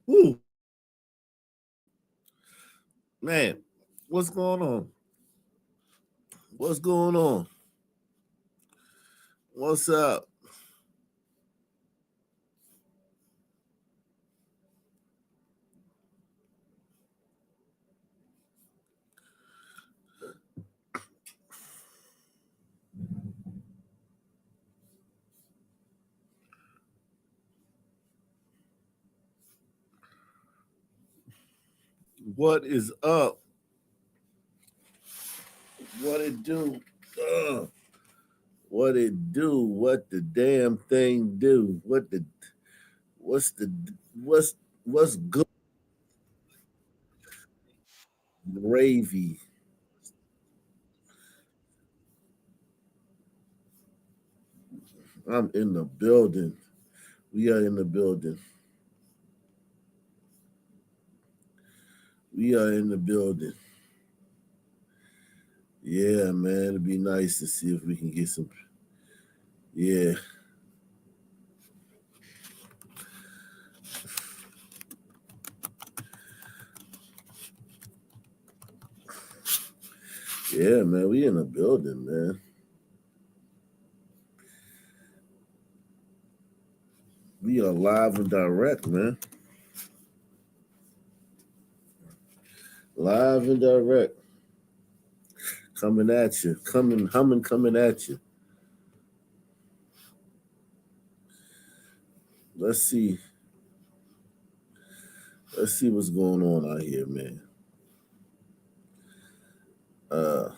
Woo, man, what's going on? What's going on? What's up? What is up? What it do? Uh, what it do? What the damn thing do? What's the what's good? Gravy. I'm in the building. We are in the building. We are in the building. Yeah, man. It'd be nice to see if we can get some. Yeah, yeah, man. We in the building, man. We are live and direct, man. Live and direct. Coming at you. Coming, humming, coming at you. Let's see. Let's see what's going on out here, man. Uh,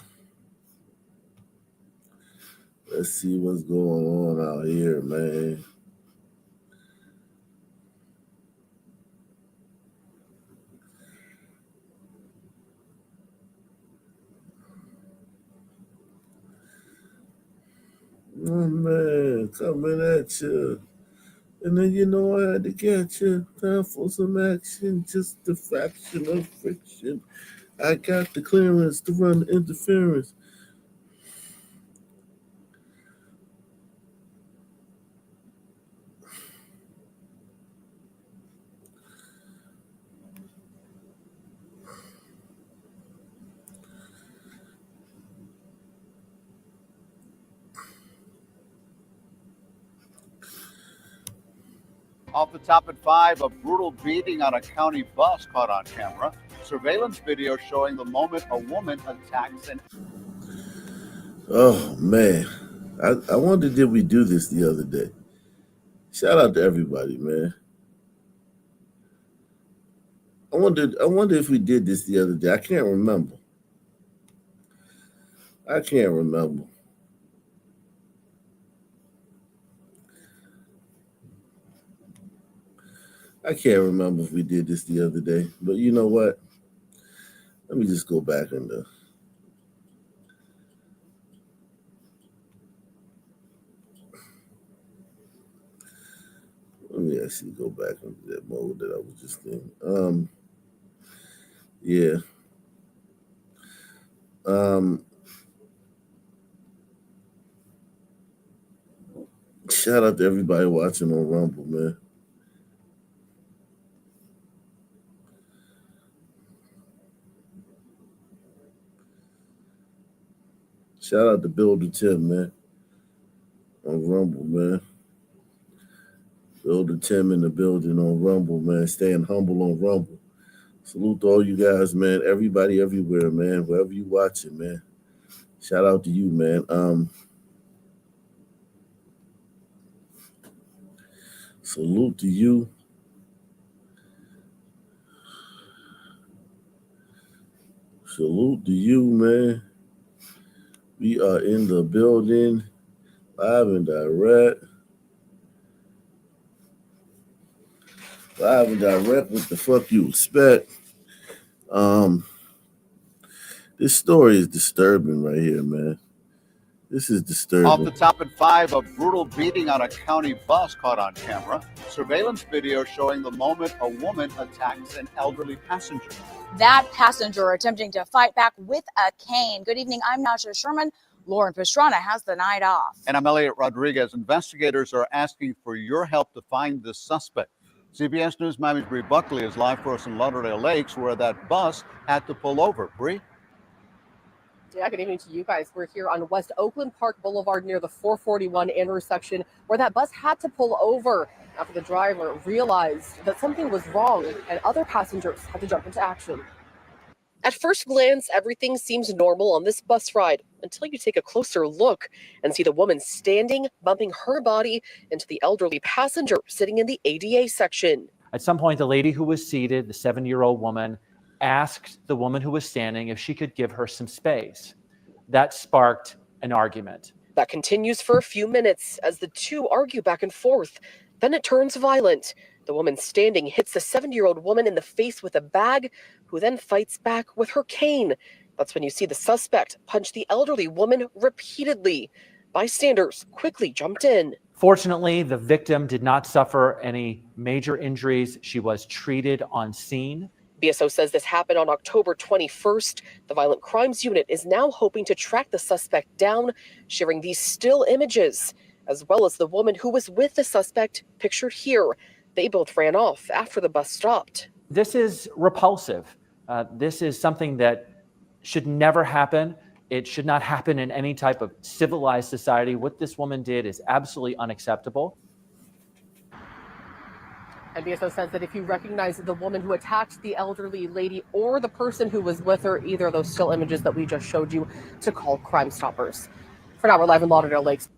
let's see what's going on out here, man. Oh man, coming at you. And then you know I had to get you. Time for some action, just a fraction of friction. I got the clearance to run the interference. Off the top at 5, a brutal beating on a county bus caught on camera. Surveillance video showing the moment a woman attacks an. Oh man. I wonder did we do this the other day. Shout out to everybody, man. I wonder if we did this the other day. I can't remember. I can't remember. I can't remember if we did this the other day. But you know what? Let me just go back and let me actually go back into that mode that I was just in. Yeah. Um, Shout out to everybody watching on Rumble, man. Shout out to Builder Tim, man, on Rumble, man. Builder Tim in the building on Rumble, man. Staying humble on Rumble. Salute to all you guys, man. Everybody everywhere, man. Wherever you watching, man. Shout out to you, man. Salute to you. Salute to you, man. We are in the building, live and direct. Live and direct. What the fuck you expect? Um, this story is disturbing right here, man. This is Off the disturbing. top at 5, a brutal beating on a county bus caught on camera. Surveillance video showing the moment a woman attacks an elderly passenger. That passenger attempting to fight back with a cane. Good evening. I'm Nasha Sherman. Lauren Pastrana has the night off. And I'm Elliot Rodriguez. Investigators are asking for your help to find the suspect. CBS News Miami's Bree Buckley is live for us in Lauderdale Lakes, where that bus had to pull over. Bree? Yeah, good evening to you guys. We're here on West Oakland Park Boulevard near the 441 intersection where that bus had to pull over after the driver realized that something was wrong and other passengers had to jump into action. At first glance, everything seems normal on this bus ride until you take a closer look and see the woman standing, bumping her body into the elderly passenger sitting in the ADA section. At some point, the lady who was seated, the 70-year-old woman, asked the woman who was standing if she could give her some space. That sparked an argument. That continues for a few minutes as the two argue back and forth. Then it turns violent. The woman standing hits the 70-year-old woman in the face with a bag, who then fights back with her cane. That's when you see the suspect punch the elderly woman repeatedly. Bystanders quickly jumped in. Fortunately, the victim did not suffer any major injuries. She was treated on scene. BSO says this happened on October 21st. The Violent Crimes Unit is now hoping to track the suspect down, sharing these still images, as well as the woman who was with the suspect pictured here. They both ran off after the bus stopped. This is repulsive. This is something that should never happen. It should not happen in any type of civilized society. What this woman did is absolutely unacceptable. And BSO says that if you recognize the woman who attacked the elderly lady or the person who was with her, either of those still images that we just showed you, to call Crime Stoppers. For now, we're live in Lauderdale Lakes.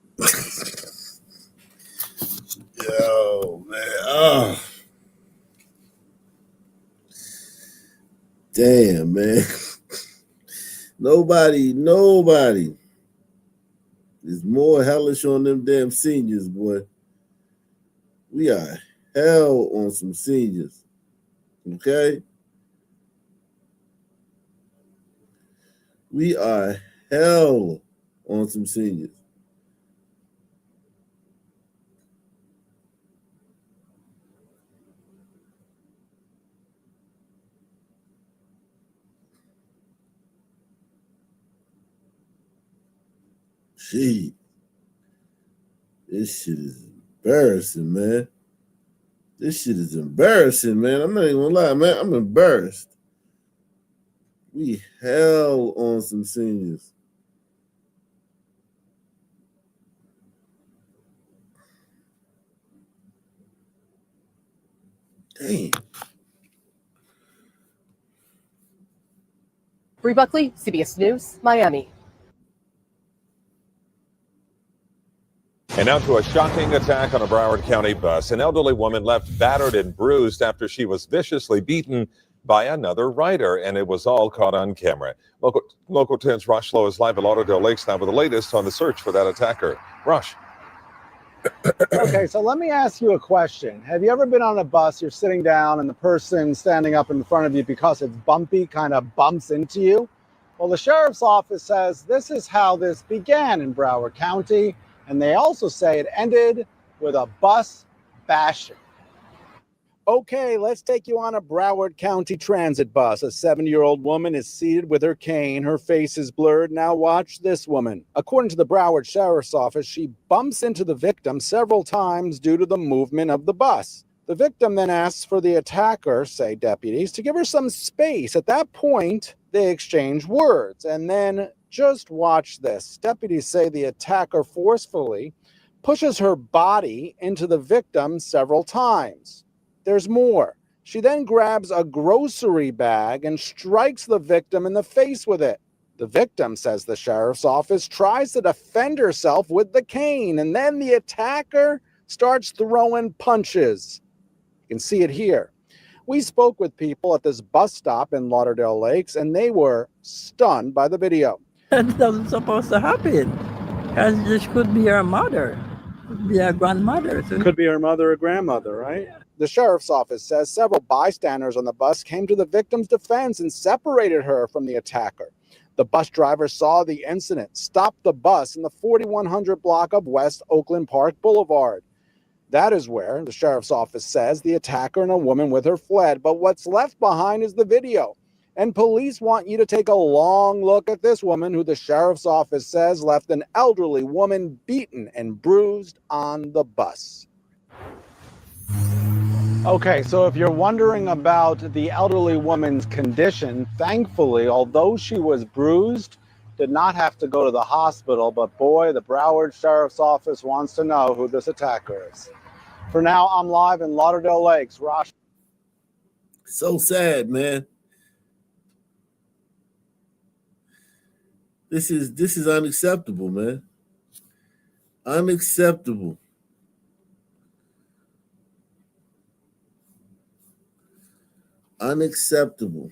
Yo, man. Oh. Damn, man. Nobody is more hellish on them damn seniors, boy. We are hell on some seniors. Okay? We are hell on some seniors. Gee, this shit is embarrassing, man. This shit is embarrassing, man. I'm not even gonna lie, man. I'm embarrassed. We hell on some seniors. Damn. Bree Buckley, CBS News, Miami. And now to a shocking attack on a Broward County bus. An elderly woman left battered and bruised after she was viciously beaten by another rider, and it was all caught on camera. Local 10's Rush Lowe is live at Lauderdale Lakes now with the latest on the search for that attacker. Rush. Okay, so let me ask you a question. Have you ever been on a bus, you're sitting down, and the person standing up in front of you, because it's bumpy, kind of bumps into you? Well, the sheriff's office says this is how this began in Broward County. And they also say it ended with a bus bashing. Okay, let's take you on a Broward County transit bus. A 70-year-old woman is seated with her cane. Her face is blurred. Now watch this woman. According to the Broward Sheriff's Office, she bumps into the victim several times due to the movement of the bus. The victim then asks for the attacker, say deputies, to give her some space. At that point, they exchange words, and then just watch this. Deputies say the attacker forcefully pushes her body into the victim several times. There's more. She then grabs a grocery bag and strikes the victim in the face with it. The victim, says the sheriff's office, tries to defend herself with the cane, and then the attacker starts throwing punches. You can see it here. We spoke with people at this bus stop in Lauderdale Lakes, and they were stunned by the video. That wasn't supposed to happen. Because this could be her mother, could be her grandmother. Could be her mother or grandmother, right? The sheriff's office says several bystanders on the bus came to the victim's defense and separated her from the attacker. The bus driver saw the incident, stopped the bus in the 4100 block of West Oakland Park Boulevard. That is where, the sheriff's office says, the attacker and a woman with her fled. But what's left behind is the video. And police want you to take a long look at this woman who the sheriff's office says left an elderly woman beaten and bruised on the bus. Okay, so if you're wondering about the elderly woman's condition, thankfully, although she was bruised, did not have to go to the hospital, but boy, the Broward Sheriff's Office wants to know who this attacker is. For now, I'm live in Lauderdale Lakes. Rosh. So sad, man. This is unacceptable, man. Unacceptable. Unacceptable.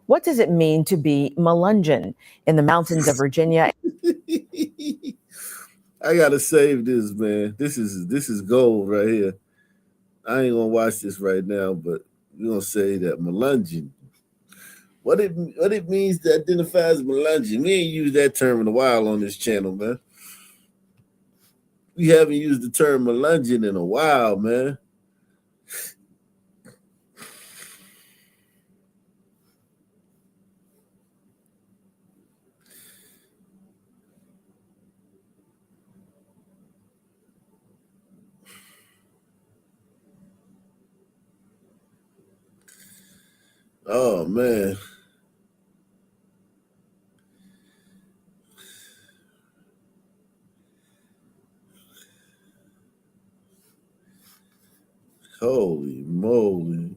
What does it mean to be Melungeon in the mountains of Virginia? I gotta save this, man. This is gold right here. I ain't gonna watch this right now, but we're gonna say that Melungeon. What it means to identify as Melungeon. We ain't used that term in a while on this channel, man. We haven't used the term Melungeon in a while, man. Oh man. Holy moly.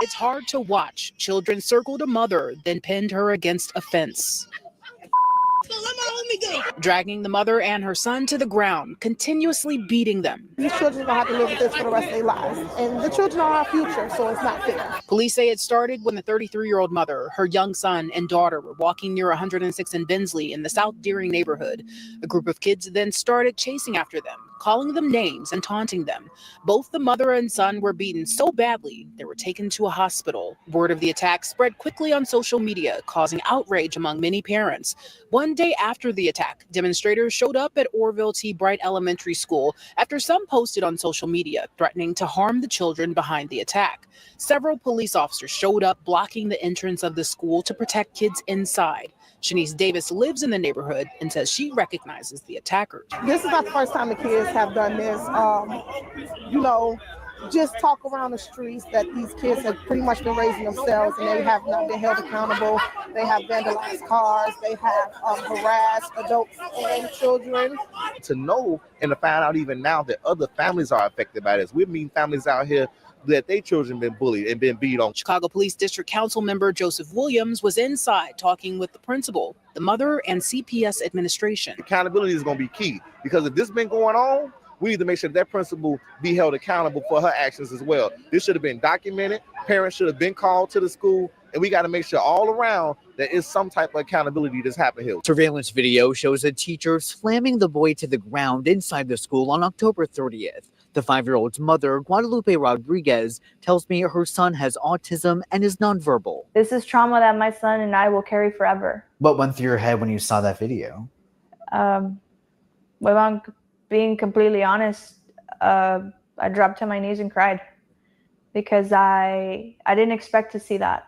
It's hard to watch. Children circled a mother, then pinned her against a fence. Dragging the mother and her son to the ground, continuously beating them. These children don't have to live with this for the rest of their lives. And the children are our future, so it's not fair. Police say it started when the 33-year-old mother, her young son, and daughter were walking near 106 and Bensley in the South Deering neighborhood. A group of kids then started chasing after them, calling them names and taunting them. Both the mother and son were beaten so badly they were taken to a hospital. Word of the attack spread quickly on social media, causing outrage among many parents. One day after the attack, demonstrators showed up at Orville T. Bright Elementary School after some posted on social media threatening to harm the children behind the attack. Several police officers showed up blocking the entrance of the school to protect kids inside. Shanice Davis lives in the neighborhood and says she recognizes the attackers. This is not the first time the kids have done this. Just talk around the streets that these kids have pretty much been raising themselves and they have not been held accountable. They have vandalized cars. They have harassed adults and children. To know and to find out even now that other families are affected by this. We've seen families out here that their children been bullied and been beat on. Chicago Police District Council member Joseph Williams was inside talking with the principal, the mother, and CPS administration. Accountability is going to be key because if this has been going on, we need to make sure that principal be held accountable for her actions as well. This should have been documented. Parents should have been called to the school, and we got to make sure all around there is some type of accountability that's happened here. Surveillance video shows a teacher slamming the boy to the ground inside the school on October 30th. The 5-year-old's mother, Guadalupe Rodriguez, tells me her son has autism and is nonverbal. This is trauma that my son and I will carry forever. What went through your head when you saw that video? Well, I'm being completely honest, I dropped to my knees and cried because I didn't expect to see that.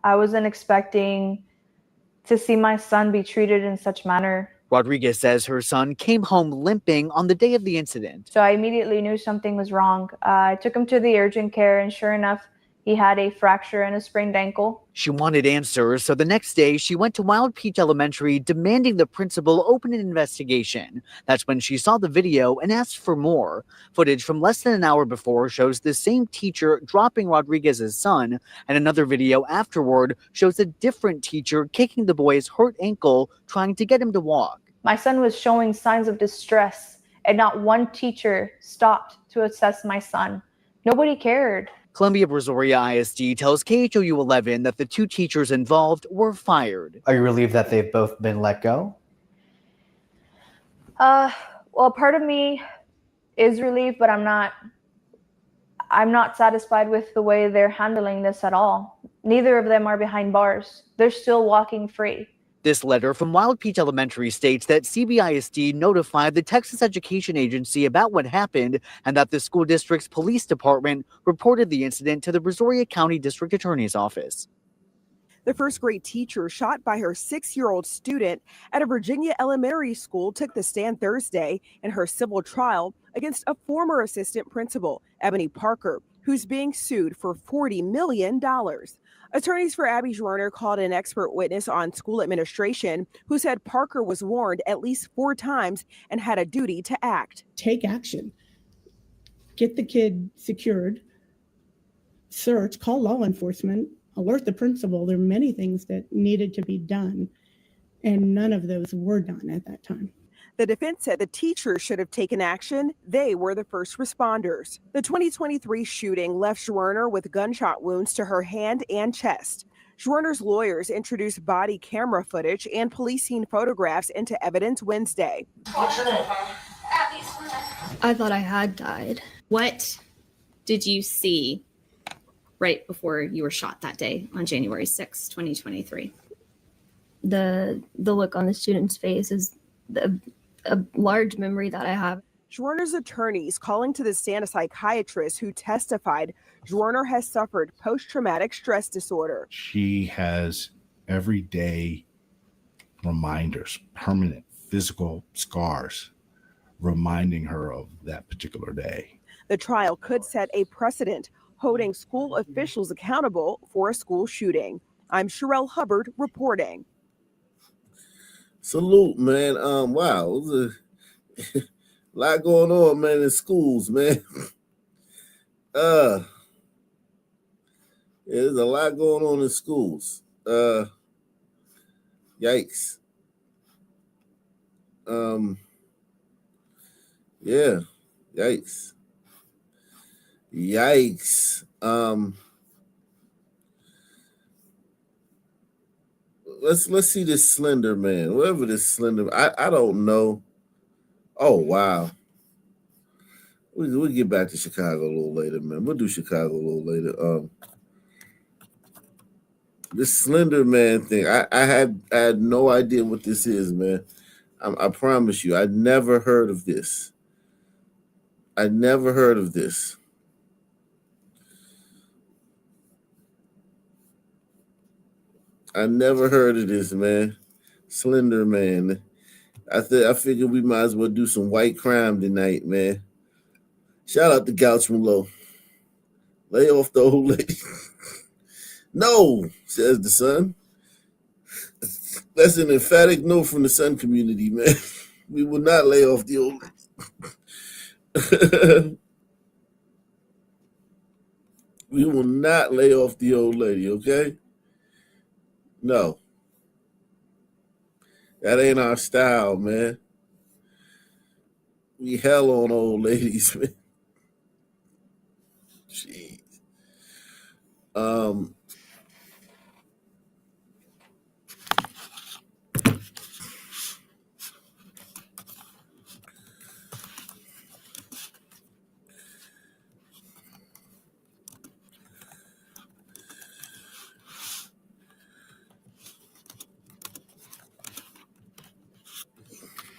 I wasn't expecting to see my son be treated in such manner. Rodriguez says her son came home limping on the day of the incident. So I immediately knew something was wrong. I took him to the urgent care, and sure enough, he had a fracture and a sprained ankle. She wanted answers, so the next day she went to Wild Peach Elementary demanding the principal open an investigation. That's when she saw the video and asked for more. Footage from less than an hour before shows the same teacher dropping Rodriguez's son, and another video afterward shows a different teacher kicking the boy's hurt ankle, trying to get him to walk. My son was showing signs of distress, and not one teacher stopped to assess my son. Nobody cared. Columbia Brazoria ISD tells KHOU 11 that the two teachers involved were fired. Are you relieved that they've both been let go? Well, part of me is relieved, but I'm not satisfied with the way they're handling this at all. Neither of them are behind bars. They're still walking free. This letter from Wild Peach Elementary states that CBISD notified the Texas Education Agency about what happened and that the school district's police department reported the incident to the Brazoria County District Attorney's Office. The first grade teacher shot by her 6-year-old student at a Virginia elementary school took the stand Thursday in her civil trial against a former assistant principal, Ebony Parker, who's being sued for $40 million. Attorneys for Abby Joyner called an expert witness on school administration who said Parker was warned at least 4 times and had a duty to act. Take action. Get the kid secured. Search, call law enforcement, alert the principal. There are many things that needed to be done, and none of those were done at that time. The defense said the teachers should have taken action. They were the first responders. The 2023 shooting left Joyner with gunshot wounds to her hand and chest. Joyner's lawyers introduced body camera footage and police scene photographs into evidence Wednesday. I thought I had died. What did you see right before you were shot that day on January 6, 2023? The look on the student's face is a large memory that I have. Joyner's attorneys calling to the stand a psychiatrist who testified Joyner has suffered post-traumatic stress disorder. She has everyday reminders, permanent physical scars, reminding her of that particular day. The trial could set a precedent, holding school officials accountable for a school shooting. I'm Sherelle Hubbard reporting. Salute, man. Wow, there's a lot going on, man, in schools, man. Yeah, there's a lot going on in schools. Yikes. Yeah, yikes. Yikes. Let's see this Slender man. Whatever this Slender, I don't know. Oh wow. We'll get back to Chicago a little later, man. We'll do Chicago a little later. This Slender man thing, I had no idea what this is, man. I promise you, I'd never heard of this. I never heard of this. I never heard of this, man. Slender man. I figured we might as well do some white crime tonight, man. Shout out to Gouch Low. Lay off the old lady. No, says the son. That's an emphatic no from the Sun community, man. We will not lay off the old lady. We will not lay off the old lady, okay? No. That ain't our style, man. We hell on old ladies, man. Jeez.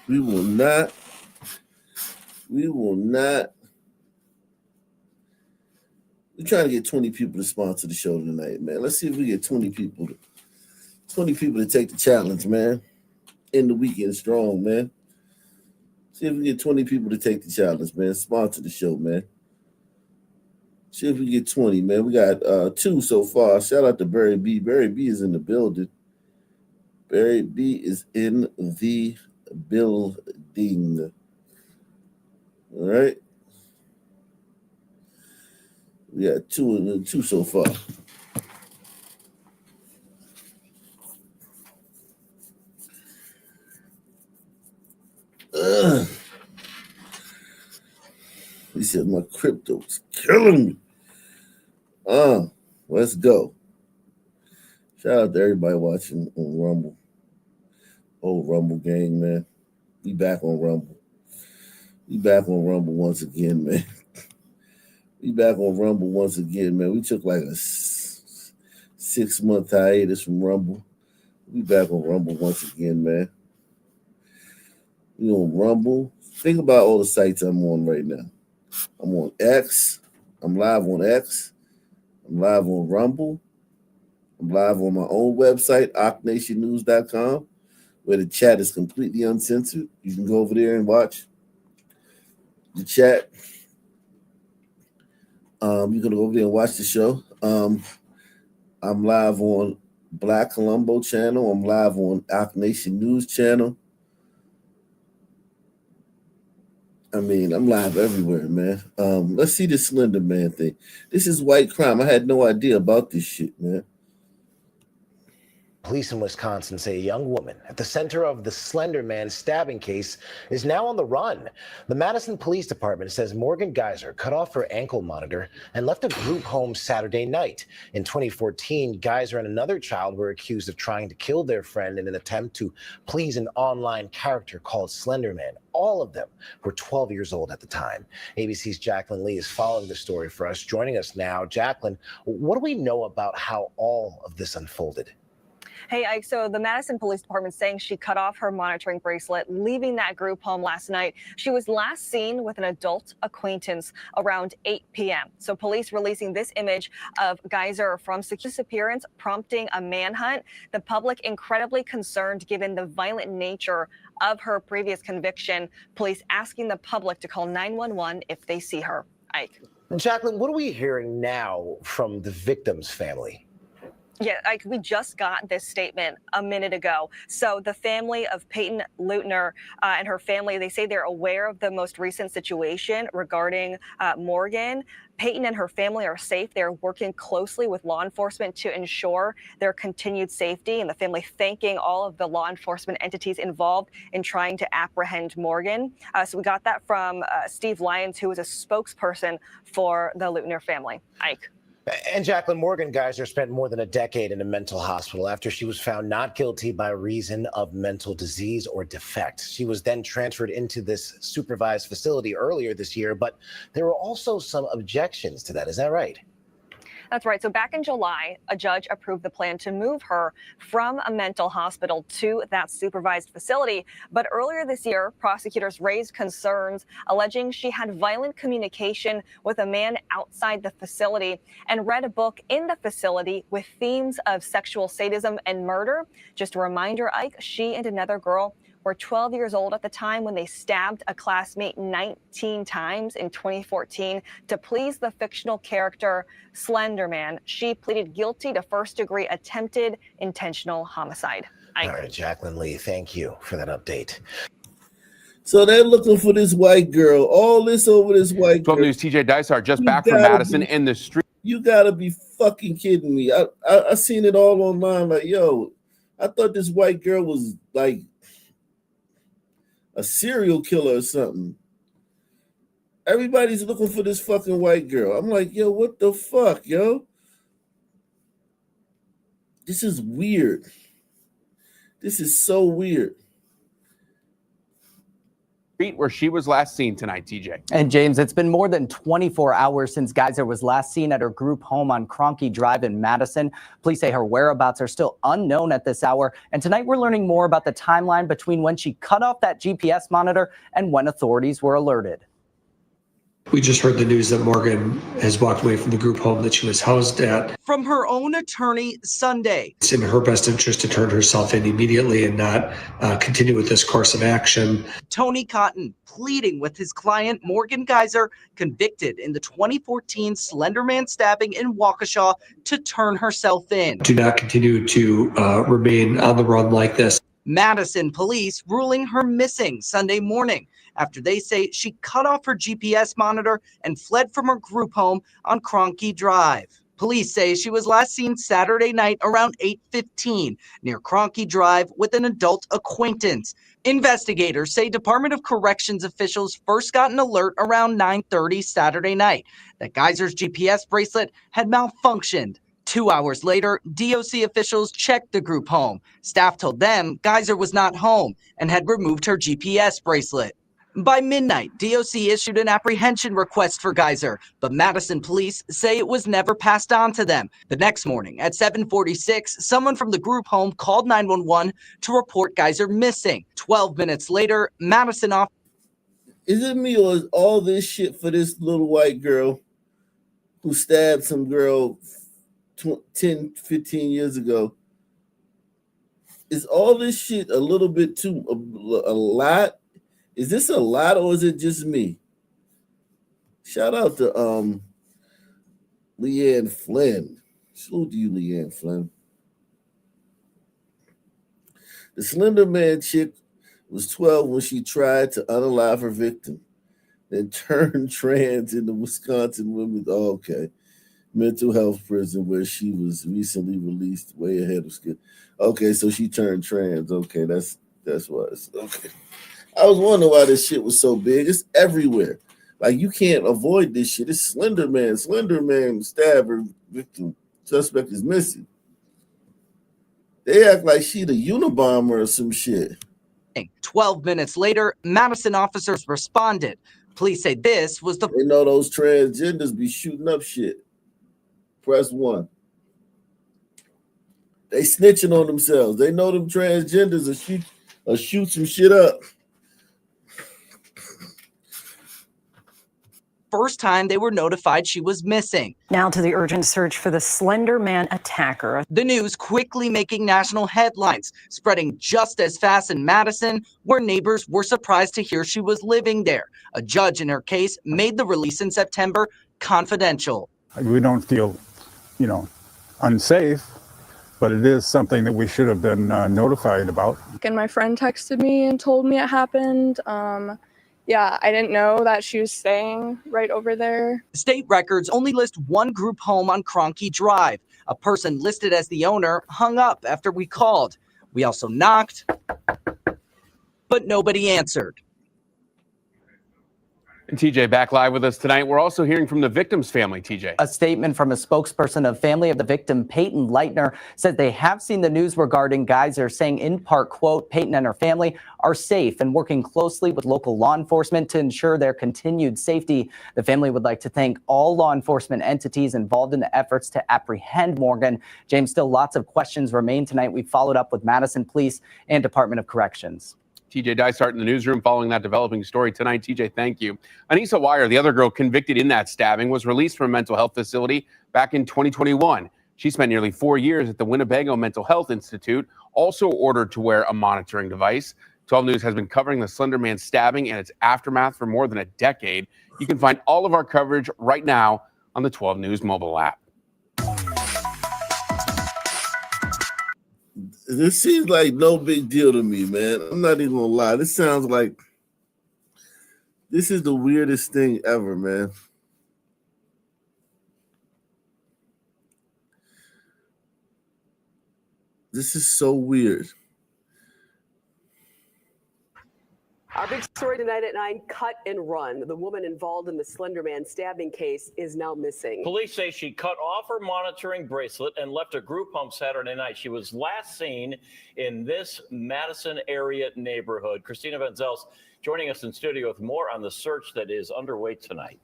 We will not. We're trying to get 20 people to sponsor the show tonight, man. Let's see if we get 20 people to take the challenge, man. End the weekend strong, man. See if we get 20 people to take the challenge, man. Sponsor the show, man. See if we get 20, man. We got 2 so far. Shout out to Barry B. Barry B is in the building. Barry B is in the building. All right. We got 2 so far. He said my crypto's killing me. Let's go. Shout out to everybody watching on Rumble. Old Rumble gang, man. We back on Rumble. We back on Rumble once again, man. We back on Rumble once again, man. We took like a 6-month hiatus from Rumble. We back on Rumble once again, man. We on Rumble. Think about all the sites I'm on right now. I'm on X. I'm live on X. I'm live on Rumble. I'm live on my own website, ocnationnews.com, where the chat is completely uncensored. You can go over there and watch the chat. You can go over there and watch the show. I'm live on Black Colombo channel. I'm live on Oc Nation News channel. I mean, I'm live everywhere, man. Let's see this Slender Man thing. This is white crime. I had no idea about this shit, man. Police in Wisconsin say a young woman at the center of the Slender Man stabbing case is now on the run. The Madison Police Department says Morgan Geyser cut off her ankle monitor and left a group home Saturday night. In 2014, Geyser and another child were accused of trying to kill their friend in an attempt to please an online character called Slender Man. All of them were 12 years old at the time. ABC's Jacqueline Lee is following the story for us. Joining us now, Jacqueline, what do we know about how all of this unfolded? Hey, Ike, so the Madison Police Department saying she cut off her monitoring bracelet, leaving that group home last night. She was last seen with an adult acquaintance around 8 p.m. So police releasing this image of Geyser from disappearance, prompting a manhunt. The public incredibly concerned given the violent nature of her previous conviction. Police asking the public to call 911 if they see her. Ike. Jacqueline, what are we hearing now from the victim's family? Yeah, we just got this statement a minute ago. So the family of Peyton Leutner and her family, they say they're aware of the most recent situation regarding Morgan. Peyton and her family are safe. They're working closely with law enforcement to ensure their continued safety, and the family thanking all of the law enforcement entities involved in trying to apprehend Morgan. So we got that from Steve Lyons, who is a spokesperson for the Leutner family. Ike. And Jacqueline, Morgan Geyser spent more than a decade in a mental hospital after she was found not guilty by reason of mental disease or defect. She was then transferred into this supervised facility earlier this year, but there were also some objections to that. Is that right? That's right. So back in July, a judge approved the plan to move her from a mental hospital to that supervised facility. But earlier this year, prosecutors raised concerns alleging she had violent communication with a man outside the facility and read a book in the facility with themes of sexual sadism and murder. Just a reminder, Ike, she and another girl were 12 years old at the time when they stabbed a classmate 19 times in 2014 to please the fictional character Slender Man. She pleaded guilty to first-degree attempted intentional homicide. All right, Jacqueline Lee, thank you for that update. So they're looking for this white girl. All this over this white girl. 12 News TJ Dysart just back from Madison in the street. You gotta be fucking kidding me. I seen it all online. Like, yo, I thought this white girl was like a serial killer or something. Everybody's looking for this fucking white girl. I'm like, yo, what the fuck, yo? This is weird. This is so weird. Where she was last seen tonight, TJ. And James, it's been more than 24 hours since Geyser was last seen at her group home on Cronky Drive in Madison. Police say her whereabouts are still unknown at this hour. And tonight we're learning more about the timeline between when she cut off that GPS monitor and when authorities were alerted. We just heard the news that Morgan has walked away from the group home that she was housed at. From her own attorney Sunday. It's in her best interest to turn herself in immediately and not continue with this course of action. Tony Cotton pleading with his client Morgan Geyser, convicted in the 2014 Slender Man stabbing in Waukesha, to turn herself in. Do not continue to remain on the run like this. Madison police ruling her missing Sunday morning after they say she cut off her GPS monitor and fled from her group home on Cronky Drive. Police say she was last seen Saturday night around 8:15 near Cronky Drive with an adult acquaintance. Investigators say Department of Corrections officials first got an alert around 9:30 Saturday night that Geyser's GPS bracelet had malfunctioned. 2 hours later, DOC officials checked the group home. Staff told them Geyser was not home and had removed her GPS bracelet. By midnight, DOC issued an apprehension request for Geyser, but Madison police say it was never passed on to them. The next morning at 7:46, someone from the group home called 911 to report Geyser missing. 12 minutes later, Madison officers. Is it me or is all this shit for this little white girl who stabbed some girl 10, 15 years ago? Is all this shit a little bit too, a lot? Is this a lot or is it just me? Shout out to Leanne Flynn. Salute to you, Leanne Flynn. The Slender Man chick was 12 when she tried to unalive her victim, then turned trans in the Wisconsin women's mental health prison where she was recently released way ahead of schedule. Okay, so she turned trans. Okay, that's why it's okay. I was wondering why this shit was so big. It's everywhere. Like, you can't avoid this shit. It's Slender Man. Slender Man stabbed her victim. Suspect is missing. They act like she the Unabomber or some shit. 12 minutes later, Madison officers responded. Police say this was the... They know those transgenders be shooting up shit. Press 1. They snitching on themselves. They know them transgenders will shoot some shit up. First time they were notified she was missing. Now to the urgent search for the Slender Man attacker. The news quickly making national headlines, spreading just as fast in Madison, where neighbors were surprised to hear she was living there. A judge in her case made the release in September confidential. We don't feel, unsafe, but it is something that we should have been notified about. And my friend texted me and told me it happened. Yeah, I didn't know that she was staying right over there. State records only list one group home on Cronky Drive. A person listed as the owner hung up after we called. We also knocked, but nobody answered. And TJ back live with us tonight. We're also hearing from the victim's family, TJ. A statement from a spokesperson of family of the victim, Peyton Leitner, said they have seen the news regarding Geyser, saying in part, quote, Peyton and her family are safe and working closely with local law enforcement to ensure their continued safety. The family would like to thank all law enforcement entities involved in the efforts to apprehend Morgan. James, still lots of questions remain tonight. We followed up with Madison Police and Department of Corrections. TJ Dysart in the newsroom following that developing story tonight. TJ, thank you. Anissa Wire, the other girl convicted in that stabbing, was released from a mental health facility back in 2021. She spent nearly 4 years at the Winnebago Mental Health Institute, also ordered to wear a monitoring device. 12 News has been covering the Slender Man stabbing and its aftermath for more than a decade. You can find all of our coverage right now on the 12 News mobile app. This seems like no big deal to me, man. I'm not even gonna lie. This sounds like this is the weirdest thing ever, man. This is so weird. Our big story tonight at 9, cut and run. The woman involved in the Slender Man stabbing case is now missing. Police say she cut off her monitoring bracelet and left a group home Saturday night. She was last seen in this Madison area neighborhood. Christina Vanzels joining us in studio with more on the search that is underway tonight.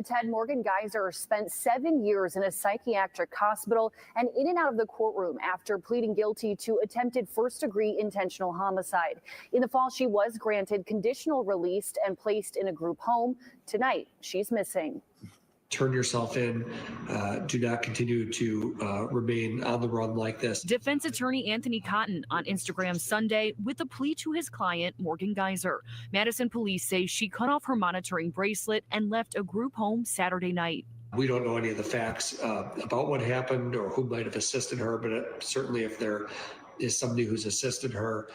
Ted, Morgan Geyser spent 7 years in a psychiatric hospital and in and out of the courtroom after pleading guilty to attempted first-degree intentional homicide. In the fall, she was granted conditional release and placed in a group home. Tonight, she's missing. Turn yourself in. Do not continue to remain on the run like this. Defense attorney Anthony Cotton on Instagram Sunday with a plea to his client, Morgan Geyser. Madison police say she cut off her monitoring bracelet and left a group home Saturday night. We don't know any of the facts about what happened or who might have assisted her, but certainly if there is somebody who's assisted her,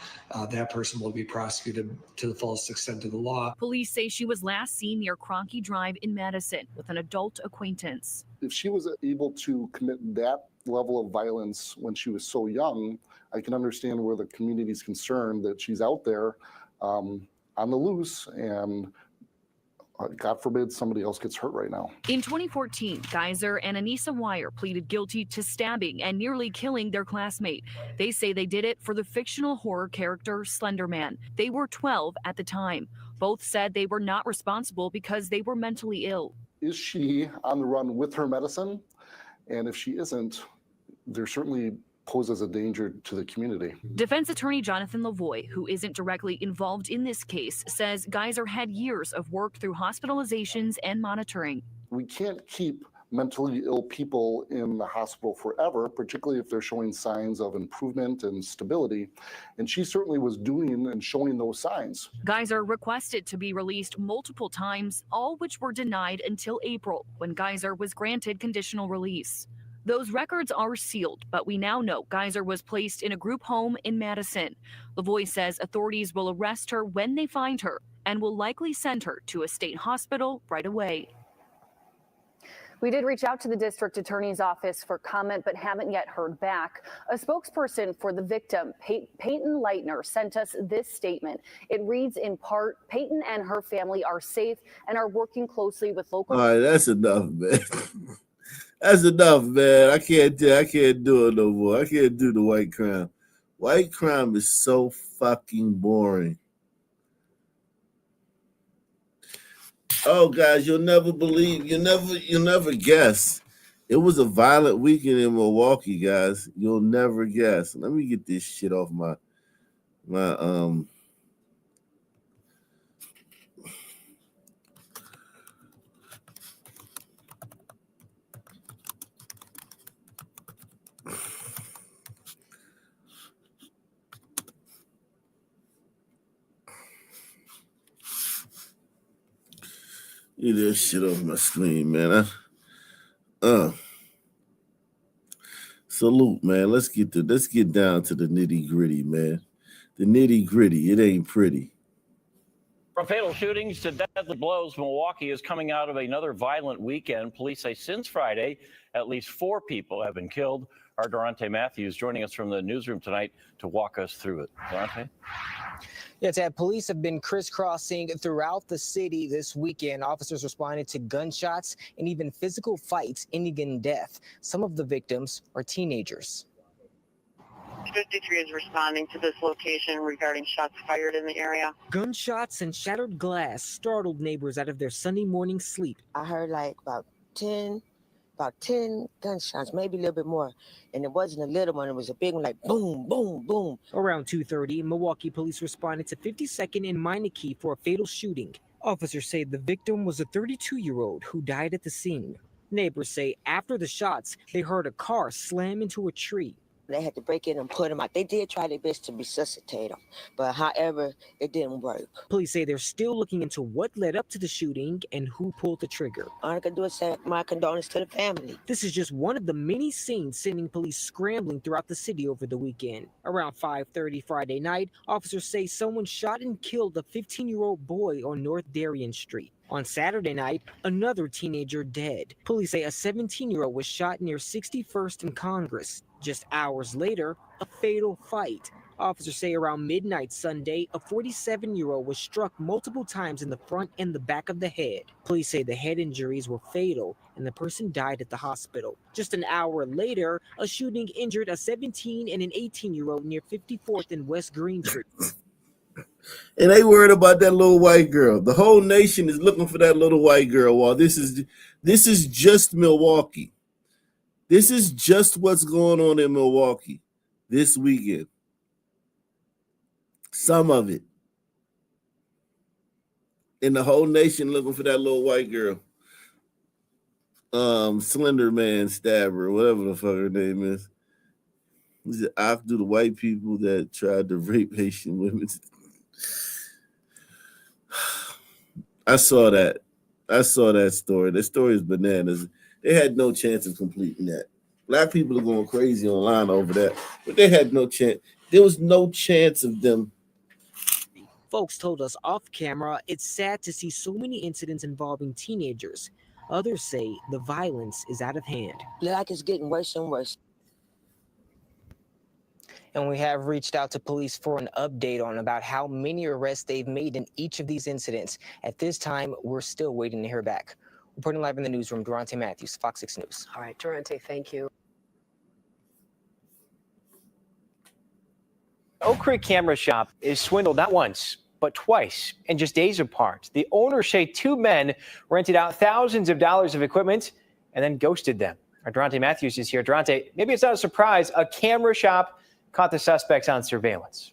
that person will be prosecuted to the fullest extent of the law. Police say she was last seen near Cronky Drive in Madison with an adult acquaintance. If she was able to commit that level of violence when she was so young, I can understand where the community is concerned that she's out there on the loose and God forbid somebody else gets hurt right now. In 2014, Geyser and Anissa Wire pleaded guilty to stabbing and nearly killing their classmate. They say they did it for the fictional horror character Slender Man. They were 12 at the time. Both said they were not responsible because they were mentally ill. Is she on the run with her medicine? And if she isn't, there certainly poses a danger to the community. Defense attorney Jonathan Lavoie, who isn't directly involved in this case, says Geyser had years of work through hospitalizations and monitoring. We can't keep mentally ill people in the hospital forever, particularly if they're showing signs of improvement and stability. And she certainly was doing and showing those signs. Geyser requested to be released multiple times, all which were denied until April, when Geyser was granted conditional release. Those records are sealed, but we now know Geyser was placed in a group home in Madison. Lavoie says authorities will arrest her when they find her and will likely send her to a state hospital right away. We did reach out to the district attorney's office for comment, but haven't yet heard back. A spokesperson for the victim, Peyton Leitner, sent us this statement. It reads in part, Peyton and her family are safe and are working closely with local... All right, that's enough, man. That's enough, man. I can't do it no more. I can't do the white crime. White crime is so fucking boring. Oh, guys, you'll never believe, you'll never guess. It was a violent weekend in Milwaukee, guys. You'll never guess. Let me get this shit off my get this shit off my screen, man. Salute, man. Let's get down to the nitty gritty, man. The nitty gritty. It ain't pretty. From fatal shootings to deadly blows, Milwaukee is coming out of another violent weekend. Police say since Friday, at least 4 people have been killed. Our Durante Matthews joining us from the newsroom tonight to walk us through it. Durante? Yeah, Ted, police have been crisscrossing throughout the city this weekend. Officers responded to gunshots and even physical fights ending in death. Some of the victims are teenagers. 53 is responding to this location regarding shots fired in the area. Gunshots and shattered glass startled neighbors out of their Sunday morning sleep. I heard like about 10 gunshots, maybe a little bit more. And it wasn't a little one, it was a big one, like boom, boom, boom. Around 2:30, Milwaukee police responded to 52nd and Meineke for a fatal shooting. Officers say the victim was a 32-year-old who died at the scene. Neighbors say after the shots, they heard a car slam into a tree. They had to break in and put him out. They did try their best to resuscitate him, but however, it didn't work. Police say they're still looking into what led up to the shooting and who pulled the trigger. All I can do is say my condolences to the family. This is just one of the many scenes sending police scrambling throughout the city over the weekend. Around 5:30 Friday night, officers say someone shot and killed a 15-year-old boy on North Darien Street. On Saturday night, another teenager dead. Police say a 17-year-old was shot near 61st and Congress. Just hours later, a fatal fight. Officers say around midnight Sunday, a 47-year-old was struck multiple times in the front and the back of the head. Police say the head injuries were fatal and the person died at the hospital. Just an hour later, a shooting injured a 17 and an 18-year-old near 54th and West Green Street. And they worried about that little white girl. The whole nation is looking for that little white girl. Well, this is just Milwaukee. This is just what's going on in Milwaukee this weekend. Some of it. And the whole nation looking for that little white girl. Slender Man stabber, whatever the fuck her name is. I do the white people that tried to rape Haitian women. I saw that story. That story is bananas. They had no chance of completing that. Black people are going crazy online over that, but they had no chance. There was no chance of them. Folks told us off camera it's sad to see so many incidents involving teenagers. Others say the violence is out of hand. Like it's getting worse and worse. And we have reached out to police for an update on about how many arrests they've made in each of these incidents. At this time, we're still waiting to hear back. Reporting live in the newsroom, Durante Matthews, Fox 6 News. All right, Durante, thank you. Oak Creek Camera Shop is swindled not once, but twice, and just days apart. The owners say two men rented out thousands of dollars of equipment and then ghosted them. Our Durante Matthews is here. Durante, maybe it's not a surprise, a camera shop caught the suspects on surveillance.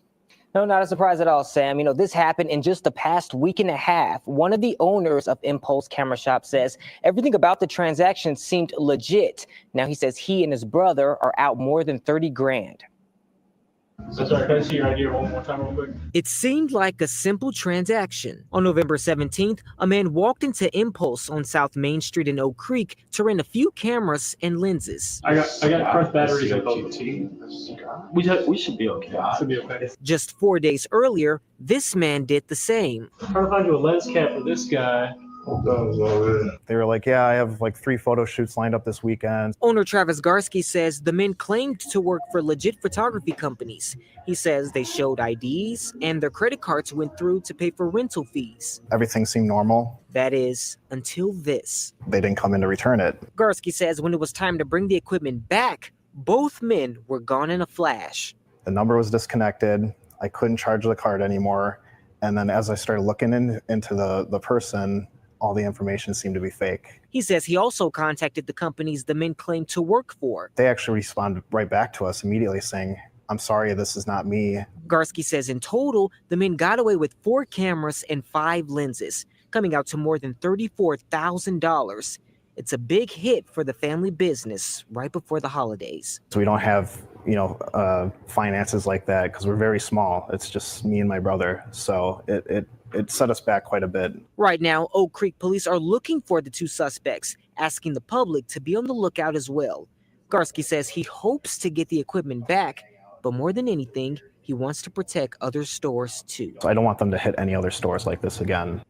No, not a surprise at all, Sam. You know, this happened in just the past week and a half. One of the owners of Impulse Camera Shop says everything about the transaction seemed legit. Now he says he and his brother are out more than 30 grand. So sorry, can I see your idea one more time real quick? It seemed like a simple transaction. On November 17th, a man walked into Impulse on South Main Street in Oak Creek to rent a few cameras and lenses. I got fresh batteries in both. We should be okay. Should be okay. Just 4 days earlier, this man did the same. I'm trying to find you a lens cap for this guy. They were like, yeah, I have like 3 photo shoots lined up this weekend. Owner Travis Garsky says the men claimed to work for legit photography companies. He says they showed IDs and their credit cards went through to pay for rental fees. Everything seemed normal. That is, until this. They didn't come in to return it. Garsky says when it was time to bring the equipment back, both men were gone in a flash. The number was disconnected. I couldn't charge the card anymore. And then as I started looking into the person, all the information seemed to be fake. He says he also contacted the companies the men claimed to work for. They actually responded right back to us immediately saying, I'm sorry, this is not me. Garsky says in total, the men got away with 4 cameras and 5 lenses, coming out to more than $34,000. It's a big hit for the family business right before the holidays. So we don't have, finances like that because we're very small. It's just me and my brother. So it set us back quite a bit. Right now, Oak Creek police are looking for the 2 suspects, asking the public to be on the lookout as well. Garsky says he hopes to get the equipment back, but more than anything, he wants to protect other stores too. So I don't want them to hit any other stores like this again.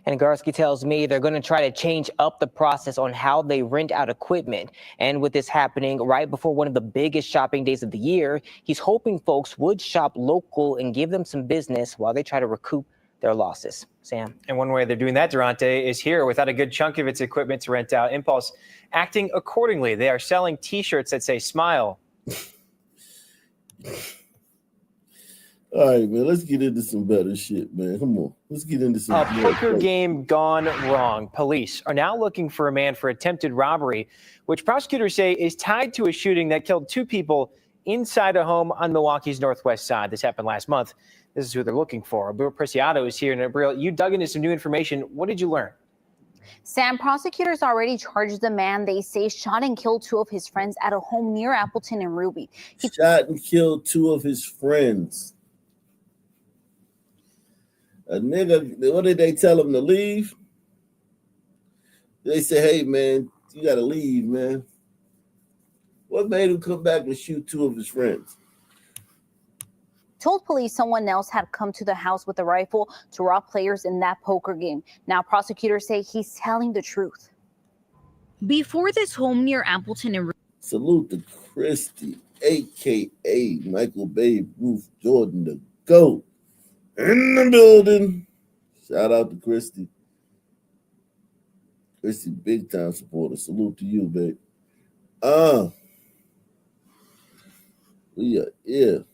And Garsky tells me they're going to try to change up the process on how they rent out equipment. And with this happening right before one of the biggest shopping days of the year, he's hoping folks would shop local and give them some business while they try to recoup their losses. Sam. And one way they're doing that, Durante, is here without a good chunk of its equipment to rent out. Impulse acting accordingly. They are selling T-shirts that say smile. All right, man, let's get into some better shit, man. Come on. Let's get into some A poker game gone wrong. Police are now looking for a man for attempted robbery, which prosecutors say is tied to a shooting that killed 2 people inside a home on Milwaukee's northwest side. This happened last month. This is who they're looking for. Abril Preciado is here. And Abril, you dug into some new information. What did you learn? Sam, prosecutors already charged the man they say shot and killed 2 of his friends at a home near Appleton and Ruby. He shot and killed 2 of his friends. A nigga, what did they tell him to leave? They said, hey, man, you got to leave, man. What made him come back and shoot 2 of his friends? told police someone else had come to the house with a rifle to rob players in that poker game. Now prosecutors say he's telling the truth. Before this home near Appleton and Salute to Christy, a.k.a. Michael Babe Ruth Jordan, the GOAT, in the building. Shout out to Christy. Christy, big time supporter. Salute to you, babe. We are here.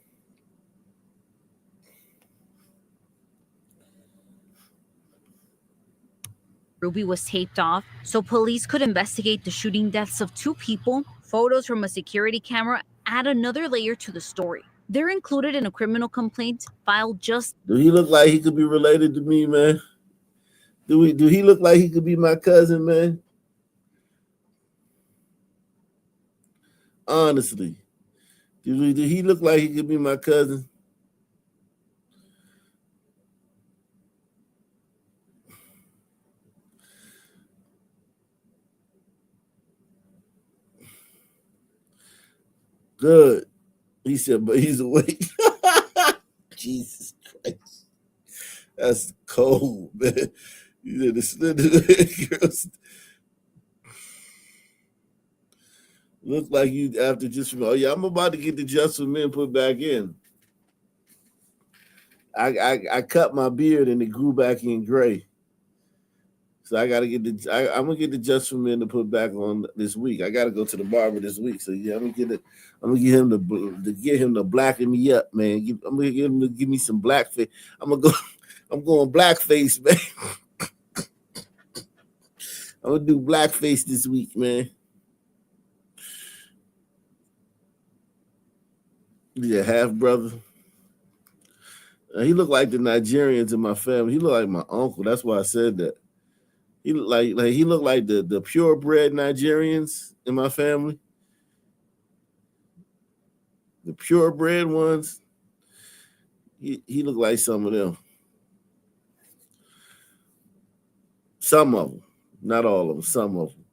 Ruby was taped off so police could investigate the shooting deaths of 2 people. Photos from a security camera add another layer to the story. They're included in a criminal complaint filed just... Do he look like he could be related to me, man? Do he look like he could be my cousin, man? Honestly. Do he look like he could be my cousin? Good. He said, but he's awake. Jesus Christ. That's cold, man. He said the Slender girls. Look like you after just, oh yeah, I'm about to get the Just for Men put back in. I cut my beard and it grew back in gray. So I gotta get I'm gonna get the Just for Men to put back on this week. I gotta go to the barber this week. So yeah, I'm gonna get him to blacken me up, man. I'm gonna get him to give me some blackface. I'm going blackface, man. I'm gonna do blackface this week, man. Yeah, half brother. He looked like the Nigerians in my family. He looked like my uncle. That's why I said that. He looked like the purebred Nigerians in my family. The purebred ones. He looked like some of them. Some of them, not all of them. Some of them.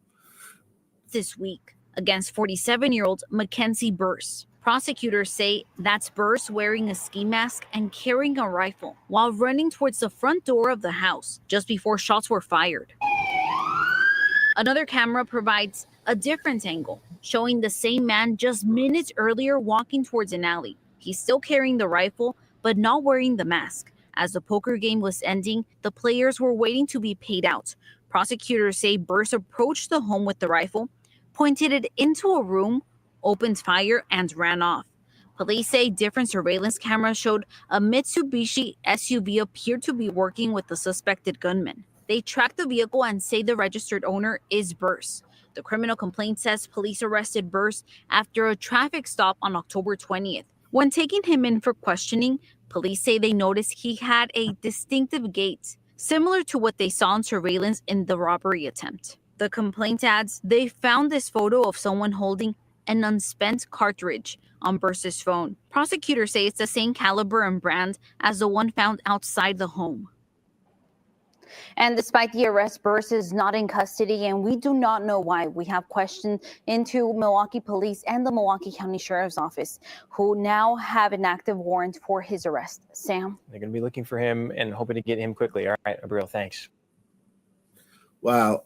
This week against 47-year-old Mackenzie Burse. Prosecutors say that's Burse wearing a ski mask and carrying a rifle while running towards the front door of the house just before shots were fired. Another camera provides a different angle, showing the same man just minutes earlier walking towards an alley. He's still carrying the rifle, but not wearing the mask. As the poker game was ending, the players were waiting to be paid out. Prosecutors say Burse approached the home with the rifle, pointed it into a room, opened fire, and ran off. Police say different surveillance cameras showed a Mitsubishi SUV appeared to be working with the suspected gunman. They tracked the vehicle and say the registered owner is Burse. The criminal complaint says police arrested Burse after a traffic stop on October 20th. When taking him in for questioning, police say they noticed he had a distinctive gait, similar to what they saw on surveillance in the robbery attempt. The complaint adds they found this photo of someone holding an unspent cartridge on Burse's phone. Prosecutors say it's the same caliber and brand as the one found outside the home. And despite the arrest, Burse is not in custody, and we do not know why. We have questioned into Milwaukee Police and the Milwaukee County Sheriff's Office, who now have an active warrant for his arrest. Sam? They're going to be looking for him and hoping to get him quickly. All right, Abril, thanks. Wow.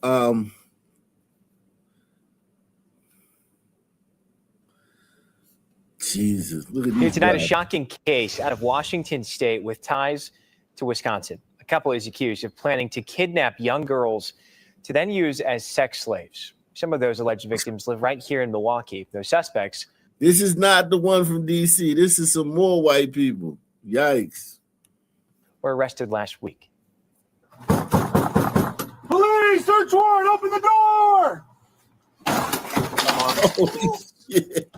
Jesus. Look at Here these tonight, a guys. shocking case out of Washington State with ties to Wisconsin. A couple is accused of planning to kidnap young girls to then use as sex slaves. Some of those alleged victims live right here in Milwaukee. Those suspects. This is not the one from D.C. This is some more white people. Yikes. Were arrested last week. Police, search warrant, open the door! Holy shit.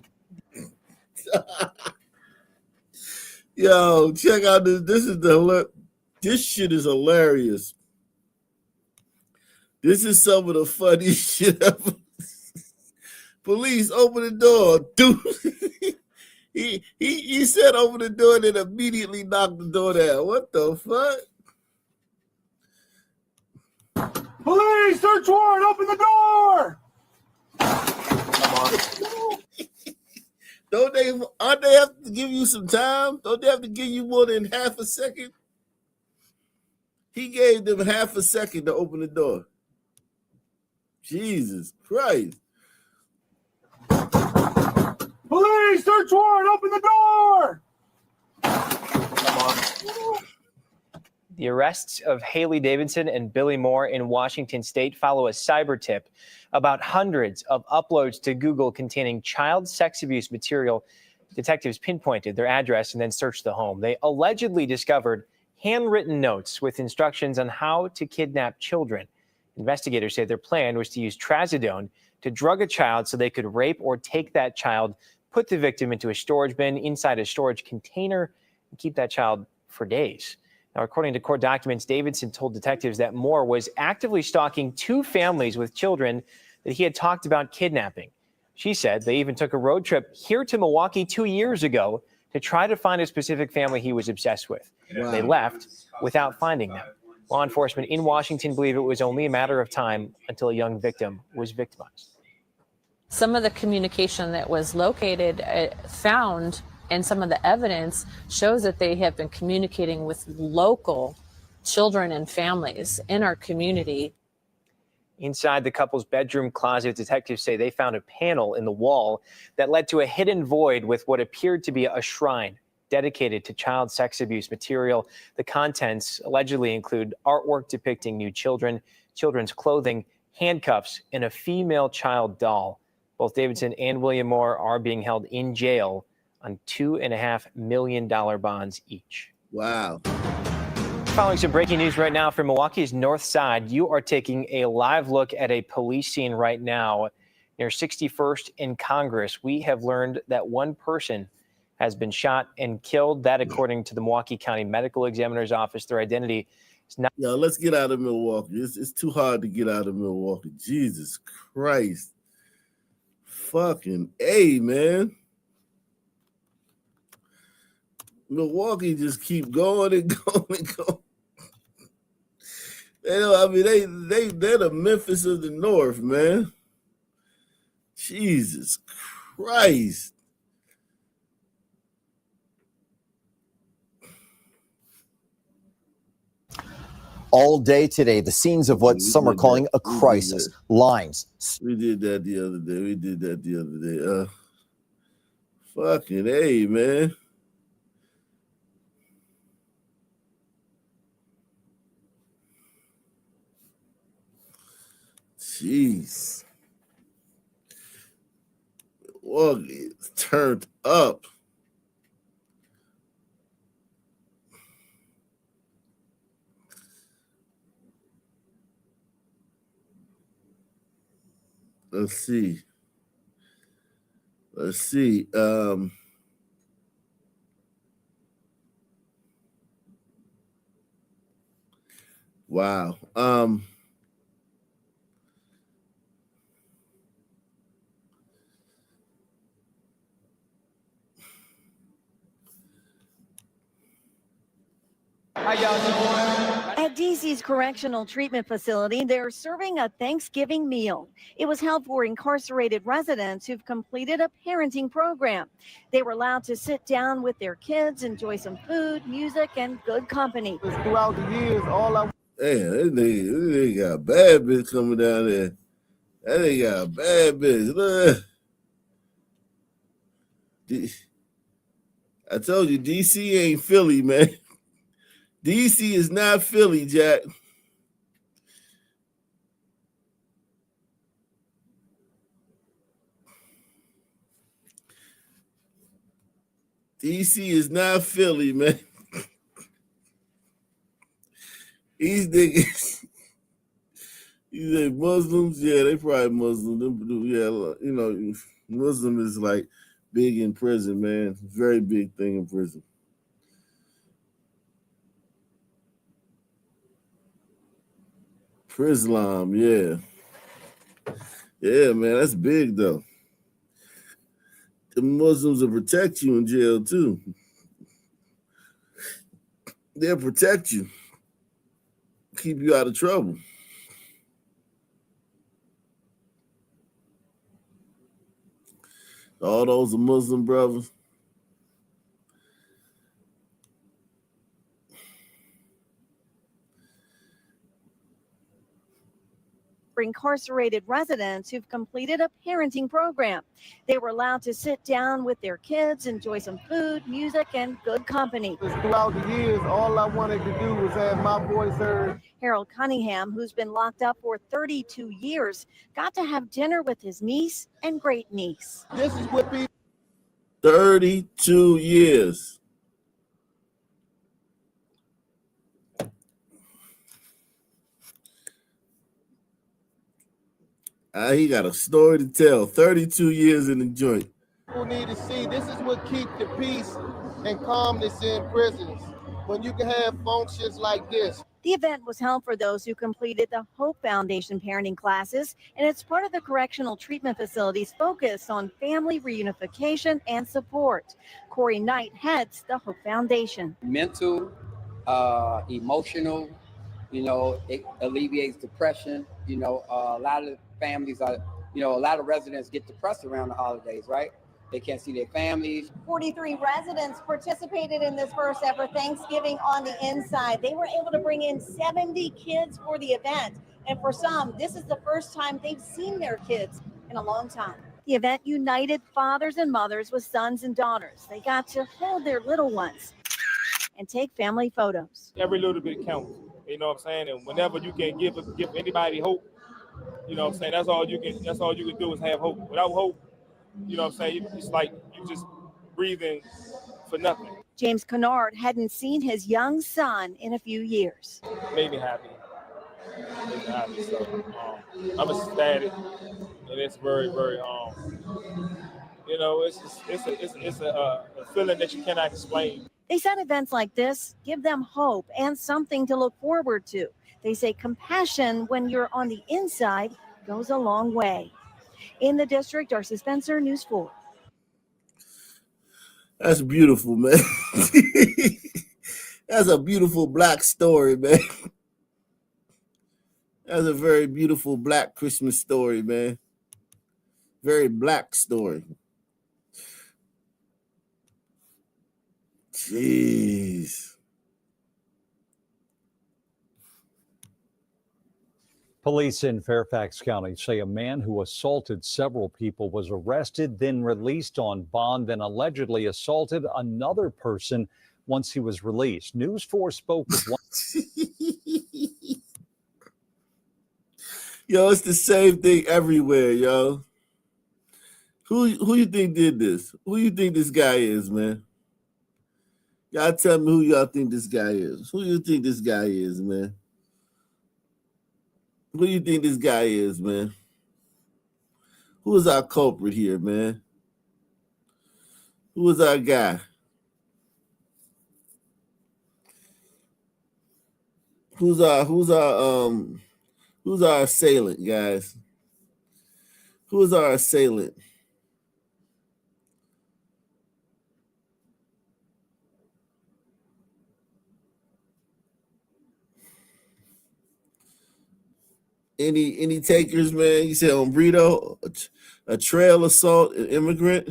Yo, check out this. This shit is hilarious. This is some of the funniest shit ever. Police, open the door. Dude, he said open the door and then immediately knocked the door down. What the fuck? Police, search warrant, open the door! Aren't they have to give you some time? Don't they have to give you more than half a second? He gave them half a second to open the door. Jesus Christ. Police, search warrant, open the door! The arrests of Haley Davidson and Billy Moore in Washington State follow a cyber tip about hundreds of uploads to Google containing child sex abuse material. Detectives pinpointed their address and then searched the home. They allegedly discovered handwritten notes with instructions on how to kidnap children. Investigators say their plan was to use trazodone to drug a child so they could rape or take that child, put the victim into a storage bin inside a storage container, and keep that child for days. Now, according to court documents, Davidson told detectives that Moore was actively stalking two families with children that he had talked about kidnapping. She said they even took a road trip here to Milwaukee 2 years ago to try to find a specific family he was obsessed with. Wow. They left without finding them. Law enforcement in Washington believe it was only a matter of time until a young victim was victimized. Some of the communication that was located, found, and some of the evidence shows that they have been communicating with local children and families in our community. Inside the couple's bedroom closet, detectives say they found a panel in the wall that led to a hidden void with what appeared to be a shrine dedicated to child sex abuse material. The contents allegedly include artwork depicting nude children, children's clothing, handcuffs, and a female child doll. Both Davidson and William Moore are being held in jail on $2.5 million bonds each. Wow. Following some breaking news right now from Milwaukee's north side, you are taking a live look at a police scene right now near 61st and Congress. We have learned that one person has been shot and killed. That, according to the Milwaukee County Medical Examiner's Office, their identity is not. Yo, let's get out of Milwaukee. It's too hard to get out of Milwaukee. Jesus Christ. Fucking A, man. Milwaukee just keep going and going and going. They're the Memphis of the North, man. Jesus Christ. All day today, the scenes of what some are calling a crisis. Lines. We did that the other day. Fucking A, man. Jeez. Milwaukee is turned up. Let's see. Wow. At DC's Correctional Treatment Facility, they're serving a Thanksgiving meal. It was held for incarcerated residents who've completed a parenting program. They were allowed to sit down with their kids, enjoy some food, music, and good company. Throughout the years, Damn, they got a bad bitch coming down there. That they got a bad bitch. Look. I told you, DC ain't Philly, man. DC is not Philly, Jack. DC is not Philly, man. These niggas, these Muslims, yeah, they probably Muslim. Yeah, you know, Muslim is like big in prison, man. Very big thing in prison. Islam, yeah. Yeah, man, that's big though. The Muslims will protect you in jail too. They'll protect you. Keep you out of trouble. All those are Muslim brothers. For incarcerated residents who've completed a parenting program. They were allowed to sit down with their kids, enjoy some food, music, and good company. Throughout the years, all I wanted to do was have my voice heard. Harold Cunningham, who's been locked up for 32 years, got to have dinner with his niece and great niece. This is what people. 32 years. He got a story to tell. 32 years in the joint. People need to see this is what keeps the peace and calmness in prisons. When you can have functions like this. The event was held for those who completed the Hope Foundation parenting classes, and it's part of the Correctional Treatment Facility's focus on family reunification and support. Corey Knight heads the Hope Foundation. Mental, emotional, it alleviates depression. A lot of families are, a lot of residents get depressed around the holidays, right? They can't see their families. 43 residents participated in this first ever Thanksgiving on the Inside. They were able to bring in 70 kids for the event. And for some, this is the first time they've seen their kids in a long time. The event united fathers and mothers with sons and daughters. They got to hold their little ones and take family photos. Every little bit counts. You know what I'm saying? And whenever you can give anybody hope, you know what I'm saying, that's all you can do is have hope. Without hope, you know what I'm saying, it's like you just breathing for nothing. James Kennard hadn't seen his young son in a few years. Made me happy. So I'm ecstatic, and it's very, very, you know, it's a feeling that you cannot explain. They said events like this give them hope and something to look forward to. They say compassion when you're on the inside goes a long way. In the district, Darcy Spencer, News 4. That's beautiful, man. That's a beautiful Black story, man. That's a very beautiful Black Christmas story, man. Very Black story. Jeez. Police in Fairfax County say a man who assaulted several people was arrested, then released on bond, then allegedly assaulted another person once he was released. News 4 spoke with one. Yo, it's the same thing everywhere, yo. Who you think did this? Who you think this guy is, man? Y'all tell me who y'all think this guy is. Who you think this guy is, man? Who do you think this guy is, man? Who is our culprit here, man? Who is our guy? Who's our assailant, guys? Who is our assailant? Any takers, man? You said on Brito, a trail assault, an immigrant.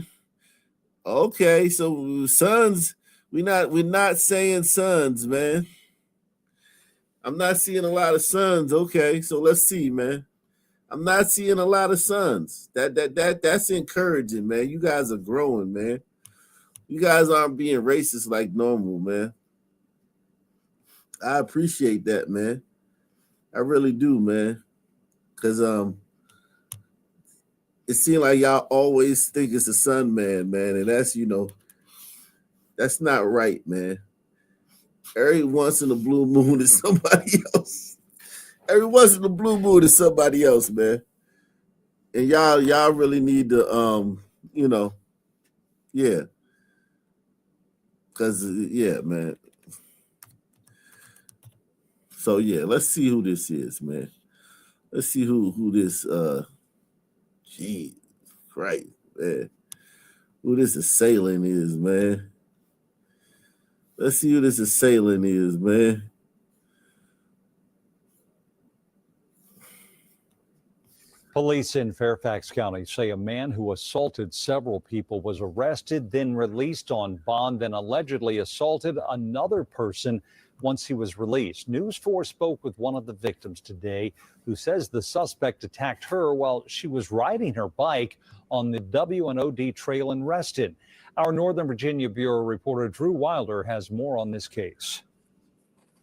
Okay, so sons, we're not saying sons, man. I'm not seeing a lot of sons. Okay, so let's see, man. I'm not seeing a lot of sons. That's encouraging, man. You guys are growing, man. You guys aren't being racist like normal, man. I appreciate that, man. I really do, man. Cause it seems like y'all always think it's a son man, and that's, you know, that's not right, man. Every once in a blue moon is somebody else. Every once in a blue moon is somebody else, man. And y'all really need to you know, yeah. Cause yeah, man. So yeah, let's see who this is, man. Let's see who this Jesus Christ, man. Who this assailant is, man. Let's see who this assailant is, man. Police in Fairfax County say a man who assaulted several people was arrested, then released on bond, then allegedly assaulted another person once he was released. News 4 spoke with one of the victims today, who says the suspect attacked her while she was riding her bike on the W&OD trail in Reston. Our Northern Virginia Bureau reporter Drew Wilder has more on this case.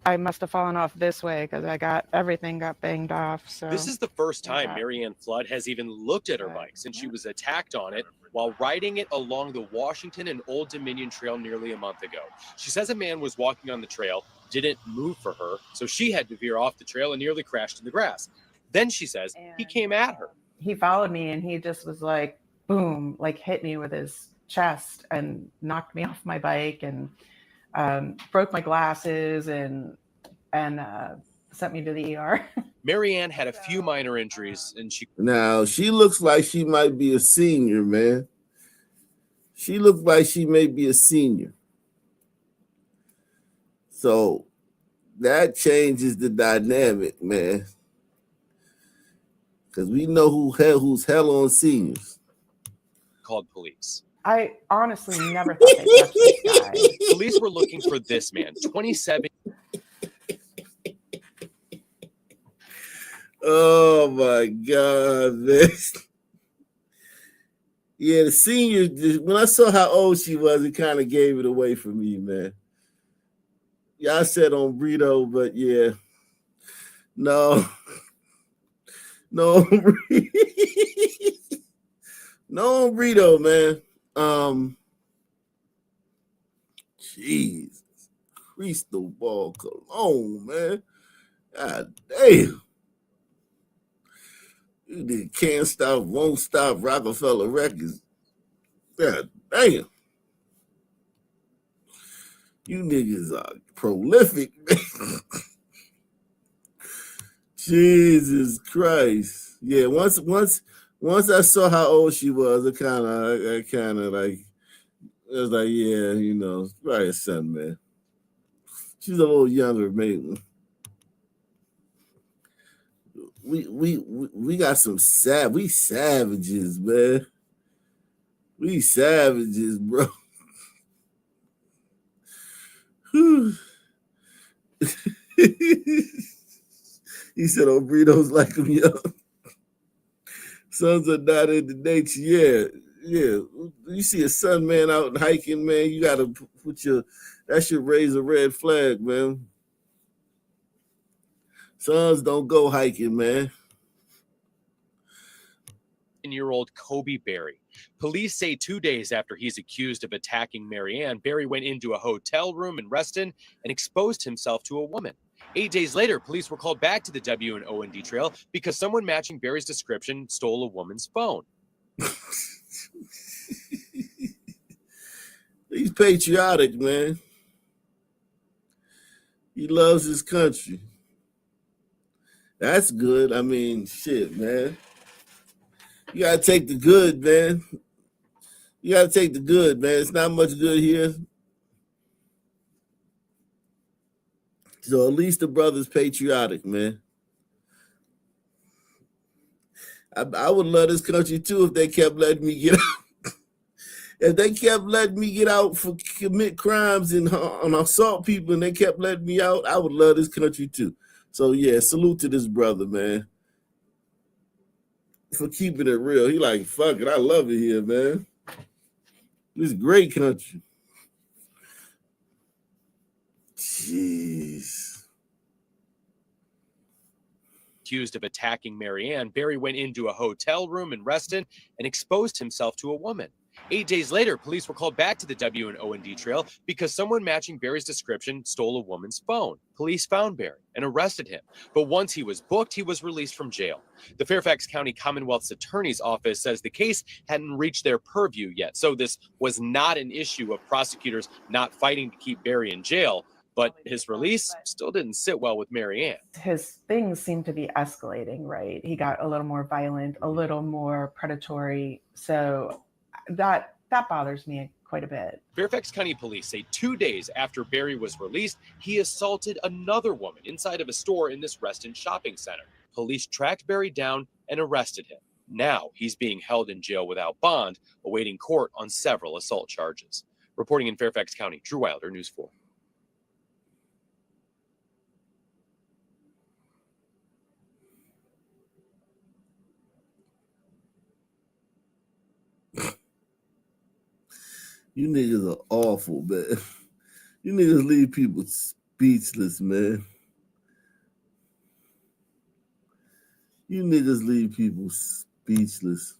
I must have fallen off this way because everything got banged off. So this is the first time Marianne Flood has even looked at her bike since she was attacked on it while riding it along the Washington and Old Dominion Trail nearly a month ago. She says a man was walking on the trail, didn't move for her, so she had to veer off the trail and nearly crashed in the grass. Then she says he came at her. He followed me and he just was like, boom, like hit me with his chest and knocked me off my bike and broke my glasses and sent me to the ER. Marianne had a few minor injuries and she looks like she might be a senior, man. She looks like she may be a senior. So that changes the dynamic, man. Because we know who's hell on seniors. Called police. I honestly never thought they'd catch this guy. Police were looking for this man, 27. Oh my God, man. Yeah, the senior, when I saw how old she was, it kind of gave it away for me, man. Yeah, I said on Brito, but yeah. No. No. No on Brito, man. Jesus. Crystal Ball Cologne, man. God damn. You did Can't Stop, Won't Stop, Rockefeller Records. God damn. You niggas are prolific, man. Jesus Christ. Yeah, once I saw how old she was, I kind of like, I was like, yeah, you know, it's probably a son, man. She's a little younger, maybe. We got some we savages, man. We savages, bro. He said, "Oh, burritos like them young. Sons are not in the nature." Yeah, yeah. You see a son, man, out and hiking, man. You gotta put that should raise a red flag, man. Sons don't go hiking, man. 10-year-old Kobe Berry. Police say 2 days after he's accused of attacking Marianne, Berry went into a hotel room in Reston and exposed himself to a woman. 8 days later, police were called back to the W&OND trail because someone matching Berry's description stole a woman's phone. He's patriotic, man. He loves his country. That's good. I mean, shit, man. You gotta take the good, man. You gotta take the good, man. It's not much good here. So at least the brother's patriotic, man. I would love this country too if they kept letting me get out. If they kept letting me get out for commit crimes and assault people and they kept letting me out, I would love this country too. So yeah, salute to this brother, man. For keeping it real. He like, fuck it, I love it here, man. This is a great country. Jeez. Accused of attacking Marianne, Berry went into a hotel room in Reston and exposed himself to a woman. 8 days later, police were called back to the W&OND trail because someone matching Berry's description stole a woman's phone. Police found Berry and arrested him, but once he was booked, he was released from jail. The Fairfax County Commonwealth's Attorney's Office says the case hadn't reached their purview yet, so this was not an issue of prosecutors not fighting to keep Berry in jail. But his release still didn't sit well with Marianne. His things seemed to be escalating, right? He got a little more violent, a little more predatory. So that bothers me quite a bit. Fairfax County Police say 2 days after Berry was released, he assaulted another woman inside of a store in this Reston shopping center. Police tracked Berry down and arrested him. Now he's being held in jail without bond, awaiting court on several assault charges. Reporting in Fairfax County, Drew Wilder, News 4. You niggas are awful, man. You niggas leave people speechless, man. You niggas leave people speechless.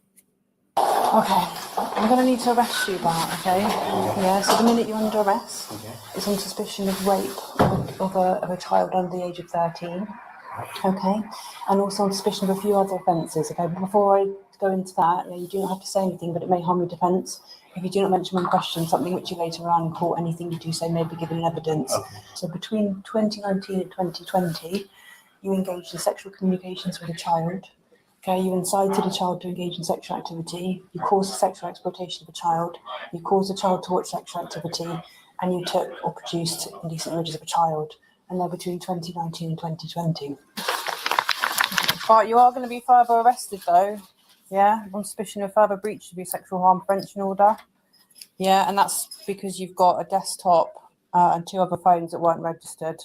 Okay, I'm going to need to arrest you, Bart, okay? Yeah, so the minute you're under arrest, it's on suspicion of rape of a child under the age of 13, okay? And also on suspicion of a few other offences, okay? But before I go into that, you do not have to say anything, but it may harm your defence. If you do not mention one question, something which you later on in court, anything you do say may be given in evidence. Okay. So between 2019 and 2020, you engaged in sexual communications with a child. Okay, you incited a child to engage in sexual activity, you caused the sexual exploitation of a child, you caused a child to watch sexual activity, and you took or produced indecent images of a child. And they're between 2019 and 2020. But you are going to be further arrested though, yeah, on suspicion of further breach of your sexual harm prevention order. Yeah, and that's because you've got a desktop and 2 other phones that weren't registered.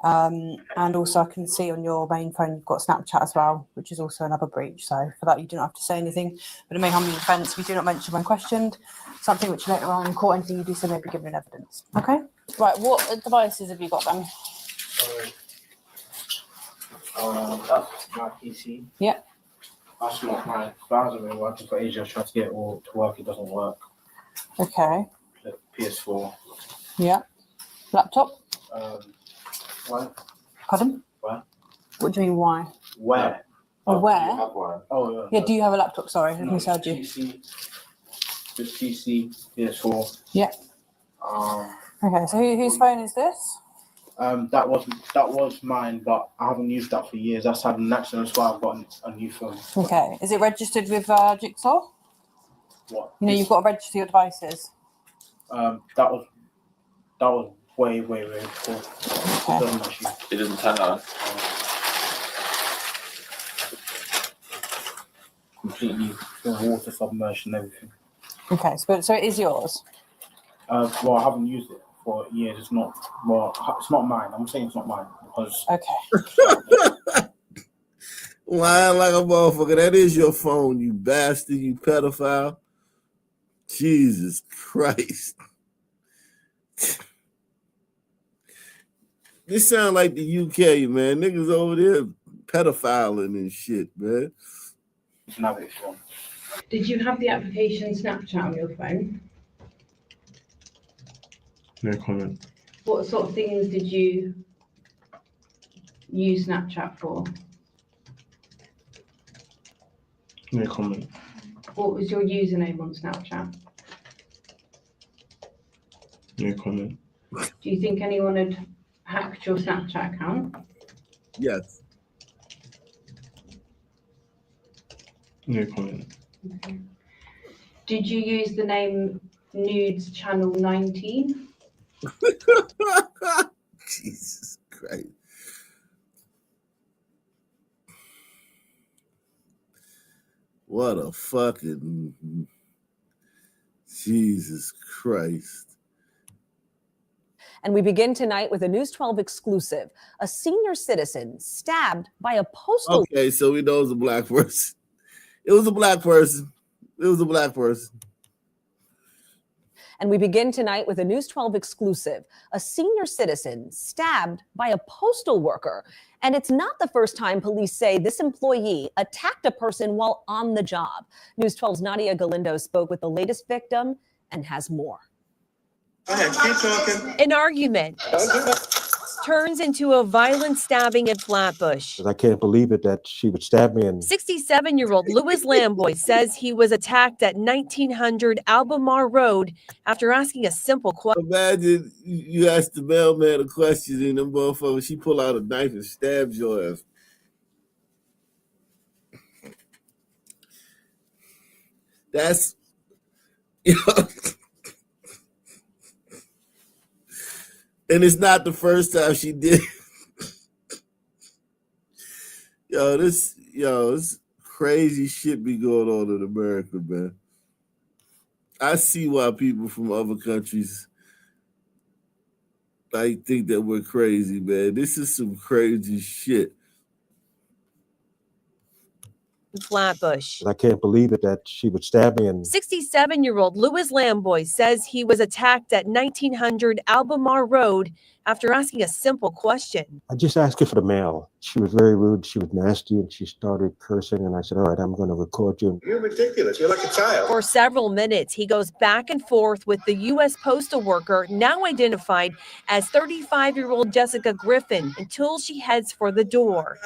And also I can see on your main phone you've got Snapchat as well, which is also another breach. So for that you don't have to say anything, but it may harm the offence if you do not mention when questioned, something which later on in court anything you do so may be given in evidence. Okay? Right, what devices have you got then? That's my PC. Yeah. That's not my browser been working for ages. I tried to get it all to work, it doesn't work. Okay. The PS4. Yeah. Laptop? Why? Pardon? Where? What do you mean why? Where? Oh, where? You have one. Oh, yeah. Yeah, do you have a laptop? Sorry, I misheard you. Just PC, PS4. Yeah. Okay, so whose phone is this? That was mine, but I haven't used that for years. That's had an accident, that's why I've got a new phone. Okay, is it registered with Jigsaw? What? You know, you've got to register your devices. That was way before. Okay. It doesn't turn on. Completely water submerged and everything. Okay, so it is yours. Well, I haven't used it for years. It's not mine. I'm saying it's not mine because. Okay. Lying like a motherfucker. That is your phone, you bastard, you pedophile. Jesus Christ. This sound like the UK, man. Niggas over there pedophiling and shit, man. Did you have the application Snapchat on your phone? No comment. What sort of things did you use Snapchat for? No comment. What was your username on Snapchat? No comment. Do you think anyone had hacked your Snapchat account? Yes. No comment. Okay. Did you use the name Nudes Channel 19? Jesus Christ. What a fucking Jesus Christ. And we begin tonight with a News 12 exclusive. A senior citizen stabbed by a postal. Okay, so we know it was a black person. It was a black person. It was a black person. And we begin tonight with a News 12 exclusive. A senior citizen stabbed by a postal worker. And it's not the first time police say this employee attacked a person while on the job. News 12's Nadia Galindo spoke with the latest victim and has more. Go ahead, keep talking. An argument turns into a violent stabbing at Flatbush. I can't believe it that she would stab me. And 67-year-old Louis Lamboy says he was attacked at 1900 Albemarle Road after asking a simple question. Imagine you ask the mailman a question and them motherfuckers, she pull out a knife and stabs your ass. That's, and it's not the first time she did. This crazy shit be going on in America, man. I see why people from other countries think that we're crazy, man. This is some crazy shit. Flatbush. I can't believe it that she would stab me. And 67-year-old Louis Lamboy says he was attacked at 1900 Albemarle Road after asking a simple question. I just asked her for the mail. She was very rude. She was nasty, and she started cursing. And I said, all right, I'm going to record you. You're ridiculous. You're like a child. For several minutes, he goes back and forth with the U.S. postal worker, now identified as 35-year-old Jessica Griffin, until she heads for the door.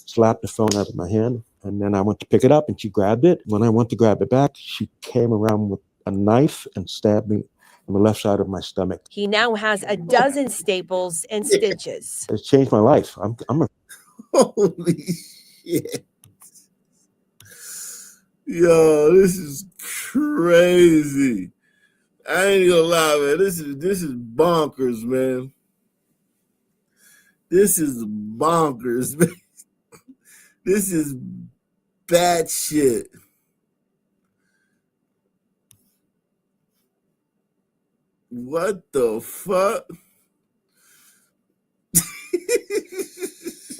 Slapped the phone out of my hand, and then I went to pick it up, and she grabbed it. When I went to grab it back, she came around with a knife and stabbed me on the left side of my stomach. He now has a dozen staples and stitches. It's changed my life. I'm a Holy shit. Yo, this is crazy. I ain't gonna lie, man. This is bonkers, man. This is bonkers, man. This is bad shit. What the fuck?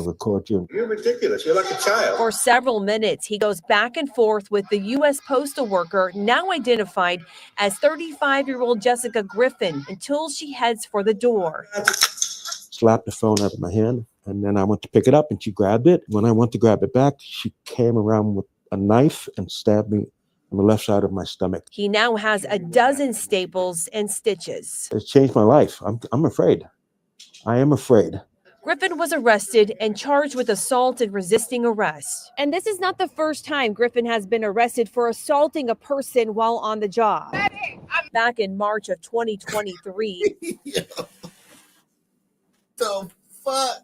record you. You're ridiculous. You're like a child. For several minutes, he goes back and forth with the U.S. postal worker, now identified as 35-year-old Jessica Griffin, until she heads for the door. Slapped the phone out of my hand, and then I went to pick it up, and she grabbed it. When I went to grab it back, she came around with a knife and stabbed me on the left side of my stomach. He now has a dozen staples and stitches. It's changed my life. I'm afraid. I am afraid. Griffin was arrested and charged with assault and resisting arrest. And this is not the first time Griffin has been arrested for assaulting a person while on the job. Back in March of 2023. The fuck?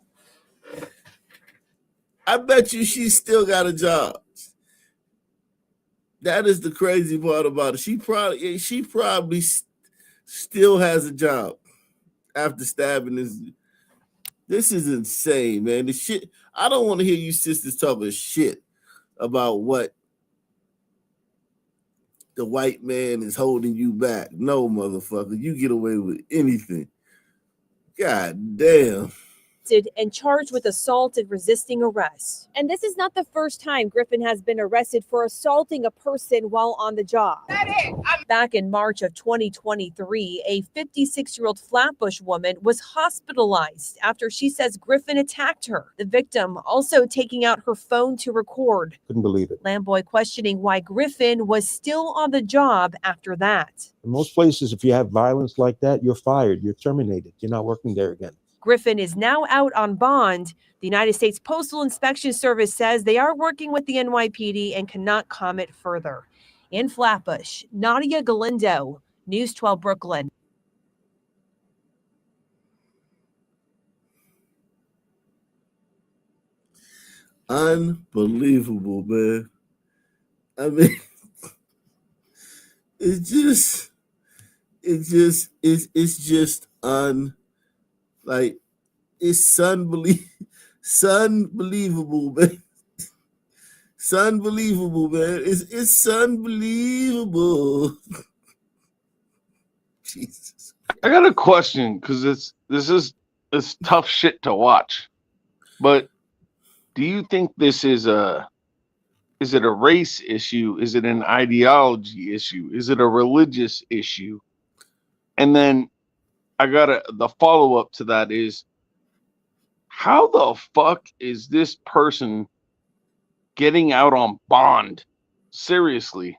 I bet you she still got a job. That is the crazy part about it. She probably still has a job after stabbing this. This is insane, man. The shit. I don't want to hear you sisters talking shit about what the white man is holding you back. No, motherfucker. You get away with anything. God damn. And charged with assault and resisting arrest. And this is not the first time Griffin has been arrested for assaulting a person while on the job. Back in March of 2023, a 56-year-old Flatbush woman was hospitalized after she says Griffin attacked her. The victim also taking out her phone to record. Couldn't believe it. Lamboy questioning why Griffin was still on the job after that. In most places, if you have violence like that, you're fired. You're terminated. You're not working there again. Griffin is now out on bond. The United States Postal Inspection Service says they are working with the NYPD and cannot comment further. In Flatbush, Nadia Galindo, News 12 Brooklyn. Unbelievable, man. I mean, it's just like, it's unbelievable, man. It's unbelievable, man. It's unbelievable. Jesus. I got a question because it's tough shit to watch. But do you think this is a race issue? Is it an ideology issue? Is it a religious issue? And then the follow-up to that is, how the fuck is this person getting out on bond? Seriously,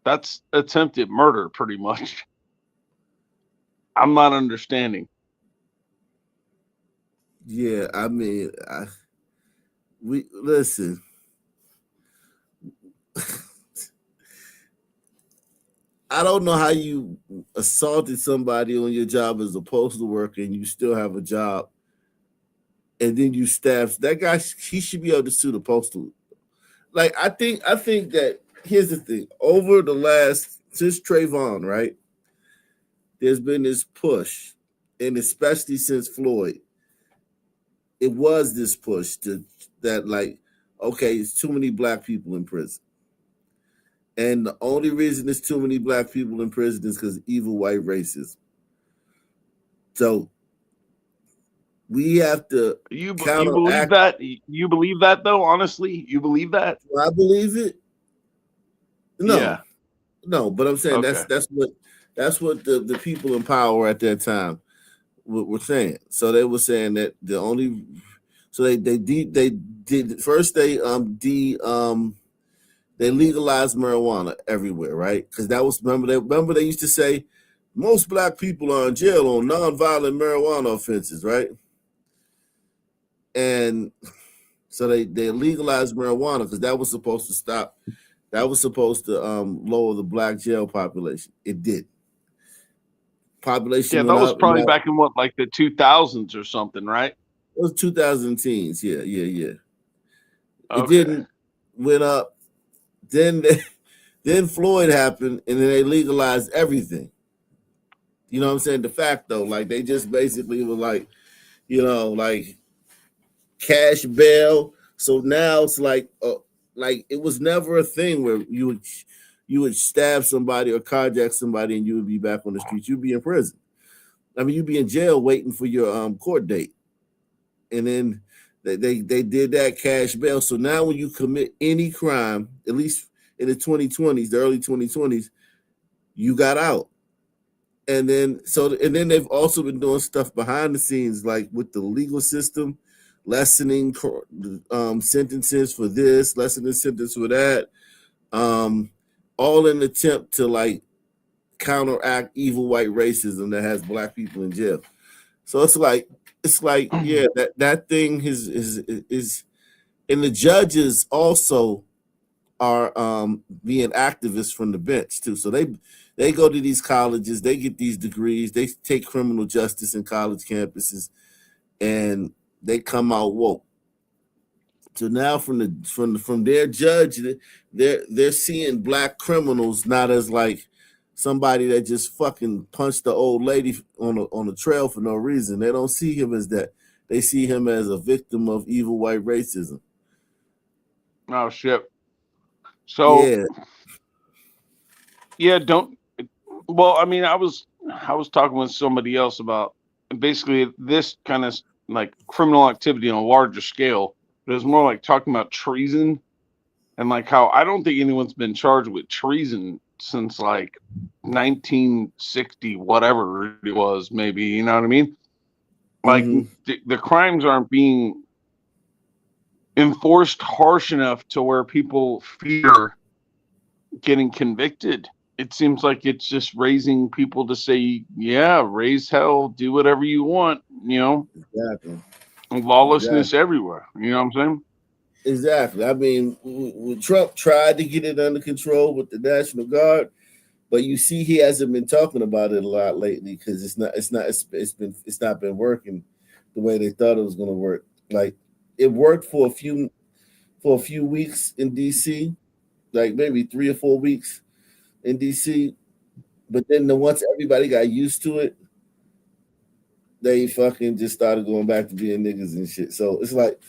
that's attempted murder pretty much. I'm not understanding. Yeah, I mean, we listen. I don't know how you assaulted somebody on your job as a postal worker and you still have a job, and then you stab that guy. He should be able to sue the postal. Like, I think that, here's the thing. Over the last, since Trayvon, right, there's been this push, and especially since Floyd, it was this push that like, okay, it's too many black people in prison. And the only reason there's too many black people in prison is because evil white racism. So we have to You believe that? You believe that though? Honestly, you believe that? Do I believe it? No, Yeah. no. But I'm saying Okay. that's what the people in power at that time were saying. So they were saying that the only, so they did first they legalized marijuana everywhere, right? Because that was remember they used to say most black people are in jail on nonviolent marijuana offenses, right? And so they legalized marijuana because that was supposed to stop. That was supposed to lower the black jail population. It did. Population Yeah, that went was up. probably back in what, like the 2000s or something, right? It was 2010s. Yeah. It Okay. didn't went up. Then Floyd happened, and then they legalized everything. You know what I'm saying? De facto, like they just basically were like, like cash bail. So now it's like it was never a thing where you would stab somebody or carjack somebody and you would be back on the streets. You'd be in prison. I mean, you'd be in jail waiting for your court date, and then They did that cash bail. So now when you commit any crime, at least in the 2020s, the early 2020s, you got out. And then they've also been doing stuff behind the scenes, like with the legal system, lessening sentences for this, lessening sentence for that, all in an attempt to like counteract evil white racism that has black people in jail. So it's like yeah, that thing is and the judges also are being activists from the bench too. So they go to these colleges, they get these degrees, they take criminal justice in college campuses, and they come out woke. So now from their judge, they're seeing black criminals not as like somebody that just fucking punched the old lady on the trail for no reason. They don't see him as that. They see him as a victim of evil white racism. Oh shit. So yeah, well, I mean, I was talking with somebody else about basically this kind of like criminal activity on a larger scale. But it's more like talking about treason and like how I don't think anyone's been charged with treason since like 1960, whatever it was, maybe, you know what I mean? Like the crimes aren't being enforced harsh enough to where people fear getting convicted. It seems like it's just raising people to say, yeah, raise hell, do whatever you want, you know? Exactly. Lawlessness everywhere. You know what I'm saying? Exactly. I mean, Trump tried to get it under control with the National Guard, but you see, he hasn't been talking about it a lot lately because it's not been working the way they thought it was going to work. Like it worked for a few weeks in DC, like maybe 3 or 4 weeks in DC, but then once everybody got used to it, they fucking just started going back to being niggas and shit. So it's like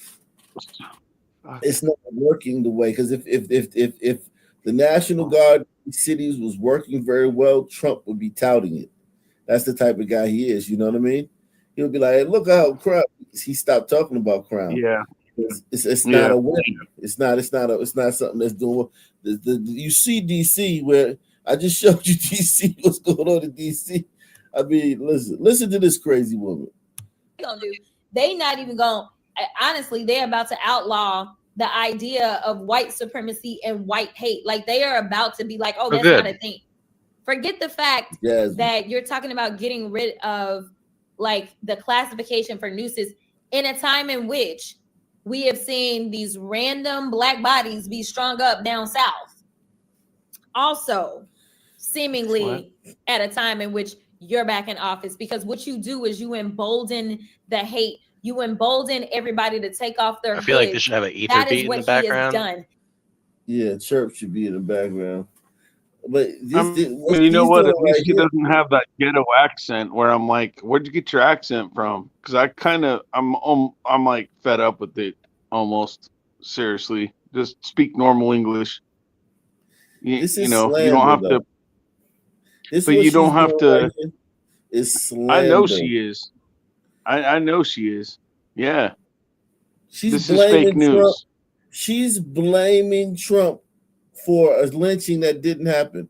it's not working the way, because if the National Guard cities was working very well, Trump would be touting it. That's the type of guy he is. You know what I mean? He would be like, hey, look how crime. He stopped talking about crime. Yeah. It's not a win. It's not something that's doing. You see DC, where I just showed you DC. What's going on in DC? I mean, listen to this crazy woman. Gonna do? They not even gonna. Honestly, they're about to outlaw the idea of white supremacy and white hate. Like they are about to be like, oh, that's not a thing. Forget the fact that you're talking about getting rid of like the classification for nooses in a time in which we have seen these random black bodies be strung up down south. Also, seemingly at a time in which you're back in office, because what you do is you embolden the hate. You embolden everybody to take off their I feel like they should have an ether beat in the background. Done. Yeah, chirp should be in the background. But you know what? At least he doesn't have that ghetto accent where I'm like, where'd you get your accent from? Because I'm like fed up with it almost. Seriously, just speak normal English. You know, Slender, you don't have to. But you don't have to. It's Slender. I know she is. I know she is. Yeah. This is fake news. Trump. She's blaming Trump for a lynching that didn't happen.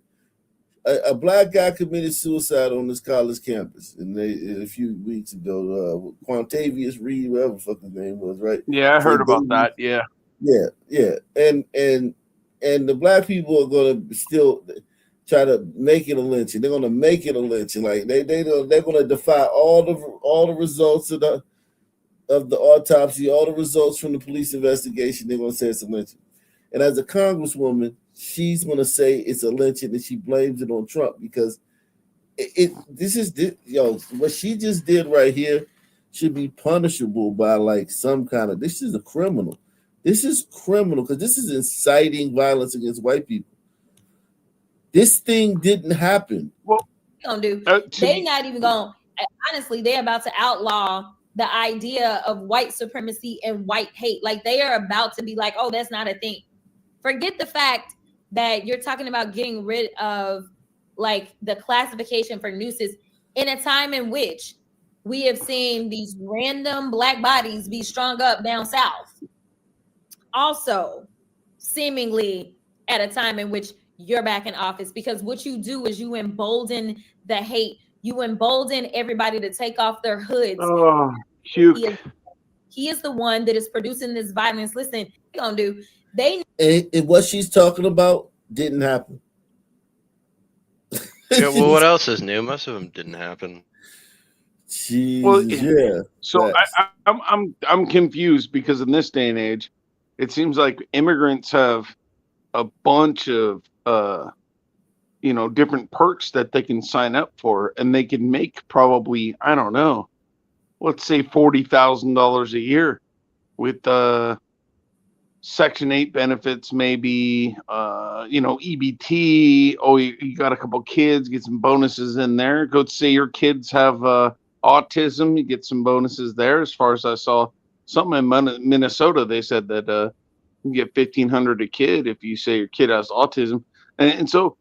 A black guy committed suicide on this college campus, and a few weeks ago, Quantavious Reed, whatever the fuck his name was, right? Yeah, I heard about that. Yeah. Yeah. And the black people are going to still try to make it a lynching. They're going to make it a lynching. Like they're going to defy all the results of the autopsy, all the results from the police investigation. They're going to say it's a lynching. And as a congresswoman, she's going to say it's a lynching, and she blames it on Trump because what she just did right here should be punishable by like some kind of. This is a criminal. This is criminal because this is inciting violence against white people. This thing didn't happen. Well, gonna do? They not even gonna. Honestly, they're about to outlaw the idea of white supremacy and white hate. Like they are about to be like, oh, that's not a thing. Forget the fact that you're talking about getting rid of like the classification for nooses in a time in which we have seen these random black bodies be strung up down south. Also, seemingly at a time in which you're back in office, because what you do is you embolden the hate. You embolden everybody to take off their hoods. Oh, he is the one that is producing this violence. Listen, they gonna do. And what she's talking about didn't happen. Yeah, well, what else is new? Most of them didn't happen. Jesus, yeah. So I'm confused because in this day and age, it seems like immigrants have a bunch of different perks that they can sign up for, and they can make probably, I don't know, let's say $40,000 a year with Section 8 benefits, maybe EBT. Oh, you got a couple kids, get some bonuses in there. Go say your kids have autism, you get some bonuses there. As far as I saw, something in Minnesota, they said that you get $1,500 a kid if you say your kid has autism, and so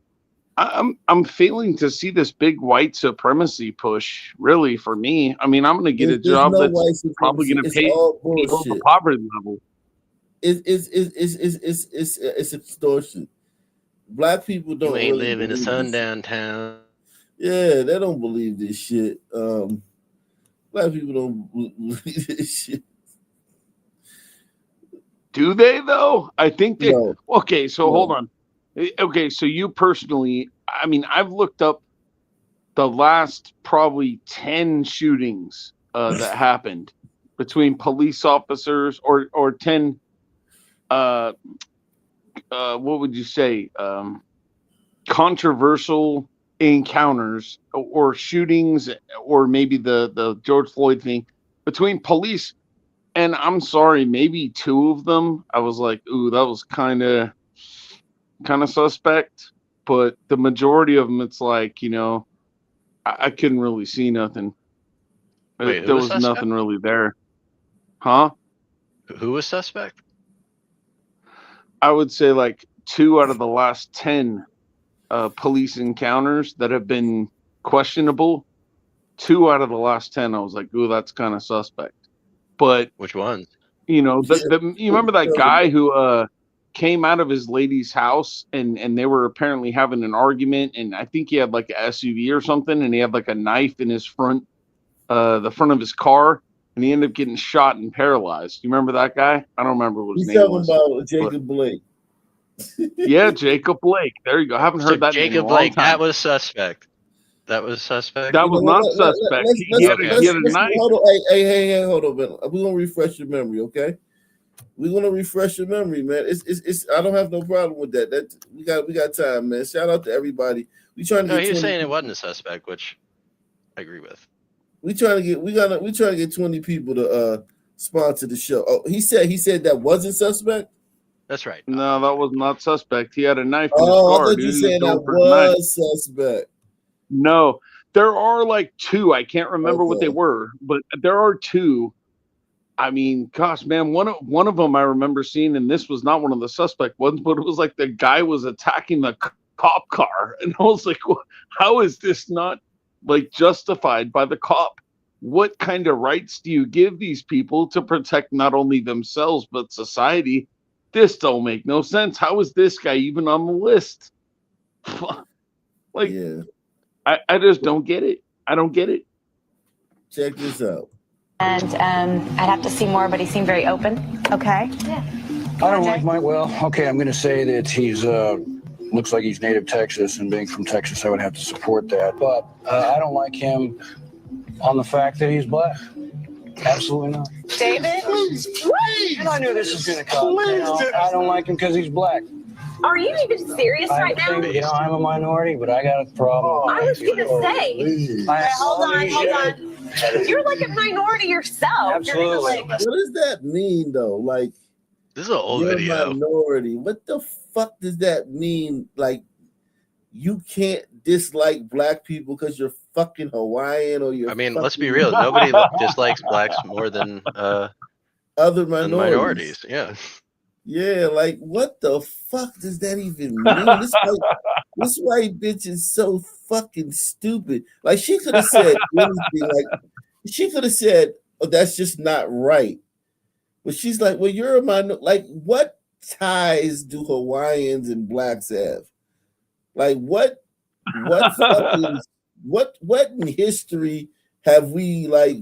I'm failing to see this big white supremacy push. Really, for me, I mean, I'm going to get a job that's probably going to pay below the poverty level. It's extortion. Black people don't. You ain't really live in a sundown town. Yeah, they don't believe this shit. Black people don't believe this shit. Do they though? I think they. No. Okay, so hold on. Okay, so you personally, I mean, I've looked up the last probably 10 shootings that happened between police officers, or 10. What would you say? Controversial encounters or shootings, or maybe the George Floyd thing between police. And I'm sorry, maybe 2 of them, I was like, ooh, that was kind of suspect. But the majority of them, it's like, I couldn't really see nothing. Wait, there was nothing really there. Huh? Who was suspect? I would say like 2 out of the last 10 police encounters that have been questionable. 2 out of the last 10, I was like, ooh, that's kind of suspect. But which ones? You remember that guy who came out of his lady's house and they were apparently having an argument, and I think he had like an SUV or something, and he had like a knife in his the front of his car, and he ended up getting shot and paralyzed. You remember that guy? I don't remember what his name was. He's talking about Jacob Blake. Yeah, Jacob Blake. There you go. I haven't heard that name in a long Blake, time. that was suspect. That was suspect. That was not suspect. He had a knife. Hold on. Hey, hold on, man. We're gonna refresh your memory, okay? We're gonna refresh your memory, man. It's I don't have no problem with that. That we got time, man. Shout out to everybody. We trying to No, he was saying it wasn't a suspect, which I agree with. We trying to get 20 people to sponsor the show. Oh, he said that wasn't suspect. That's right. No, that was not suspect. He had a knife in his car. I thought you said that was suspect. No, there are like 2. I can't remember what they were, but there are 2. I mean, gosh, man, one of them I remember seeing, and this was not one of the suspect ones, but it was like the guy was attacking the cop car, and I was like, how is this not like justified by the cop? What kind of rights do you give these people to protect not only themselves but society? This don't make no sense. How is this guy even on the list? Like, yeah. I just don't get it. I don't get it. Check this out. And I'd have to see more, but he seemed very open. Okay. Yeah. I don't like Mike. Well, okay, I'm going to say that he's looks like he's native Texas, and being from Texas, I would have to support that. But I don't like him on the fact that he's black. Absolutely not. David, please. And I knew this was going to come. I don't like him because he's black. Are you even serious right now? I'm a minority, but I got a problem. I was going to say. Hold on. You're like a minority yourself. Absolutely. What does that mean, though? Like, this is an old video. Minority. What the fuck does that mean? Like, you can't dislike black people because you're fucking Hawaiian or you're. I mean, let's be real. Nobody dislikes blacks more than other minorities. Yeah. Yeah, like what the fuck does that even mean? This white bitch is so fucking stupid. Like she could have said anything. Like She could have said, "Oh, that's just not right." But she's like, "Well, you're a minor." Like, what ties do Hawaiians and blacks have? Like, what fucking what in history have we like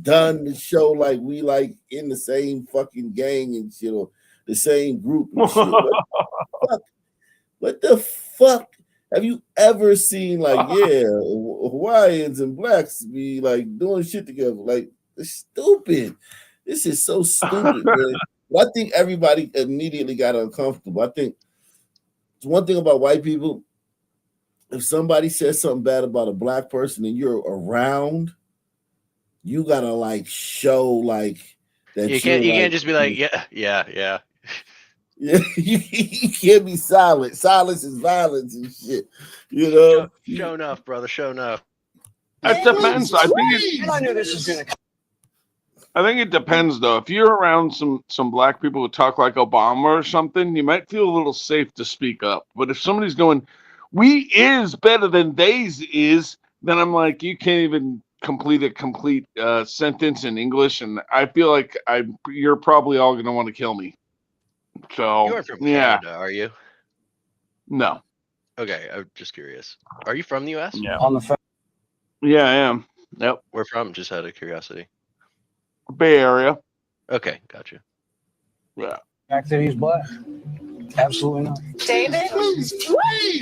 done to show like we like in the same fucking gang and shit or the same group and shit? What the fuck have you ever seen? Like, yeah, Hawaiians and blacks be like doing shit together. Like, it's stupid. This is so stupid, man. But I think everybody immediately got uncomfortable. I think one thing about white people, if somebody says something bad about a black person and you're around, you gotta like show like that You can't like, just be like, yeah. Yeah, you can't be silent. Silence is violence and shit. You know, Show enough, brother. Show enough. It depends. I think I knew this was gonna. I think it depends though. If you're around some black people who talk like Obama or something, you might feel a little safe to speak up. But if somebody's going, "We is better than they's is," then I'm like, you can't even complete a complete sentence in English, and I feel like you're probably all gonna want to kill me. So You aren't from yeah, Canada, are you? no, Okay, I'm just curious. Are you from the U.S.? yeah, On the yeah, I am. Yep, Where from? Just out of curiosity. Bay Area. Okay, gotcha. Yeah. fact that he's black. Absolutely not. David?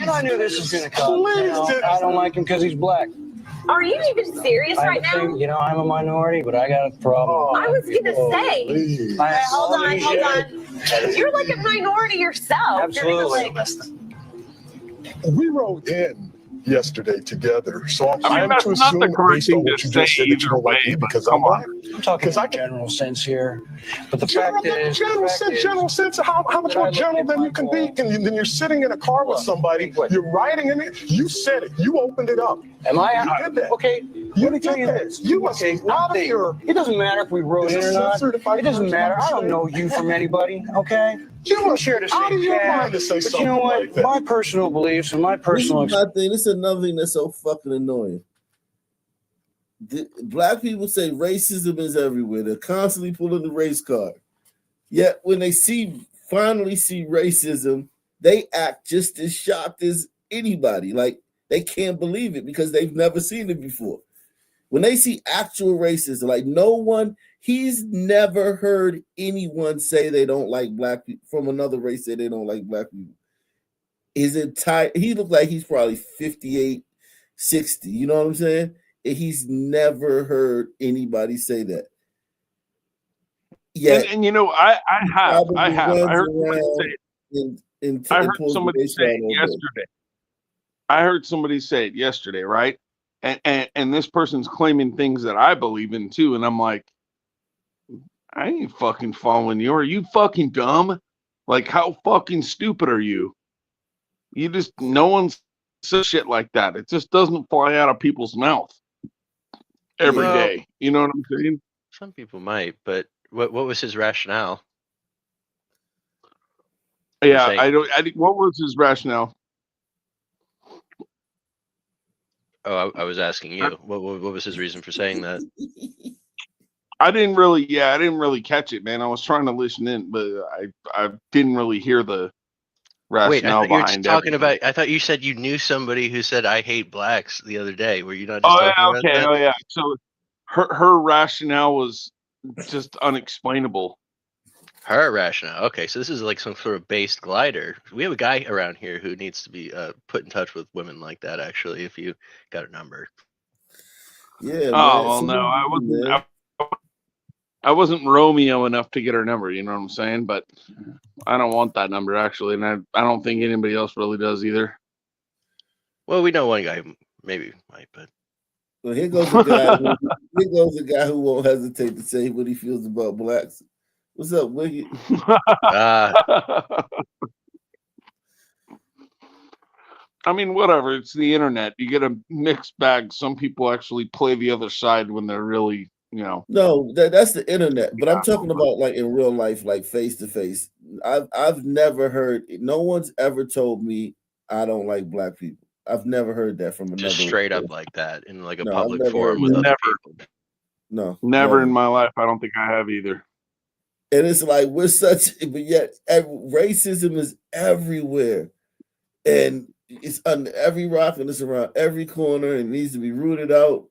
And I knew this was gonna come. You know, I don't like him because he's black. Are you even serious right now? You know, I'm a minority, but I got a problem. I was gonna say. Hold on. You're like a minority yourself. Absolutely. We rode in yesterday together, so I mean, I'm to that's not assume the correct based on thing what to you just say said that you either don't like way, me but because I'm come on. black. I'm talking in general sense here, but the fact is, General sense. How much more general than you can be? Then you're sitting in a car with somebody. You're riding in it. You said it. You opened it up. Am I? You did that. Okay. Let me tell you this. You must Okay, out of your. It doesn't matter if we wrote in or not. It doesn't matter. I don't know you from anybody. Okay. You We must share the out same of your chat, mind to say but something you know what? like that. My personal beliefs and my personal This is my thing. This is another thing that's so fucking annoying. Black people say racism is everywhere. They're constantly pulling the race card. Yet when they finally see racism, they act just as shocked as anybody. Like they can't believe it because they've never seen it before. When they see actual racism, like he's never heard anyone say they don't like black people from another race say they don't like black people. He looked like he's probably 58, 60. You know what I'm saying? And he's never heard anybody say that. Yeah, And you know, I have. I heard somebody say it. I heard somebody say it yesterday. I heard somebody say it yesterday, right? And this person's claiming things that I believe in too, and I'm like, I ain't fucking following you. Are you fucking dumb? Like, how fucking stupid are you? No one says shit like that. It just doesn't fly out of people's mouth every day. You know what I'm saying? Some people might, but what was his rationale? Yeah, what was his rationale? Oh, I was asking you. What was his reason for saying that? I didn't really catch it, man. I was trying to listen in, but I didn't really hear the rationale Wait, I thought you were behind talking everything. about. I thought you said you knew somebody who said I hate blacks the other day. Were you not just Oh talking yeah, about okay, that? oh yeah. So her rationale was just unexplainable. Her rationale. Okay, so this is like some sort of based glider. We have a guy around here who needs to be put in touch with women like that. Actually, if you got a number. Yeah. Oh well, no, I wasn't Romeo enough to get her number. You know what I'm saying? But I don't want that number actually, and I don't think anybody else really does either. Well, we know one guy who maybe might, but. Well, here goes a guy. Here goes a guy who won't hesitate to say what he feels about blacks. What's up, Wicked? I mean, whatever. It's the internet. You get a mixed bag. Some people actually play the other side when they're really, you know. No, that's the internet. But I'm talking about like in real life, like face to face. I've never heard. No one's ever told me I don't like black people. I've never heard that from another. Just straight up like that in like a No, I've public never forum heard with that. other people. No, Never in my life. I don't think I have either. And it's like we're such, but yet racism is everywhere, and it's under every rock and it's around every corner, and it needs to be rooted out.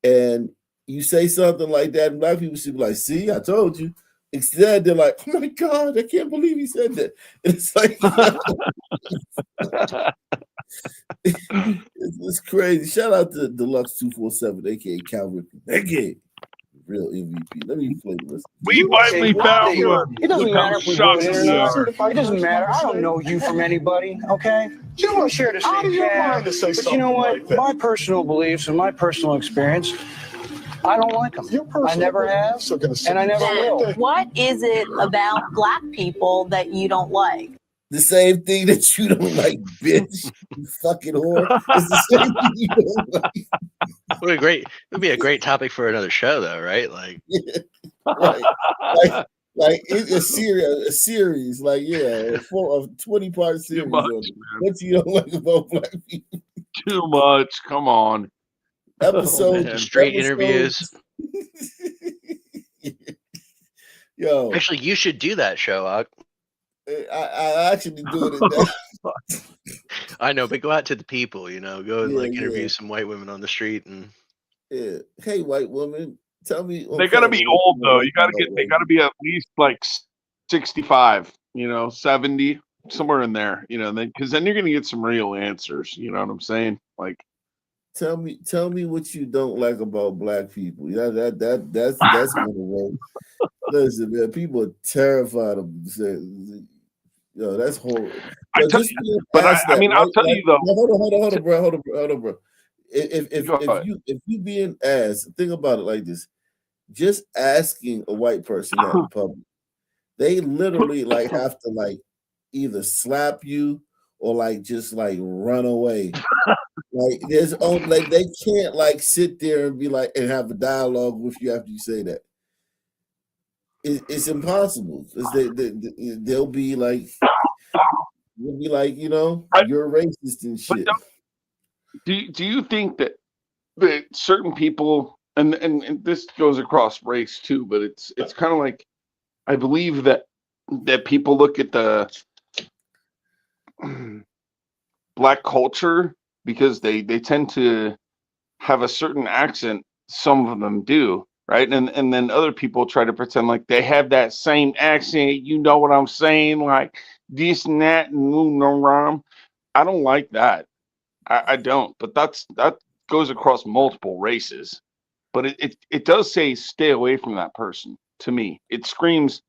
And you say something like that, and black people should be like, "See, I told you." Instead, they're like, "Oh my God, I can't believe he said that." And it's like, it's crazy. Shout out to Deluxe 247, aka Calvin, aka real MVP. Let me play this. We finally found one. It doesn't matter if we do it or not. Certified It doesn't matter. I don't person. know you from anybody, okay? You want to share the Out same of your path, mind to say but you something know what? like that. My personal beliefs and my personal experience, I don't like them. I never have, and I never will. What is it about black people that you don't like? The same thing that you don't like, bitch. You fucking whore. It's the same thing you don't like. It would be a great topic for another show, though, right? Like, Right. Like it's a series, like a 20-part series. much, on it. What you don't like about black people? Too much. Come on. Straight interviews. Yo, Actually, you should do that show, Og. I actually doing it now. I know, but go out to the people, go and interview Yeah. some white women on the street and Yeah. Hey, white woman, tell me. They gotta be old though. They gotta be at least like 65, 70, somewhere in there, because then you're gonna get some real answers. You know what I'm saying? Like, Tell me what you don't like about black people. Yeah, that's gonna work. Listen, man, people are terrified of that's horrible. I'll tell you though. Hold on, bro. If you be an ass, think about it like this. Just asking a white person that in public, they literally have to either slap you or just run away. They can't sit there and be and have a dialogue with you after you say that. It's impossible. They'll be like, you're racist and shit. Do you think that certain people, and this goes across race too, but it's kind of like, I believe that people look at the black culture because they tend to have a certain accent. Some of them do, right? And then other people try to pretend like they have that same accent. You know what I'm saying? Like this and that and no rhyme. I don't like that. I don't. But that goes across multiple races. But it does say stay away from that person. To me, it screams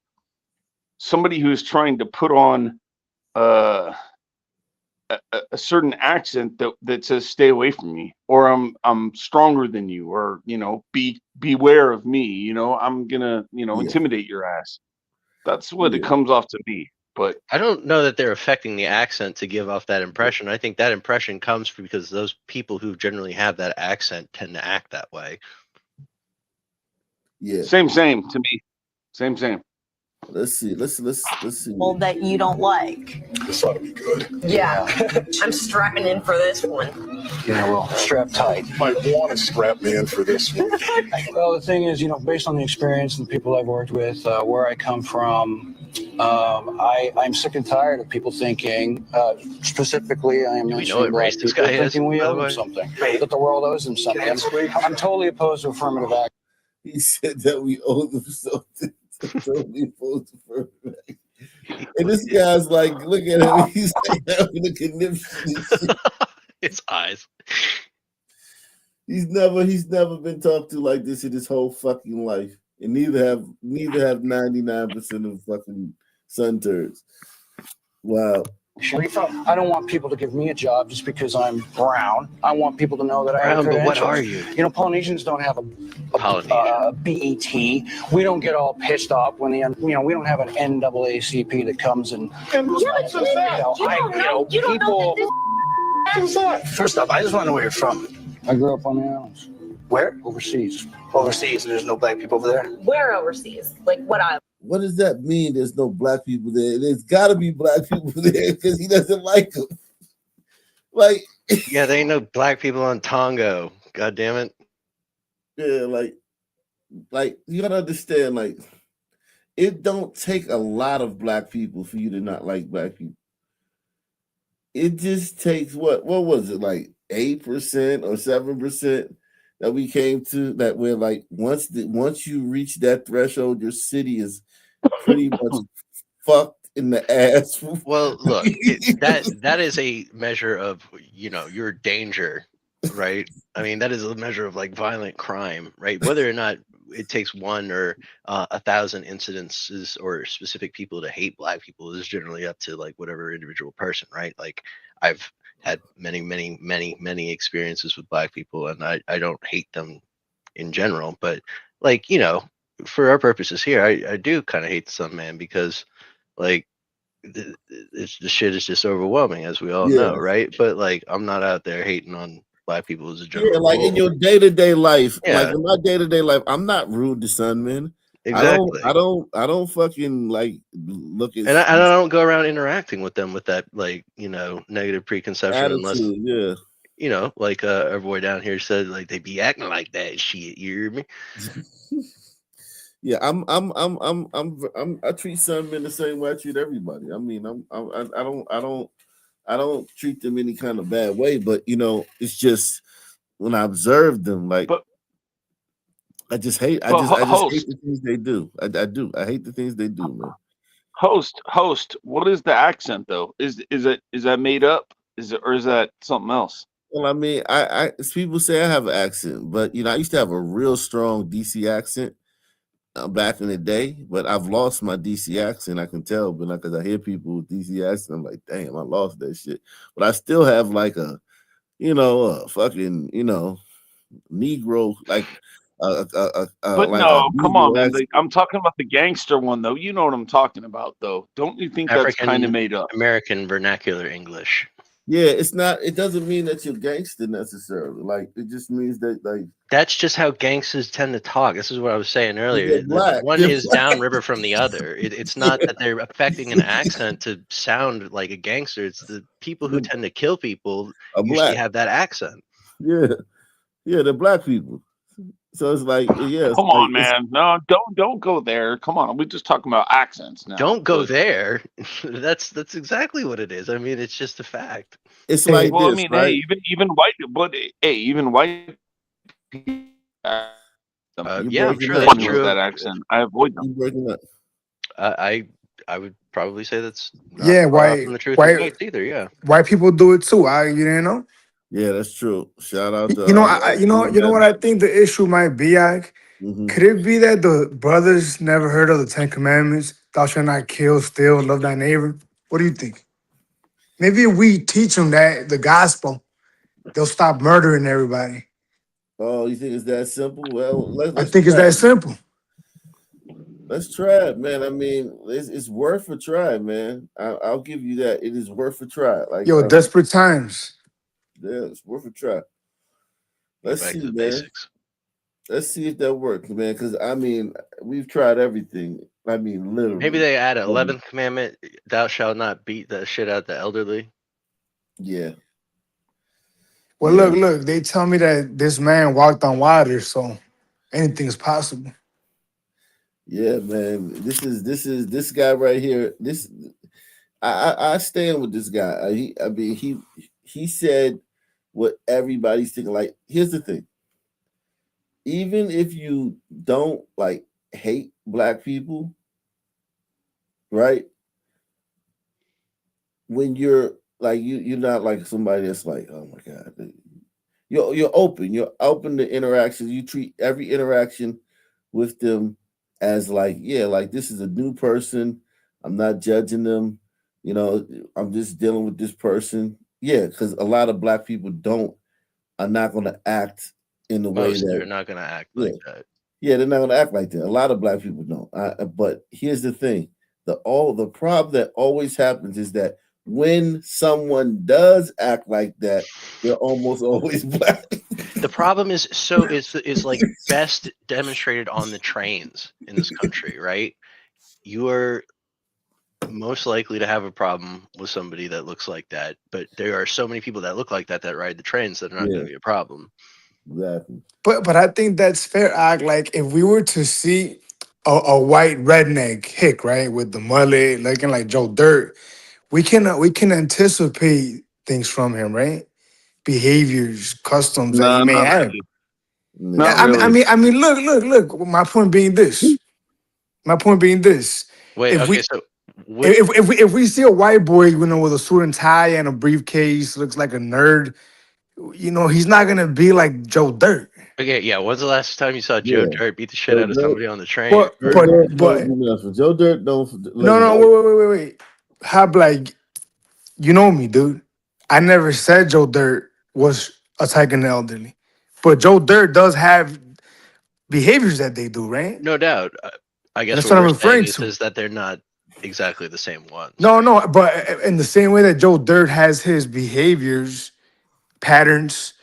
somebody who's trying to put on a certain accent that says stay away from me, or I'm stronger than you, or beware of me, I'm gonna intimidate your ass. That's what it comes off to me. But I don't know that they're affecting the accent to give off that impression. I think that impression comes because those people who generally have that accent tend to act that way. Yeah. Same to me. Same. Let's see. People that you don't like. This ought to be good. Yeah. I'm strapping in for this one. Yeah, well, strap tight. You might want to strap me in for this one. Well, the thing is, based on the experience and the people I've worked with, where I come from, I'm sick and tired of people thinking, specifically, I am Do we know what race this guy is, thinking we by the owe them way? something, that the world owes them something. I'm totally opposed to affirmative action. He said that we owe them something. Totally opposed to affirmative action. And this guy's like, look at him. He's having a conniption. His eyes. He's never been talked to like this in his whole fucking life, and neither have 99% of fucking sun turds. Wow. I don't want people to give me a job just because I'm brown. I want people to know that I have Brown, but what credentials. are you? Polynesians don't have a BET. We don't get all pissed off when we don't have an NAACP that comes and First off, I just want to know where you're from. I grew up on the islands. Where? Overseas. Overseas, and there's no black people over there? Where overseas? What does that mean? There's no black people there. There's got to be black people there because he doesn't like them. Like, Yeah, they ain't no black people on Tongo. God damn it. yeah, like you gotta understand, like, it don't take a lot of black people for you to not like black people. It just takes what was it, like 8% or 7% that we came to, that we're like, once you reach that threshold, your city is pretty much fucked in the ass. Well, look, that is a measure of, you know, your danger, right? I mean, that is a measure of like violent crime, right? Whether or not it takes one or 1,000 incidences or specific people to hate black people is generally up to like whatever individual person, right? Like I've had many experiences with black people, and I don't hate them in general, but like, you know, for our purposes here, I do kind of hate the Sun Man because like the shit is just overwhelming, as we all know, Yeah. right? But like, I'm not out there hating on black people as a Yeah, general like in rule. your day-to-day life, like Yeah, in my day-to-day life, I'm not rude to Sun Man. exactly. I don't fucking like look at And I don't go around interacting with them with that, like, you know, negative preconception, unless, attitude. Yeah. you know, like our boy down here said, like they be acting like that shit. You hear me? Yeah, I treat Sun Men the same way I treat everybody. I mean, I don't treat them any kind of bad way, but you know, it's just when I observe them, like But I just hate host, the things they do. I do. I hate the things they do, man. host. What is the accent though? Is that made up? Is it, or is that something else? Well, I mean, people say I have an accent, but you know, I used to have a real strong DC accent back in the day, but I've lost my DC accent. I can tell, but because I hear people with DC accent, I'm like, damn, I lost that shit. But I still have like a fucking, Negro, But like a no, come on, Negro man. accent. I'm talking about the gangster one though. You know what I'm talking about though. Don't you think that's kind of African made up? American vernacular English. Yeah, it's not. It doesn't mean that you're gangster necessarily. Like it just means that like That's just how gangsters tend to talk. This is what I was saying earlier. they're black. One They're is black. downriver from the other. It's not that they're affecting an accent to sound like a gangster. It's the people who tend to kill people Are usually black. have that accent. Yeah, yeah, they're black people. So it's like, yeah, it's Come like on, man. No, don't go there. Come on. We're just talking about accents now. Don't go But, there. That's exactly what it is. I mean, it's just a fact. it's like well, I this, mean, hey, right? even white, but hey, even white people, You Yeah, I'm breaking sure up, that's funny with man. true. that accent. I avoid them. You breaking up. I would probably say that's not Yeah, far off from the truth with whites either. Yeah. white people do it too. You didn't know? Yeah, that's true. Shout out to You know, you know what I think the issue might be, Ike? Mhm. Could it be that the brothers never heard of the Ten Commandments? Thou shalt not kill, steal, love thy neighbor. What do you think? Maybe if we teach them that the gospel, they'll stop murdering everybody. Oh, you think it's that simple? Well, I let's think it's try that it. simple. Let's try it, man. I mean, it's worth a try, man. I'll give you that. It is worth a try. Like, Yo, desperate times. yeah, it's worth a try. Go Let's back see, to the man. basics. Let's see if that works, man. Because I mean, we've tried everything. I mean, literally. Maybe they add an 11th commandment: "Thou shalt not beat the shit out of the elderly." Yeah. Well, look, they tell me that this man walked on water, so anything is possible. Yeah, man. This guy right here. I stand with this guy. He said what everybody's thinking. Like, here's the thing. Even if you don't like hate black people, right? When you're like you're not like somebody that's like, oh my God. You're open. You're open to interactions. You treat every interaction with them as like, yeah, like this is a new person. I'm not judging them. You know, I'm just dealing with this person. Yeah, because a lot of black people are not going to act in the way Most that are not going to act yeah, like that. yeah, they're not going to act like that. A lot of black people don't. But here's the thing: the problem that always happens is that when someone does act like that, they're almost always black. The problem is like best demonstrated on the trains in this country, right? You are most likely to have a problem with somebody that looks like that. But there are so many people that look like that ride the trains that are not going to be a problem. Exactly. But I think that's fair. Act like if we were to see a white redneck hick, right, with the mullet, looking like Joe Dirt, we can anticipate things from him, right? Behaviors, customs that he No, may not have. really. Not I mean, I really. mean, I mean, look. My point being this. My point being this. Wait, If okay, we so what? if we see a white boy, with a suit and tie and a briefcase, looks like a nerd, he's not gonna be like Joe Dirt. Okay, yeah. When's the last time you saw Joe Yeah. Dirt beat the shit Joe out of Dirt. somebody on the train? But Joe Or Dirt don't but do nothing. Joe Dirt don't. Listen, no, wait. Hab, like, you know me, dude. I never said Joe Dirt was attacking the elderly, but Joe Dirt does have behaviors that they do, right? no doubt. I guess That's what what I'm we're saying referring is, to. is that they're not exactly the same ones, No, right? no, but in the same way that Joe Dirt has his behaviors, patterns,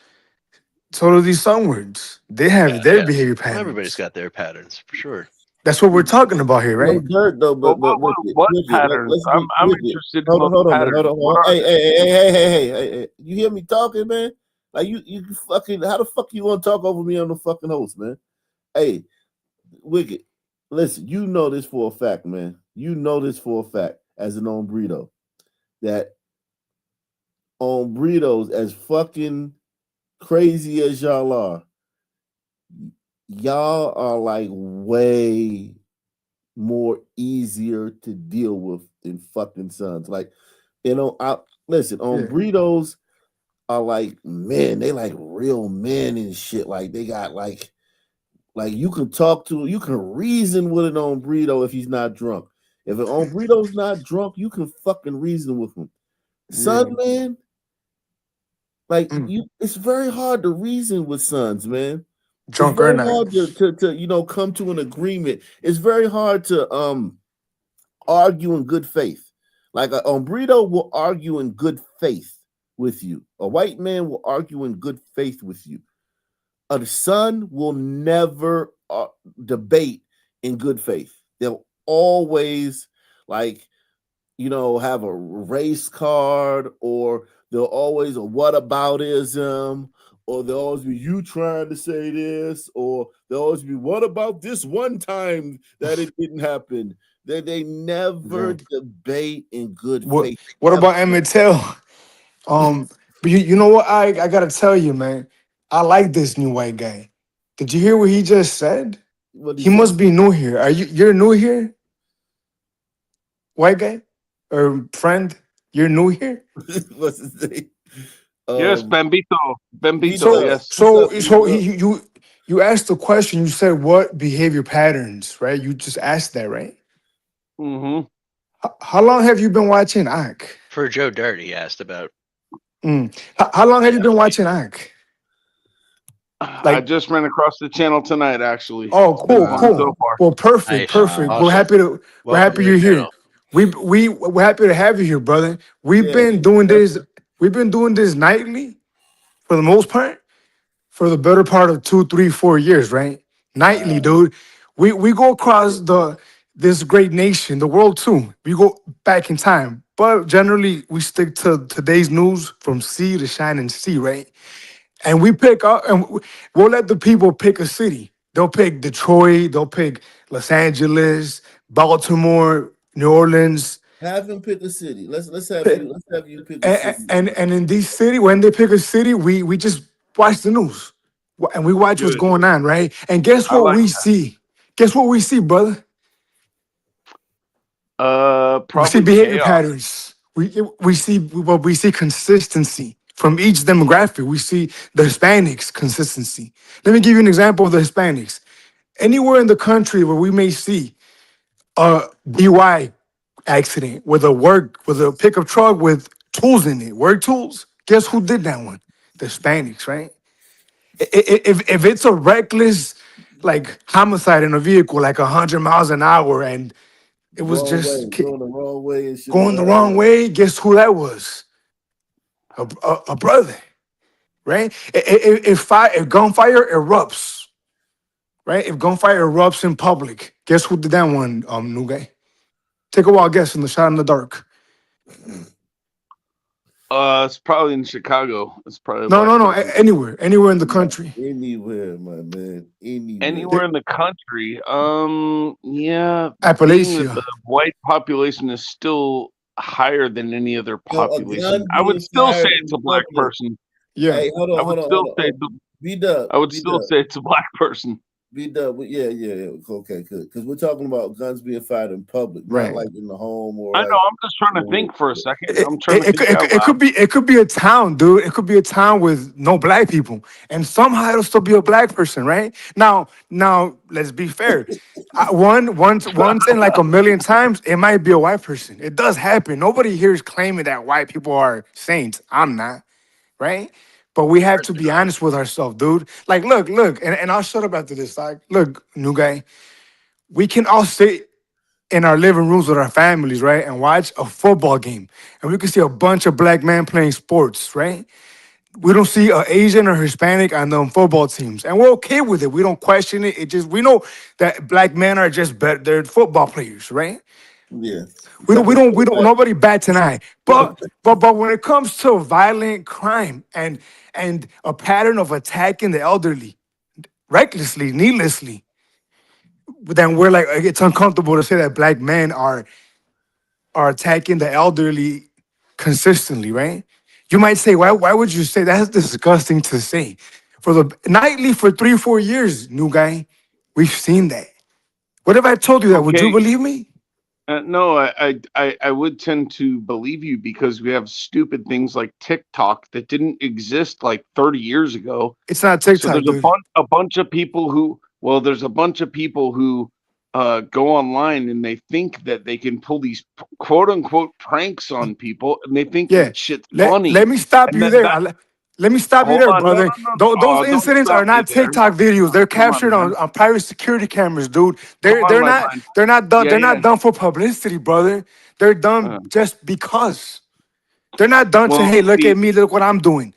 so do these some words. They Yeah, have their yes. behavior Well, everybody's patterns. got their patterns for sure. That's what we're talking about here, Joe right? Dirt though, But but what Wicked. patterns? Let's I'm be I'm Wicked. interested in Hold on, those hold on, man. Hold patterns. on, What hold on. are Hey, they? hey, hey, hey, hey, hey, hey, hey. You hear me talking, man? Like you fucking. How the fuck you want to talk over me on the fucking host, man? Hey, Wicked. Listen, you know this for a fact, man. You know this for a fact as an hombrito that hombritos, as fucking crazy as y'all are like way more easier to deal with than fucking sons. Like, I listen, Yeah. hombritos are like men, they like real men and shit. Like they got like you can talk to, you can reason with an hombrito if he's not drunk. If an hombrito's not drunk, you can fucking reason with him. Son, man, like it's very hard to reason with sons, man. It's Drunk or very not. hard to come to an agreement. It's very hard to argue in good faith. Like a hombrito will argue in good faith with you. A white man will argue in good faith with you. A son will never debate in good faith. They'll always have a race card, or they'll always a whataboutism, or they'll always be you trying to say this, or they'll always be what about this one time that it didn't happen. They never debate in good faith. What about Emmett Till? But you know what? I gotta tell you, man. I like this new white guy. Did you hear what he just said? What'd he He say? must be new here. You're new here, white guy or friend? You're new here. What's his name? Yes, Bambito. Bambito, So yes. you asked the question. You said what behavior patterns, right? You just asked that, right? Mm-hmm. How long have you been watching Ike? For Joe Dirt, he asked about. How long have you been watching Ike? I just ran across the channel tonight, actually. Oh, cool. So far. Well, perfect. Nice. We're happy to Welcome to you're the here. channel. We're happy to have you here, brother. We've been doing this. We've been doing this nightly for the most part for the better part of 2, 3, 4 years, right? Nightly, dude. We go across this great nation, the world too. We go back in time, but generally we stick to today's news from sea to shining sea, right? And we pick up, and we'll let the people pick a city. They'll pick Detroit. They'll pick Los Angeles, Baltimore, New Orleans. Have him pick a city. Let's have you pick a city. And in these city, when they pick a city, we just watch the news, and we watch what's Good. going on, right? And guess I what like we see? Guess what we see, brother? We see Probably behavior chaos. patterns. We see consistency from each demographic. We see the Hispanics consistency. Let me give you an example of the Hispanics. Anywhere in the country where we may see a DUI accident with a pickup truck with tools in it, work tools. Guess who did that one? The Hispanics, right? If it's a reckless like homicide in a vehicle, like 100 miles an hour, and it was Wrong just way, going the wrong way and shit. going the wrong way, guess who that was? A brother, right? If gunfire erupts, right? If gunfire erupts in public, guess who did that one, new guy? Take a wild guess in the shot in the dark. It's probably in Chicago. It's probably a No, black no, no. person. Anywhere in the country. Anywhere, my man. Anywhere Anywhere. in the country. Yeah, being that the Appalachia. white population is still higher than any other So a population, gun I would being still say fired it's in a black public. person. Yeah. Hey, hold I on, would hold on, still hold say on. it's a, B-Dub, I would still B-Dub. say it's a black person. B-Dub. Yeah. Okay, good. Because we're talking about guns being fired in public, not Right. like in the home or I know. like. I'm just trying to think for a second. I'm trying to It, think it, out it loud. could be a town, dude. It could be a town with no black people, and somehow it'll still be a black person, right? Now, let's be fair. Once in like a million times, it might be a white person. It does happen. Nobody here is claiming that white people are saints. I'm not, right? But we have to be honest with ourselves, dude. Like, look, and I'll shut up after this. Like, look, new guy, we can all sit in our living rooms with our families, right? And watch a football game. And we can see a bunch of black men playing sports, right? We don't see an Asian or Hispanic on them football teams. And we're okay with it. We don't question it. It just we know that black men are just better, they're football players, right? Yeah. We don't nobody bats an eye. But when it comes to violent crime and a pattern of attacking the elderly, recklessly, needlessly, then we're like, it's uncomfortable to say that black men are attacking the elderly consistently, right? You might say, why would you say that's disgusting to say? For the nightly for 3-4 years, new guy, we've seen that. What if I told you that? Would you Okay. believe me? No, I would tend to believe you because we have stupid things like TikTok that didn't exist like 30 years ago. It's not So TikTok, there's dude. a bunch of people who, well, there's a bunch of people who go online and they think that they can pull these quote unquote pranks on people and they think Yeah. that shit's Let funny. me stop And you that, there. that Let me stop you hold there, on, no, brother. no, no, Those oh, don't incidents stop are me not there. TikTok videos. They're Come on, captured man. on private security cameras, dude. Come They're on, they're my not friend. they're not done. Yeah, They're yeah. not done for publicity, brother. They're done just because. They're not done to, Well, hey, look see, at me, look what I'm doing.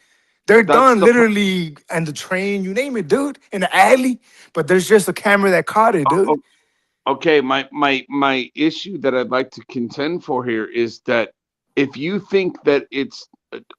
They're that's done literally on the train, you name it, dude, in the alley. But there's just a camera that caught it, dude. okay. My issue that I'd like to contend for here is that if you think that it's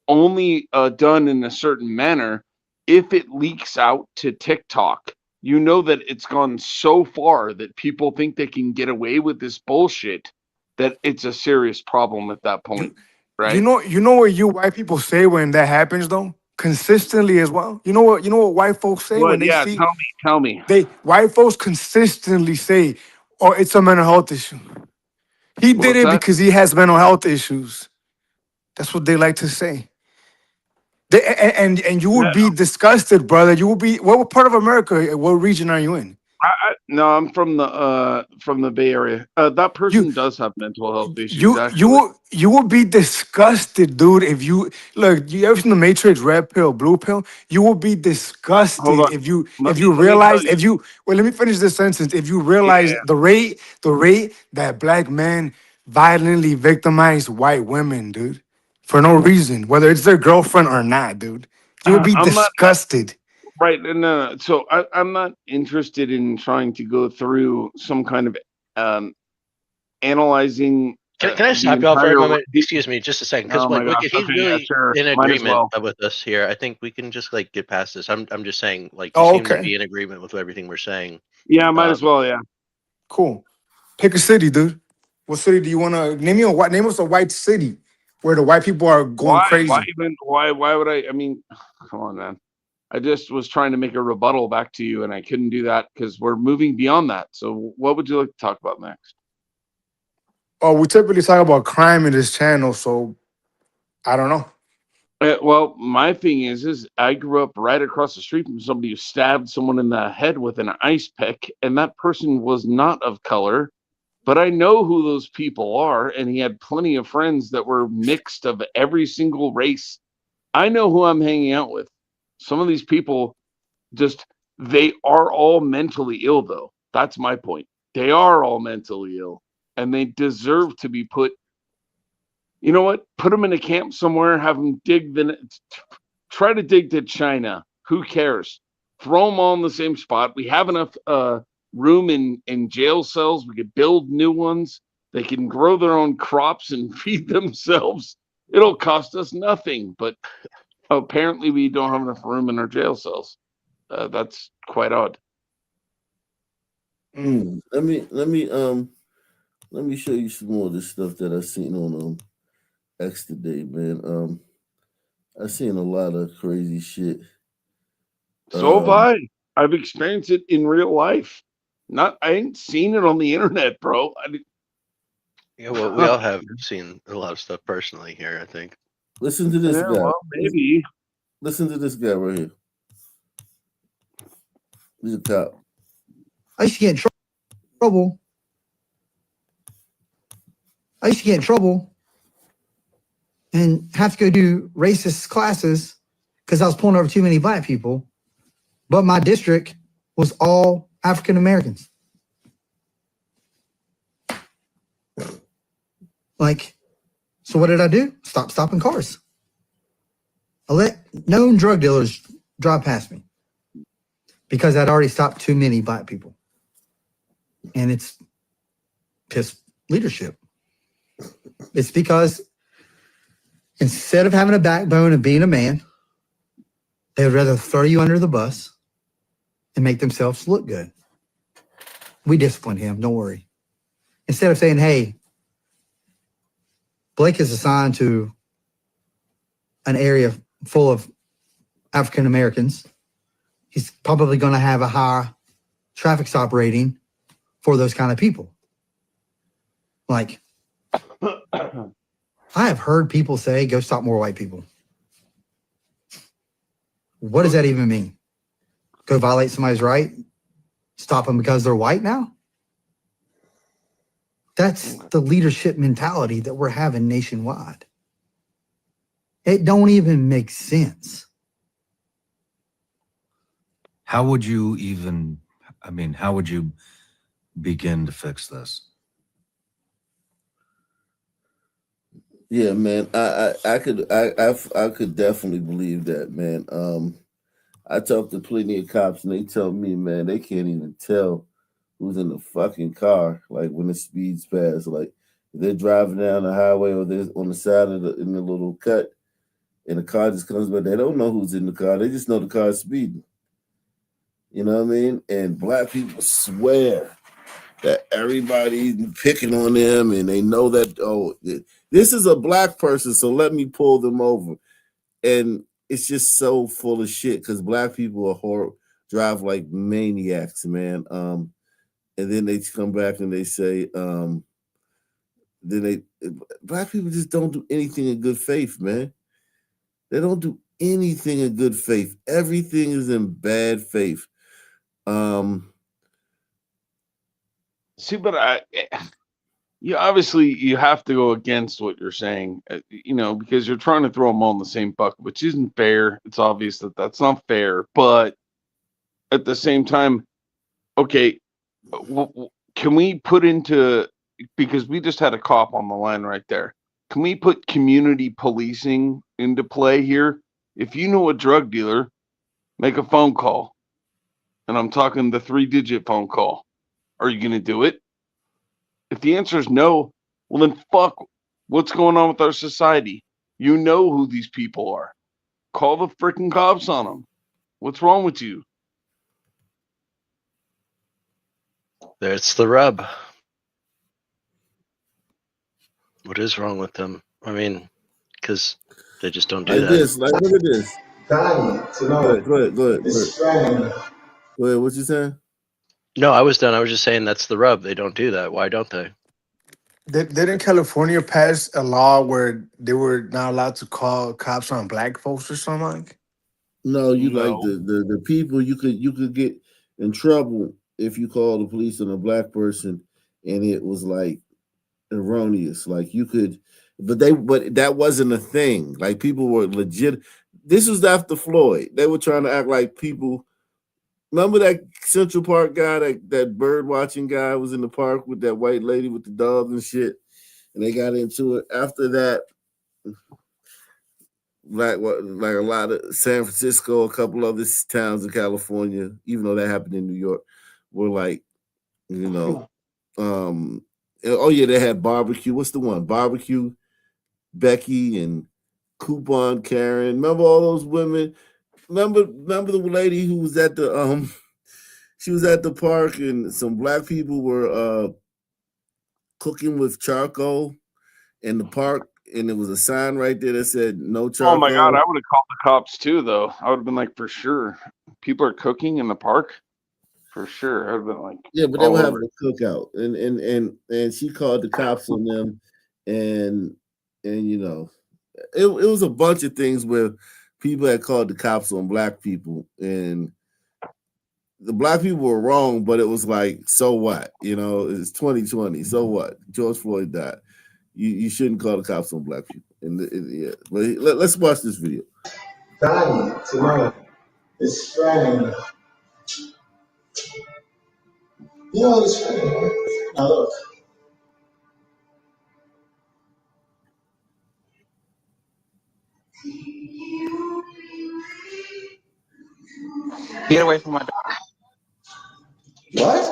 only done in a certain manner, if it leaks out to TikTok, you know that it's gone so far that people think they can get away with this bullshit that it's a serious problem at that point, You right? know what you white people say when that happens though? Consistently as well. You know what white folks say Well, when they yeah, see tell me. white folks consistently say, oh, it's a mental health issue. He did What's it that? because he has mental health issues. That's what they like to say. And you would be disgusted, brother. You would be what part of America, what region are you in? No, I'm from the Bay Area. That person does have mental health issues, You actually. will be disgusted, dude. If you look, you ever seen the Matrix, red pill, blue pill? You will be Hold disgusted on. if you Let me tell realize you. well, let me finish this sentence. If you Yeah. realize the rate that black men violently victimize white women, dude, for no reason, whether it's their girlfriend or not, dude, you will be I'm not disgusted. right. No. So I'm not interested in trying to go through some kind of analyzing Can I the stop y'all for a entire. moment? Excuse me, just a second, because Oh my like gosh. if he's Okay. Yeah. really Sure. in Might as agreement well. with us here, I think we can just like get past this. I'm just saying, like you Oh, seem to okay, be in agreement with everything we're saying. Yeah. Might as well. Yeah. cool. Pick a city, dude. What city do you want to name? Name us a white city where the white people are going Why? Why crazy. even? Why would I? I mean, come on, man. I just was trying to make a rebuttal back to you, and I couldn't do that because we're moving beyond that. So, what would you like to talk about next? Oh, we typically talk about crime in this channel, so I don't know. Well, my thing is I grew up right across the street from somebody who stabbed someone in the head with an ice pick, and that person was not of color. But I know who those people are, and he had plenty of friends that were mixed of every single race. I know who I'm hanging out with. Some of these people just they are all mentally ill, though. That's my point. They are all mentally ill, and they deserve to be put. You know what? Put them in a camp somewhere. Have them try to dig to China. Who cares? Throw them all in the same spot. We have enough room in jail cells. We could build new ones. They can grow their own crops and feed themselves. It'll cost us nothing, but apparently we don't have enough room in our jail cells. That's quite odd. Let me show you some more of this stuff that I seen on X today, man. I seen a lot of crazy shit. So have I. I've experienced it in real life. I ain't seen it on the internet, bro. Yeah, well, we all have seen a lot of stuff personally here, I think. Listen to this Yeah, guy. well, maybe. Listen to this guy right here. He's a cop. I used to get in trouble. I used to get in trouble and have to go do racist classes because I was pulling over too many black people. But my district was all African Americans. Like, so what did I do? Stop stopping cars. I let known drug dealers drive past me because I'd already stopped too many black people. And it's pissed leadership. It's because instead of having a backbone and being a man, they would rather throw you under the bus and make themselves look good. We disciplined him, don't worry. Instead of saying, hey, Blake is assigned to an area full of African Americans, he's probably going to have a high traffic stop rating for those kind of people. Like, I have heard people say, go stop more white people. What does that even mean? Go violate somebody's right? Stop them because they're white now? That's the leadership mentality that we're having nationwide. It don't even make sense. How would you even, how would you begin to fix this? Yeah, man. I could definitely believe that, man. I talked to plenty of cops and they tell me, man, they can't even tell who's in the fucking car. Like when the speeds pass, like if they're driving down the highway or they're on the side of in the little cut and the car just comes by, they don't know who's in the car. They just know the car's speeding. You know what I mean? And black people swear that everybody's picking on them and they know that, oh, this is a black person, so let me pull them over. And it's just so full of shit because black people are drive like maniacs, man. And then they come back and they say, black people just don't do anything in good faith, man. They don't do anything in good faith. Everything is in bad faith. See, but obviously you have to go against what you're saying, because you're trying to throw them all in the same bucket, which isn't fair. It's obvious that that's not fair, but at the same time, okay, can we put into, because we just had a cop on the line right there. Can we put community policing into play here? If you know a drug dealer, make a phone call. And I'm talking the 3-digit phone call. Are you going to do it? If the answer is no, well then fuck what's going on with our society. You know who these people are. Call the freaking cops on them. What's wrong with you? That's the rub. What is wrong with them? I mean, because they just don't do like that. This, like look at this. Go ahead. Go ahead. What you saying? No, I was done. I was just saying that's the rub. They don't do that. Why don't they? Didn't California pass a law where they were not allowed to call cops on black folks or something like? No, like the people you could get in trouble if you call the police on a black person and it was like erroneous. Like you could, but that wasn't a thing. Like people were legit. This was after Floyd. They were trying to act like people. Remember that Central Park guy, that bird watching guy was in the park with that white lady with the dog and shit, and they got into it. After that, like a lot of San Francisco, a couple other towns in California, even though that happened in New York, were like, Oh yeah, they had barbecue. What's the one? Barbecue, Becky and Coupon Karen. Remember all those women? Remember the lady who was at the she was at the park and some black people were cooking with charcoal in the park, and there was a sign right there that said no Oh my God, charcoal. I would have called the cops too, though. I would have been like, for sure. People are cooking in the park? For sure. I would have been like, Yeah, but they all were over having a cookout, and she called the cops on them, and you know, it was a bunch of things where people had called the cops on black people, and the black people were wrong, but it was like, so what? You know, it's 2020. So what? George Floyd died. You shouldn't call the cops on black people. And yeah, but let's watch this video. Dying tonight. It's Friday. You know it's funny, right? Now look. Get away from my dog. What?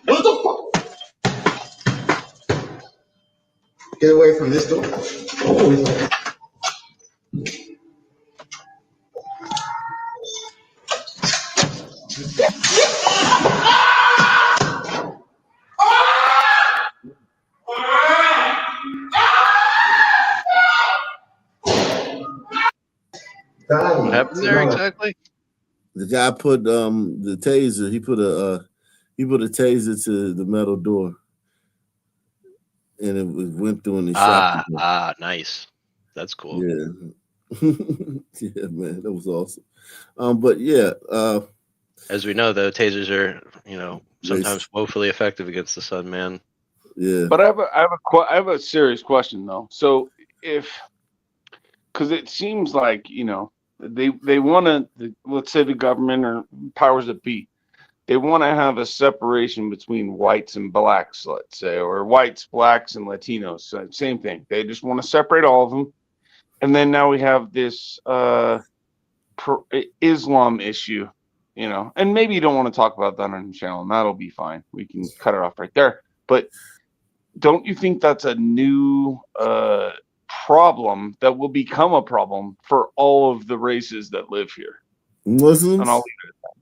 What the fuck? Get away from this door. Oh, What happened there exactly? The guy put the taser. He put a taser to the metal door, and it went through and it shot people. Nice. That's cool. Yeah, yeah, man, that was awesome. But yeah, As we know, though, tasers are, sometimes woefully effective against the Sun Man. Yeah. But I have a serious question though. So because it seems like they want to, let's say the government or powers that be, they want to have a separation between whites and blacks, let's say, or whites, blacks, and Latinos. So same thing. They just want to separate all of them, and then now we have this Islam issue, and maybe you don't want to talk about that on the channel, and that'll be fine. We can cut it off right there. But don't you think that's a new problem that will become a problem for all of the races that live here? Muslims? And I'll leave it at that.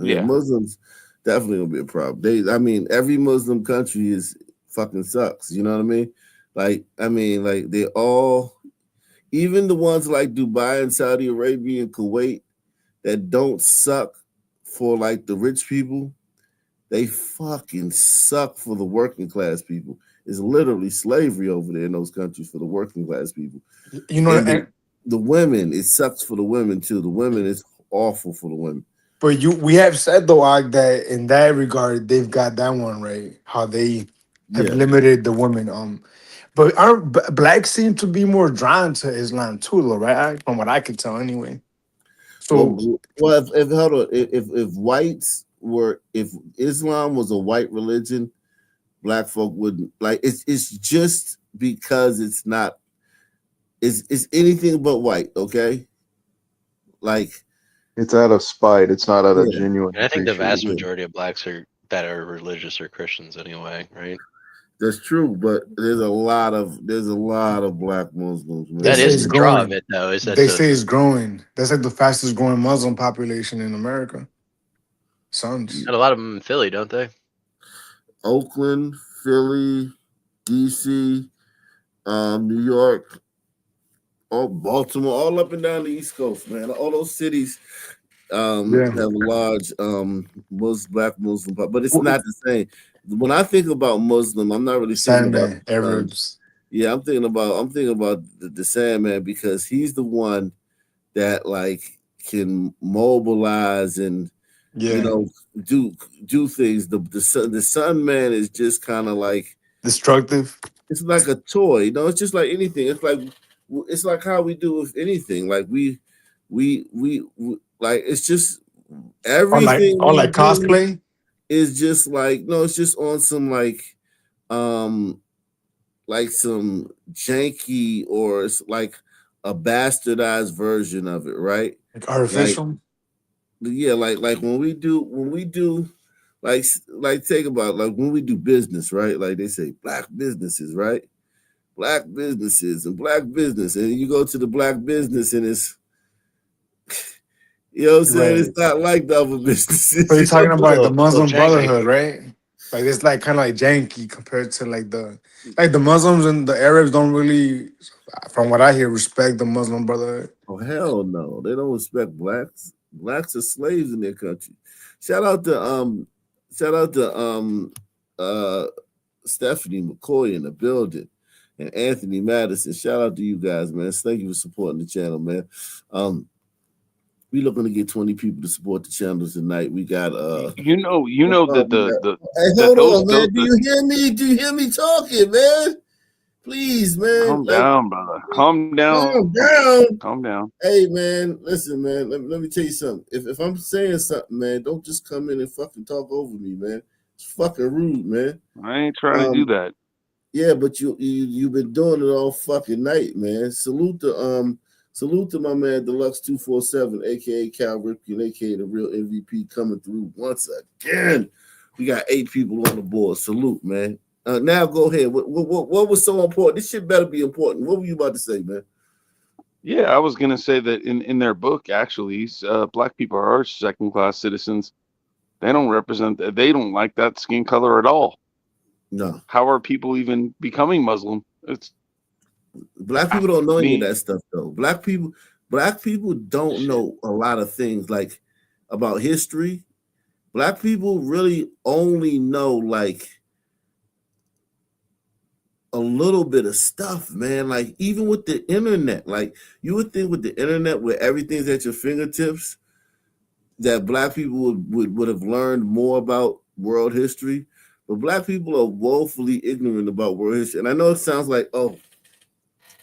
Yeah, Muslims definitely gonna be a problem. I mean, every Muslim country is fucking sucks. You know what I mean? Like they all, even the ones like Dubai and Saudi Arabia and Kuwait that don't suck for like the rich people, they fucking suck for the working class people. It's literally slavery over there in those countries for the working class people. You know, the women, it sucks for the women too. The women is awful for the women. But we have said though, Og, that in that regard, they've got that one right. How they have limited the women. But aren't blacks seem to be more drawn to Islam too, though, right? From what I could tell, anyway. So, well, if hold on, if whites were, if Islam was a white religion, black folk wouldn't like. It's just because it's not. It's anything but white, okay? Like it's out of spite. It's not out of genuine. And I think the vast appreciation. majority of blacks that are religious or Christians anyway, right? That's true, but there's a lot of black Muslims. Man. That is the draw of it, though. Is that they say it's growing? That's like the fastest growing Muslim population in America. Sons. Got a lot of them in Philly, don't they? Oakland, Philly, DC, New York, Baltimore, all up and down the East Coast, man. All those cities have large black Muslim, but it's not the same. When I think about Muslim, I'm not really thinking about Arabs. Yeah, I'm thinking about the Sandman, because he's the one that like can mobilize and do things. The Sun Man is just kind of like destructive. It's like a toy, it's just like anything. It's like how we do with anything. Like we like it's just everything. Or like cosplay is just like it's just on some like some janky or it's like a bastardized version of it, right? Artificial. Yeah, like when we do like think about like when we do business, right? Like they say black businesses, right? Black businesses and black business, and you go to the black business and it's you know what I'm saying? Right. It's not like the other businesses. So you're talking about like the A little Muslim janky. Brotherhood, right? Like it's like kind of like janky compared to like the Muslims and the Arabs don't really, from what I hear, respect the Muslim Brotherhood. Oh hell no, they don't respect blacks. Blacks are slaves in their country. Shout out to uh Stephanie McCoy in the building and Anthony Madison. Shout out to you guys, man. Thank you for supporting the channel, man. We looking to get 20 people to support the channel tonight. We got you know that hey, that hold those on, man. Do those you hear me? Do you hear me talking, man? Please, man. calm down, brother. Calm down. Calm down. Calm down. Hey, man, listen, man. Let me tell you something. If I'm saying something, man, don't just come in and fucking talk over me, man. It's fucking rude, man. I ain't trying to do that. Yeah, but you've been doing it all fucking night, man. Salute to my man Deluxe 247, aka Cal Ripken, aka the real MVP, coming through once again. We got 8 people on the board. Salute, man. Now go ahead. What was so important? This shit better be important. What were you about to say, man? Yeah, I was gonna say that in their book, actually, black people are second-class citizens. They don't represent. They don't like that skin color at all. No. How are people even becoming Muslim? It's Black people don't know any of that stuff though. Black people don't know a lot of things like about history. Black people really only know like a little bit of stuff, man. Like even with the internet, like you would think with the internet where everything's at your fingertips, that black people would have learned more about world history. But black people are woefully ignorant about world history. And I know it sounds like, oh,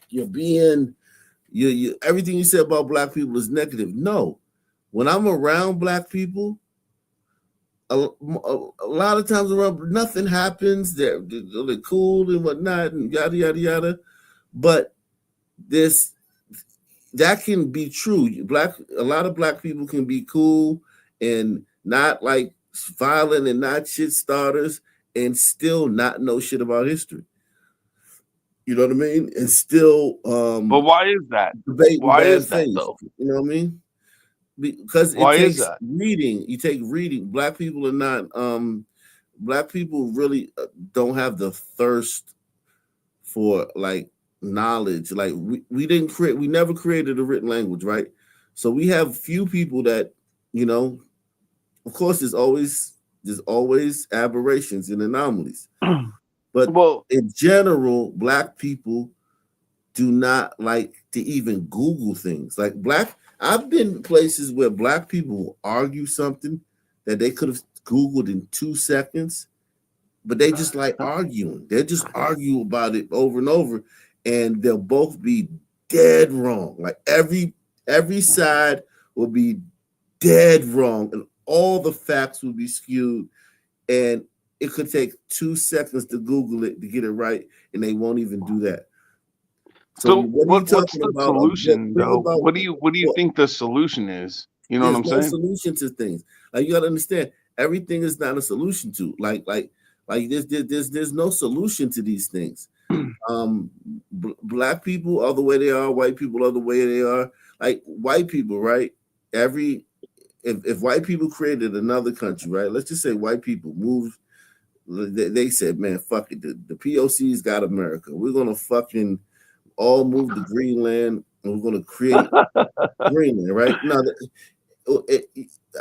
you're being you everything you said about black people is negative. No, when I'm around black people, a lot of times around nothing happens. They're cool and whatnot and yada yada yada. But that can be true. A lot of black people can be cool and not like violent and not shit starters and still not know shit about history. You know what I mean? And still but why is that? Debate Why bad is that faith. though? You know what I mean? Because it Why is takes that? reading. You take reading. Black people are not black people really don't have the thirst for like knowledge. Like we never created a written language, right? So we have few people that, you know, of course there's always aberrations and anomalies. But in general, black people do not like to even Google things. Like I've been places where black people will argue something that they could have Googled in 2 seconds, but they just like arguing. They just argue about it over and over, and they'll both be dead wrong. Like every side will be dead wrong, and all the facts will be skewed, and it could take 2 seconds to Google it to get it right, and they won't even do that. So what's the solution though? What do you think the solution is? You know what I'm saying? There's no solution to things. Like you gotta understand, everything is not a solution to. Like there's no solution to these things. Black people are the way they are. White people are the way they are. Like white people, right? If white people created another country, right? Let's just say white people moved. They said, man, fuck it. The POC's got America. We're gonna fucking all move to Greenland and we're gonna create Greenland, right? Now,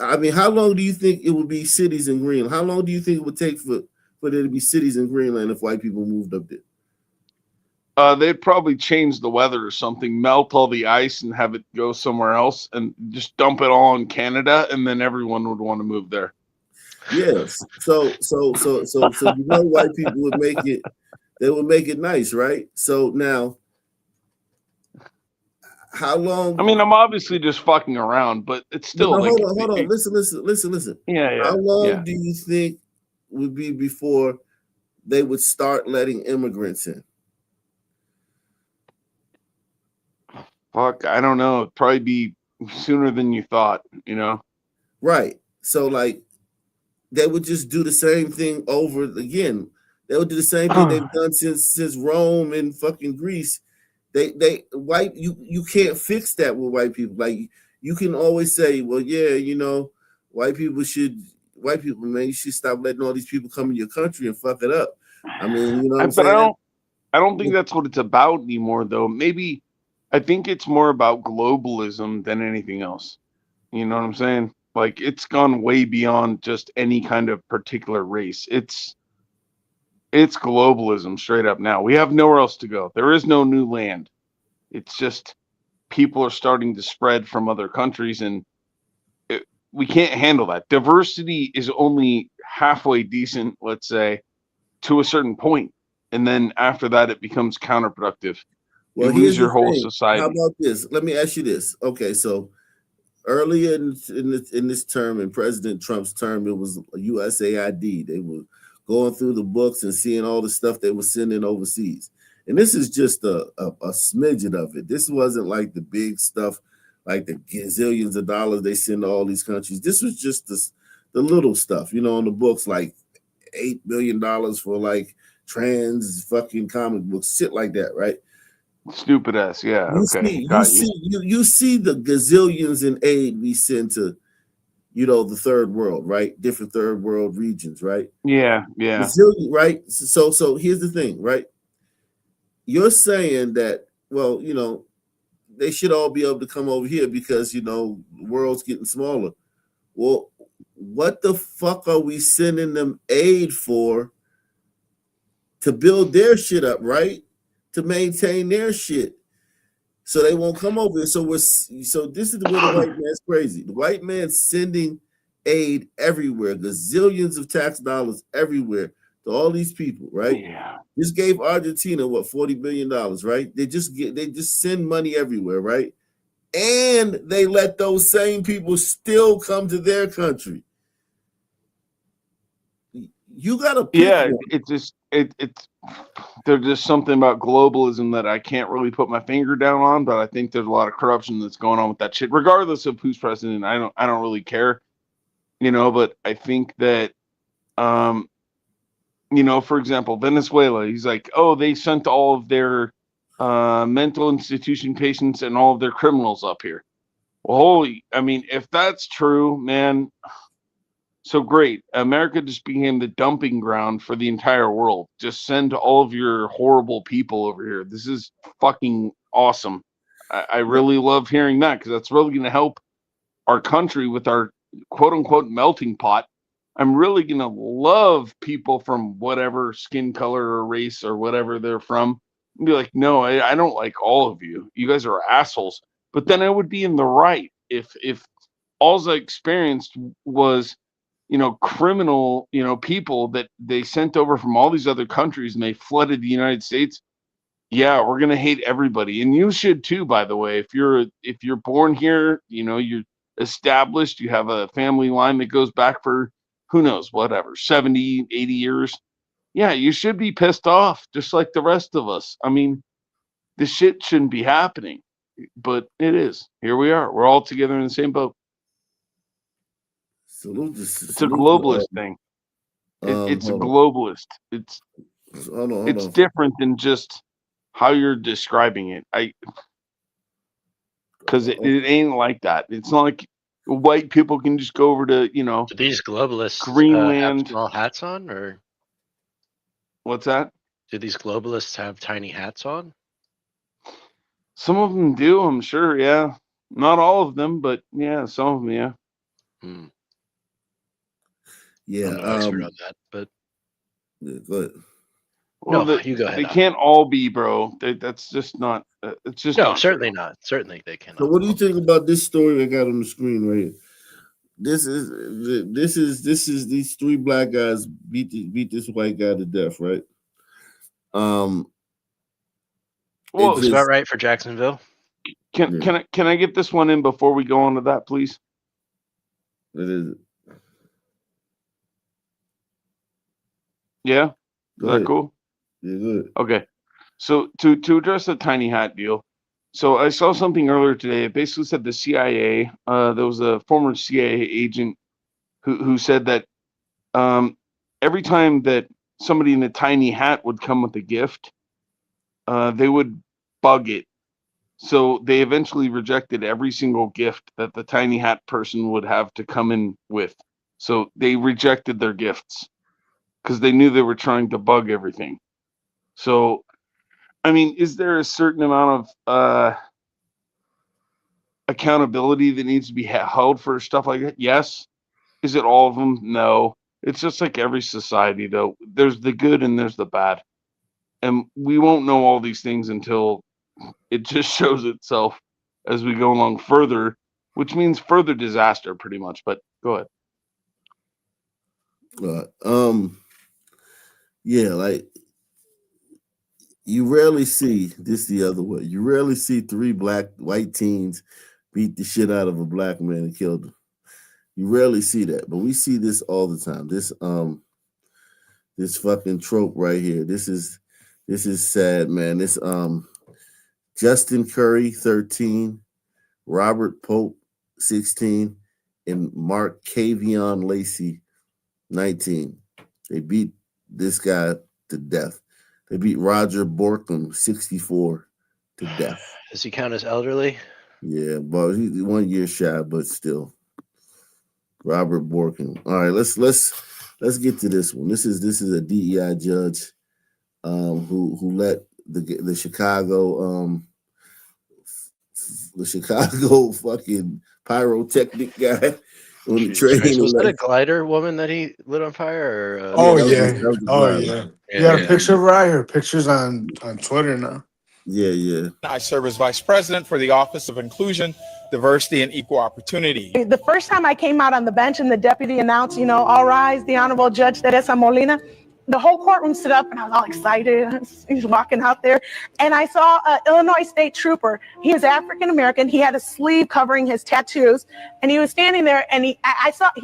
I mean, how long do you think it would be cities in Greenland? How long do you think it would take for there to be cities in Greenland if white people moved up there? They'd probably change the weather or something, melt all the ice and have it go somewhere else and just dump it all in Canada, and then everyone would want to move there. Yes. So you know white people would make it, they would make it nice, right? So now how long? I mean, I'm obviously just fucking around, but it's still no, like hold on. Listen. Yeah. How long yeah. do you think would be before they would start letting immigrants in? Fuck, I don't know. It'd probably be sooner than you thought, you know? Right. So like they would just do the same thing over again. They would do the same thing they've done since Rome and fucking Greece. They white you can't fix that with white people. Like you can always say, well, yeah, you know, white people, man, you should stop letting all these people come in your country and fuck it up. I mean, you know what I'm But saying? I don't think that's what it's about anymore, though. Maybe I think it's more about globalism than anything else. You know what I'm saying? Like it's gone way beyond just any kind of particular race. It's globalism straight up now. We have nowhere else to go. There is no new land. It's just people are starting to spread from other countries, and we can't handle that. Diversity is only halfway decent, let's say, to a certain point, and then after that, it becomes counterproductive. You Well, lose here's the your whole thing. How society. about this? Let me ask you this. Okay, so earlier in this term, in President Trump's term, it was USAID. They were going through the books and seeing all the stuff they were sending overseas. And this is just a smidgen of it. This wasn't like the big stuff, like the gazillions of dollars they send to all these countries. This was just the little stuff, you know, on the books, like $8 billion for like trans fucking comic books, shit like that, right? Stupid ass, yeah. Okay, You see the gazillions in aid we send to, you know, the third world, right? Different third world regions, right? Yeah. Gazillion, right? So here's the thing, right? You're saying that, well, you know, they should all be able to come over here because, you know, the world's getting smaller. Well, what the fuck are we sending them aid for? To build their shit up, right? To maintain their shit. So they won't come over here. So this is where the white man's crazy. The white man's sending aid everywhere, gazillions of tax dollars everywhere to all these people, right? Yeah. Just gave Argentina what $40 billion, right? They just send money everywhere, right? And they let those same people still come to their country. You gotta pick one. It's there's just something about globalism that I can't really put my finger down on, but I think there's a lot of corruption that's going on with that shit. Regardless of who's president, I don't really care, you know. But I think that, you know, for example, Venezuela. He's like, oh, they sent all of their mental institution patients and all of their criminals up here. Well, I mean, if that's true, man. So great. America just became the dumping ground for the entire world. Just send all of your horrible people over here. This is fucking awesome. I really love hearing that because that's really going to help our country with our quote unquote melting pot. I'm really going to love people from whatever skin color or race or whatever they're from. And be like, no, I don't like all of you. You guys are assholes. But then I would be in the right if all I experienced was, you know, criminal, you know, people that they sent over from all these other countries and they flooded the United States. Yeah, we're gonna hate everybody, and you should too. By the way, if you're born here, you know, you're established, you have a family line that goes back for who knows, whatever, 70, 80 years. Yeah, you should be pissed off, just like the rest of us. I mean, this shit shouldn't be happening, but it is. Here we are. We're all together in the same boat. It's a globalist thing. It's a globalist. It's different than just how you're describing it. Because it ain't like that. It's not like white people can just go over to, you know, Do these globalists have Greenland. small hats on, or What's that? do these globalists have tiny hats on? Some of them do, I'm sure. Yeah, not all of them, but yeah, some of them. Yeah. Yeah, I'm no expert on that, but go ahead. Well, no, you go ahead. They can't all be, bro. That's just not. It's just No, not certainly true. not. Certainly they cannot. So what do you think about this story I got on the screen right here? This is these three black guys beat this white guy to death, right? Well, was about right for Jacksonville. Can I get this one in before we go on to that, please? It is. Yeah, is that cool? Yeah, good. Okay, so to address the tiny hat deal, So I saw something earlier today. It basically said the CIA. There was a former CIA agent who said that every time that somebody in a tiny hat would come with a gift, they would bug it. So they eventually rejected every single gift that the tiny hat person would have to come in with. So they rejected their gifts because they knew they were trying to bug everything. So, I mean, is there a certain amount of accountability that needs to be held for stuff like that? Yes. Is it all of them? No. It's just like every society, though. There's the good and there's the bad. And we won't know all these things until it just shows itself as we go along further, which means further disaster pretty much. But go ahead. Yeah, like you rarely see this the other way. You rarely see 3 white teens beat the shit out of a black man and kill him. You rarely see that, but we see this all the time. This fucking trope right here. This is sad, man. This Justin Curry 13, Robert Pope 16, and Mark Cavion Lacey 19. They beat this guy to death. They beat Roger Borkham 64 to death. Does he count as elderly? Yeah, but he's 1 year shy, but still. Robert Borkham. All right, let's get to this one. This is a DEI judge who let the Chicago fucking pyrotechnic guy on the train. Was that a glider woman that he lit on fire? Or, Oh yeah. You got a picture right here. Pictures on Twitter now. Yeah. I serve as Vice President for the Office of Inclusion, Diversity, and Equal Opportunity. The first time I came out on the bench and the deputy announced, all rise, the Honorable Judge Teresa Molina, the whole courtroom stood up and I was all excited. He's walking out there. And I saw an Illinois State Trooper. He was African-American. He had a sleeve covering his tattoos. And he was standing there and he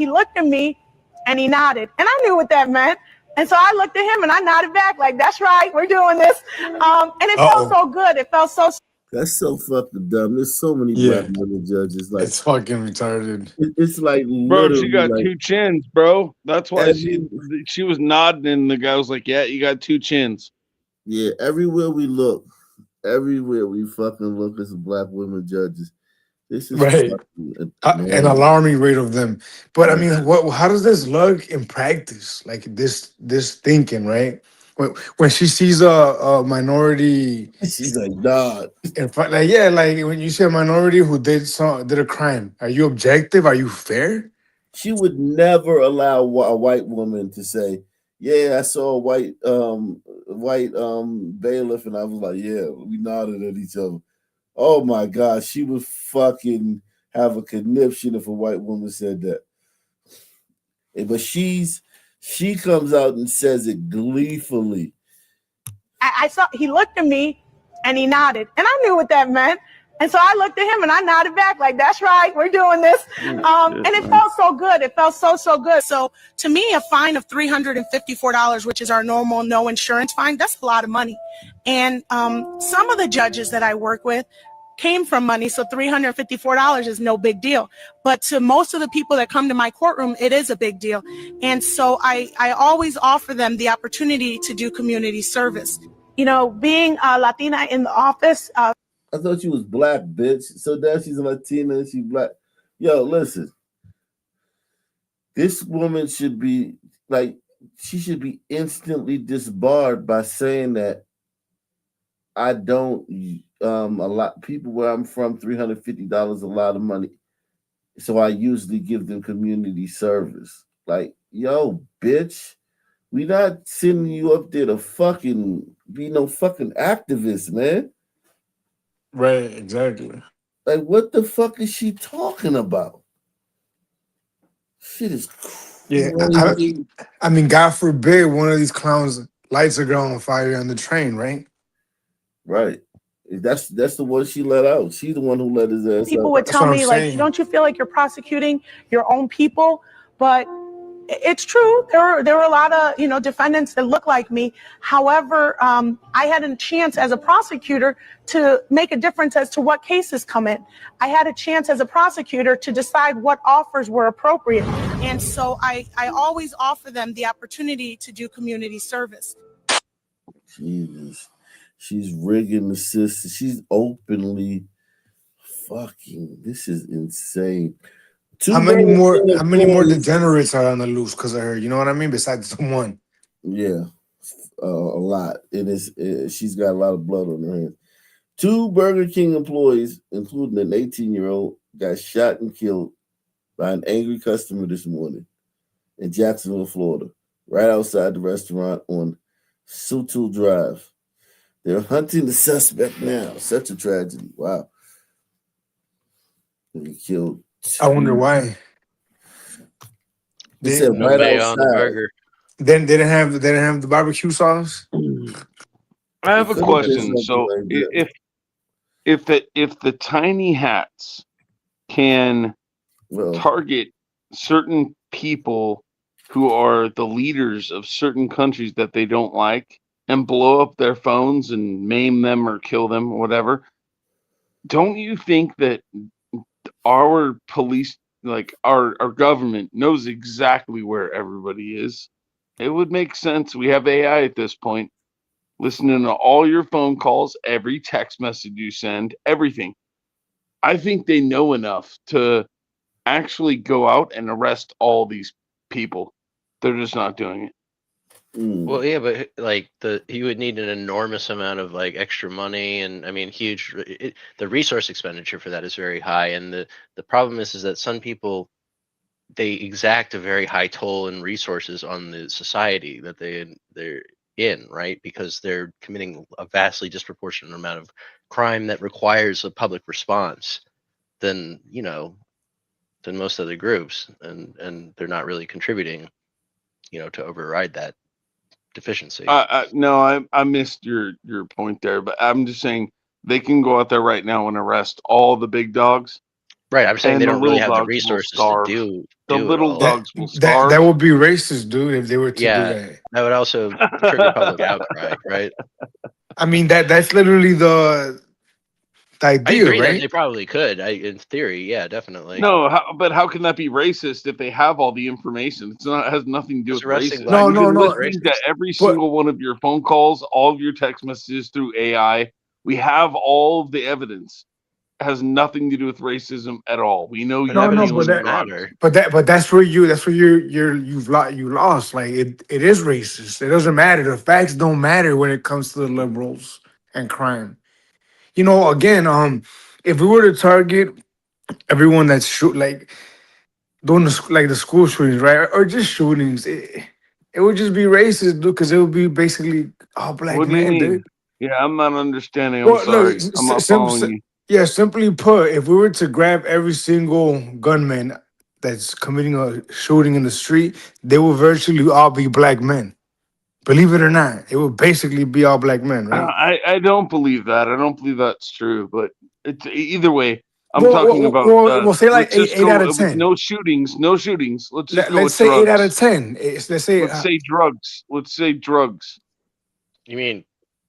looked at me and he nodded. And I knew what that meant. And so I looked at him and I nodded back like, that's right, we're doing this. And it felt so good. It felt so. That's so fucking dumb. There's so many black women judges. Like, it's fucking retarded. It's like, bro, she got 2 chins, bro. That's why she was nodding, and the guy was like, "Yeah, you got 2 chins." Yeah, everywhere we look, there's black women judges. This is right. An alarming rate of them. But I mean, how does this look in practice? Like this thinking, right? When she sees a minority, she's like, nah. In fact, like when you see a minority who did a crime, are you objective? Are you fair? She would never allow a white woman to say, "Yeah, I saw a white bailiff," and I was like, "Yeah." We nodded at each other. Oh my God, she would fucking have a conniption if a white woman said that. But she comes out and says it gleefully. I saw he looked at me and he nodded, and I knew what that meant. And so I looked at him and I nodded back like, that's right, we're doing this. And it felt so good. It felt so good. So to me, a fine of $354, which is our normal no insurance fine, that's a lot of money. And some of the judges that I work with came from money, so $354 is no big deal. But to most of the people that come to my courtroom, it is a big deal. And so I always offer them the opportunity to do community service. Being a Latina in the office. I thought you was black, bitch. So now she's a Latina and she's black. Yo, listen. This woman should be she should be instantly disbarred by saying that I don't a lot people where I'm from, $350 a lot of money. So I usually give them community service. Like, yo, bitch, we not sending you up there to fucking be no fucking activist, man. Right, exactly. Like, what the fuck is she talking about? Shit is crazy. Yeah, I mean, God forbid one of these clowns lights a girl on fire on the train, right? Right. That's the one she let out. She's the one who let his ass People out. would tell me, like, don't you feel like you're prosecuting your own people? But it's true. There were a lot of defendants that look like me. However, I had a chance as a prosecutor to make a difference as to what cases come in. I had a chance as a prosecutor to decide what offers were appropriate, and so I always offer them the opportunity to do community service. Jesus, she's rigging the system. She's openly fucking. This is insane. How many more degenerates are on the loose because of her? You know what I mean? Besides the one. Yeah, a lot. She's got a lot of blood on her hands. 2 Burger King employees, including an 18-year-old, got shot and killed by an angry customer this morning in Jacksonville, Florida, right outside the restaurant on Sutil Drive. They're hunting the suspect now. Such a tragedy. Wow. They killed 2. I wonder why. They said No right mayo outside. on the burger. Then they didn't have the barbecue sauce. I have a question. So if the tiny hats can target certain people who are the leaders of certain countries that they don't like and blow up their phones and maim them or kill them or whatever, don't you think that our police, like our government, knows exactly where everybody is? It would make sense. We have AI at this point, listening to all your phone calls, every text message you send, everything. I think they know enough to actually go out and arrest all these people. They're just not doing it. Well, yeah, but like you would need an enormous amount of like extra money, and I mean, the resource expenditure for that is very high, and the problem is that some people, they exact a very high toll in resources on the society that they're in, right? Because they're committing a vastly disproportionate amount of crime that requires a public response than most other groups, and they're not really contributing, to override that deficiency. No, I missed your point there, but I'm just saying they can go out there right now and arrest all the big dogs. Right, I'm saying and they the don't really little have the dogs will resources to starve. do The it little all. dogs will starve. That would be racist, dude, if they were to do Yeah, that. that would also trigger public outcry, right? I mean that's literally the I idea, agree that right? they probably could. In theory, yeah, definitely. No, but how can that be racist if they have all the information? It has nothing to do with arresting racism. black We've people been is listening racist. to every single one of your phone calls, all of your text messages through AI. We have all of the evidence. It has nothing to do with racism at all. We know But you're evidence dealing doesn't drugs. matter. But that's where you lost. Like it is racist. It doesn't matter. The facts don't matter when it comes to the liberals and crime. Again, if we were to target everyone that's doing the school shootings, right, or just shootings, it would just be racist, dude, because it would be basically all black What do you men, mean? dude. Yeah, I'm not understanding. I'm Well, look, sorry. I'm not following you. yeah, simply put, if we were to grab every single gunman that's committing a shooting in the street, they will virtually all be black men. Believe it or not, it will basically be all black men, right? I don't believe that. I don't believe that's true. But it's either way. I'm talking about. We'll say like let's just eight go out of with 10. no shootings. No shootings. Let's just go Let's with say drugs. 8 out of 10. Let's say drugs. Let's say drugs. You mean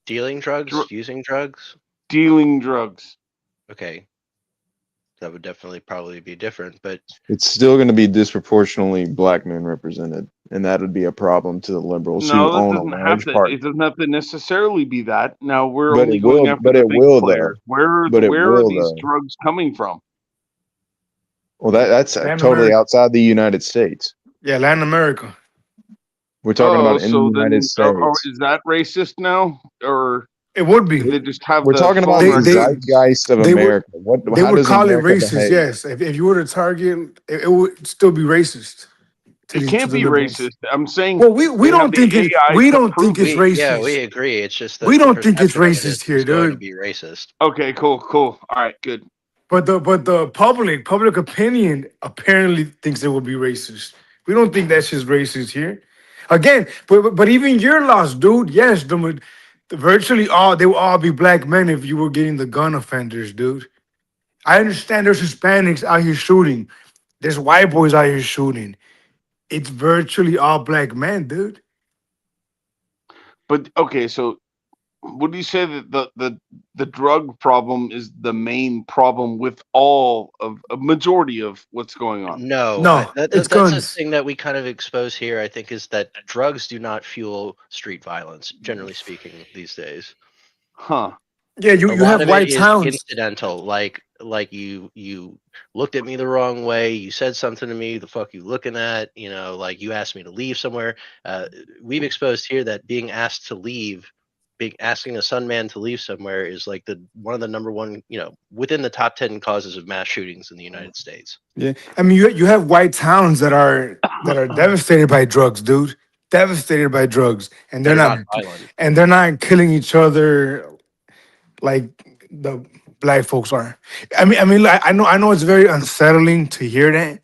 dealing drugs, using drugs? Dealing drugs. Okay. That would definitely probably be different, but It's still going to be disproportionately black men represented, and that would be a problem to the liberals who No, that own a doesn't have large to. part. It doesn't have to necessarily be that. Now we're But only it going will. after But the it big will, players. though. Where But it are will, these though. drugs coming from? Well, that's Latin totally America. outside the United States. Yeah, Latin America. We're talking about in so the United then, States. is that racist now, or It would be. they just have We're the talking about phone the records? zeitgeist of They would- America. They How would does call it America racist, behave? yes. If you were to target, it would still be racist. It can't be racist. I'm saying. Well, we they don't have the think AI we to don't think prove it's it. racist. we agree. It's just that We the don't think it's perception of it racist here, is going to dude. be racist. Okay, cool. All right, good. But the public opinion apparently thinks it will be racist. We don't think that's just racist here. Again, but even your loss, dude. Yes, virtually they will all be black men if you were getting the gun offenders, dude. I understand there's Hispanics out here shooting. There's white boys out here shooting. it's virtually all black men, dude. But okay, so would you say that the drug problem is the main problem with all of a majority of what's going on? No, No, it's that's a guns. thing that we kind of expose here. I think is that drugs do not fuel street violence, generally speaking, these days. Huh. Yeah, A you lot have of it white is towns. incidental, like you looked at me the wrong way, you said something to me, the fuck you looking at, like you asked me to leave somewhere. We've exposed here that being asked to leave, asking a Sun man to leave somewhere is like one of the number one, within the top 10 causes of mass shootings in the United States. Yeah, I mean, you have white towns that are devastated by drugs, dude. Devastated by drugs, and That are not violent. they're not killing each other like the black folks are. I mean, like, I know it's very unsettling to hear that.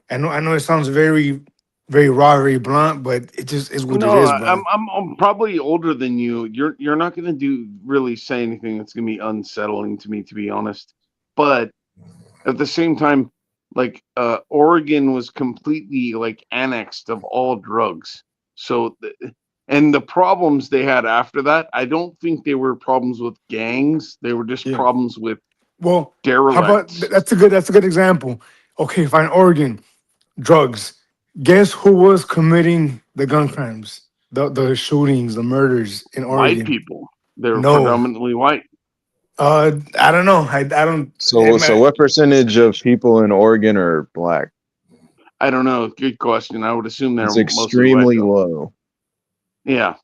I know it sounds very, very raw, very blunt, but it just is what it No, is, bro. I'm probably older than you. You're not gonna really say anything that's gonna be unsettling to me, to be honest. But at the same time, like Oregon was completely like annexed of all drugs. So and the problems they had after that, I don't think they were problems with gangs. They were just Yeah. problems with Well, how about derelicts. that's a good example. Okay, fine. Oregon, drugs. Guess who was committing the gun crimes, the shootings, the murders in White Oregon? people. They were No. predominantly white. I don't know. I don't. So what percentage of people in Oregon are black? I don't know. Good question. I would assume they're It's mostly white extremely though. low. Yeah.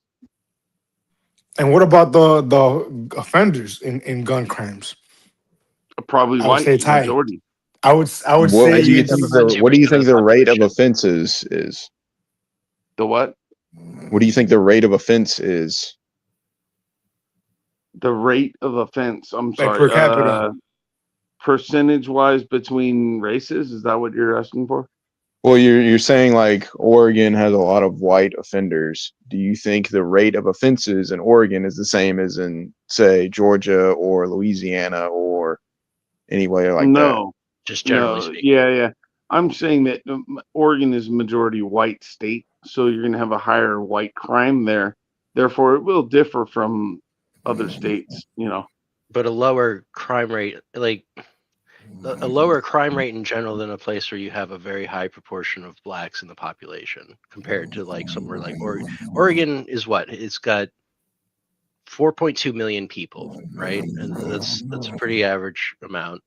And what about the offenders in gun crimes? Probably I would say white it's high. majority. I would What say do you it's think what do you think the rate of offenses is? The what? What do you think the rate of offense is? The rate of offense. I'm like sorry. per capita. Percentage wise between races. Is that what you're asking for? Well, you're saying like Oregon has a lot of white offenders. Do you think the rate of offenses in Oregon is the same as in, say, Georgia or Louisiana or anywhere like that? No. Just generally No. speaking. Yeah. I'm saying that Oregon is a majority white state, so you're going to have a higher white crime there. Therefore, it will differ from other states. But a lower crime rate, like a lower crime rate in general than a place where you have a very high proportion of blacks in the population compared to like somewhere like Oregon. Oregon is what? It's got 4.2 million people, right? And that's a pretty average amount.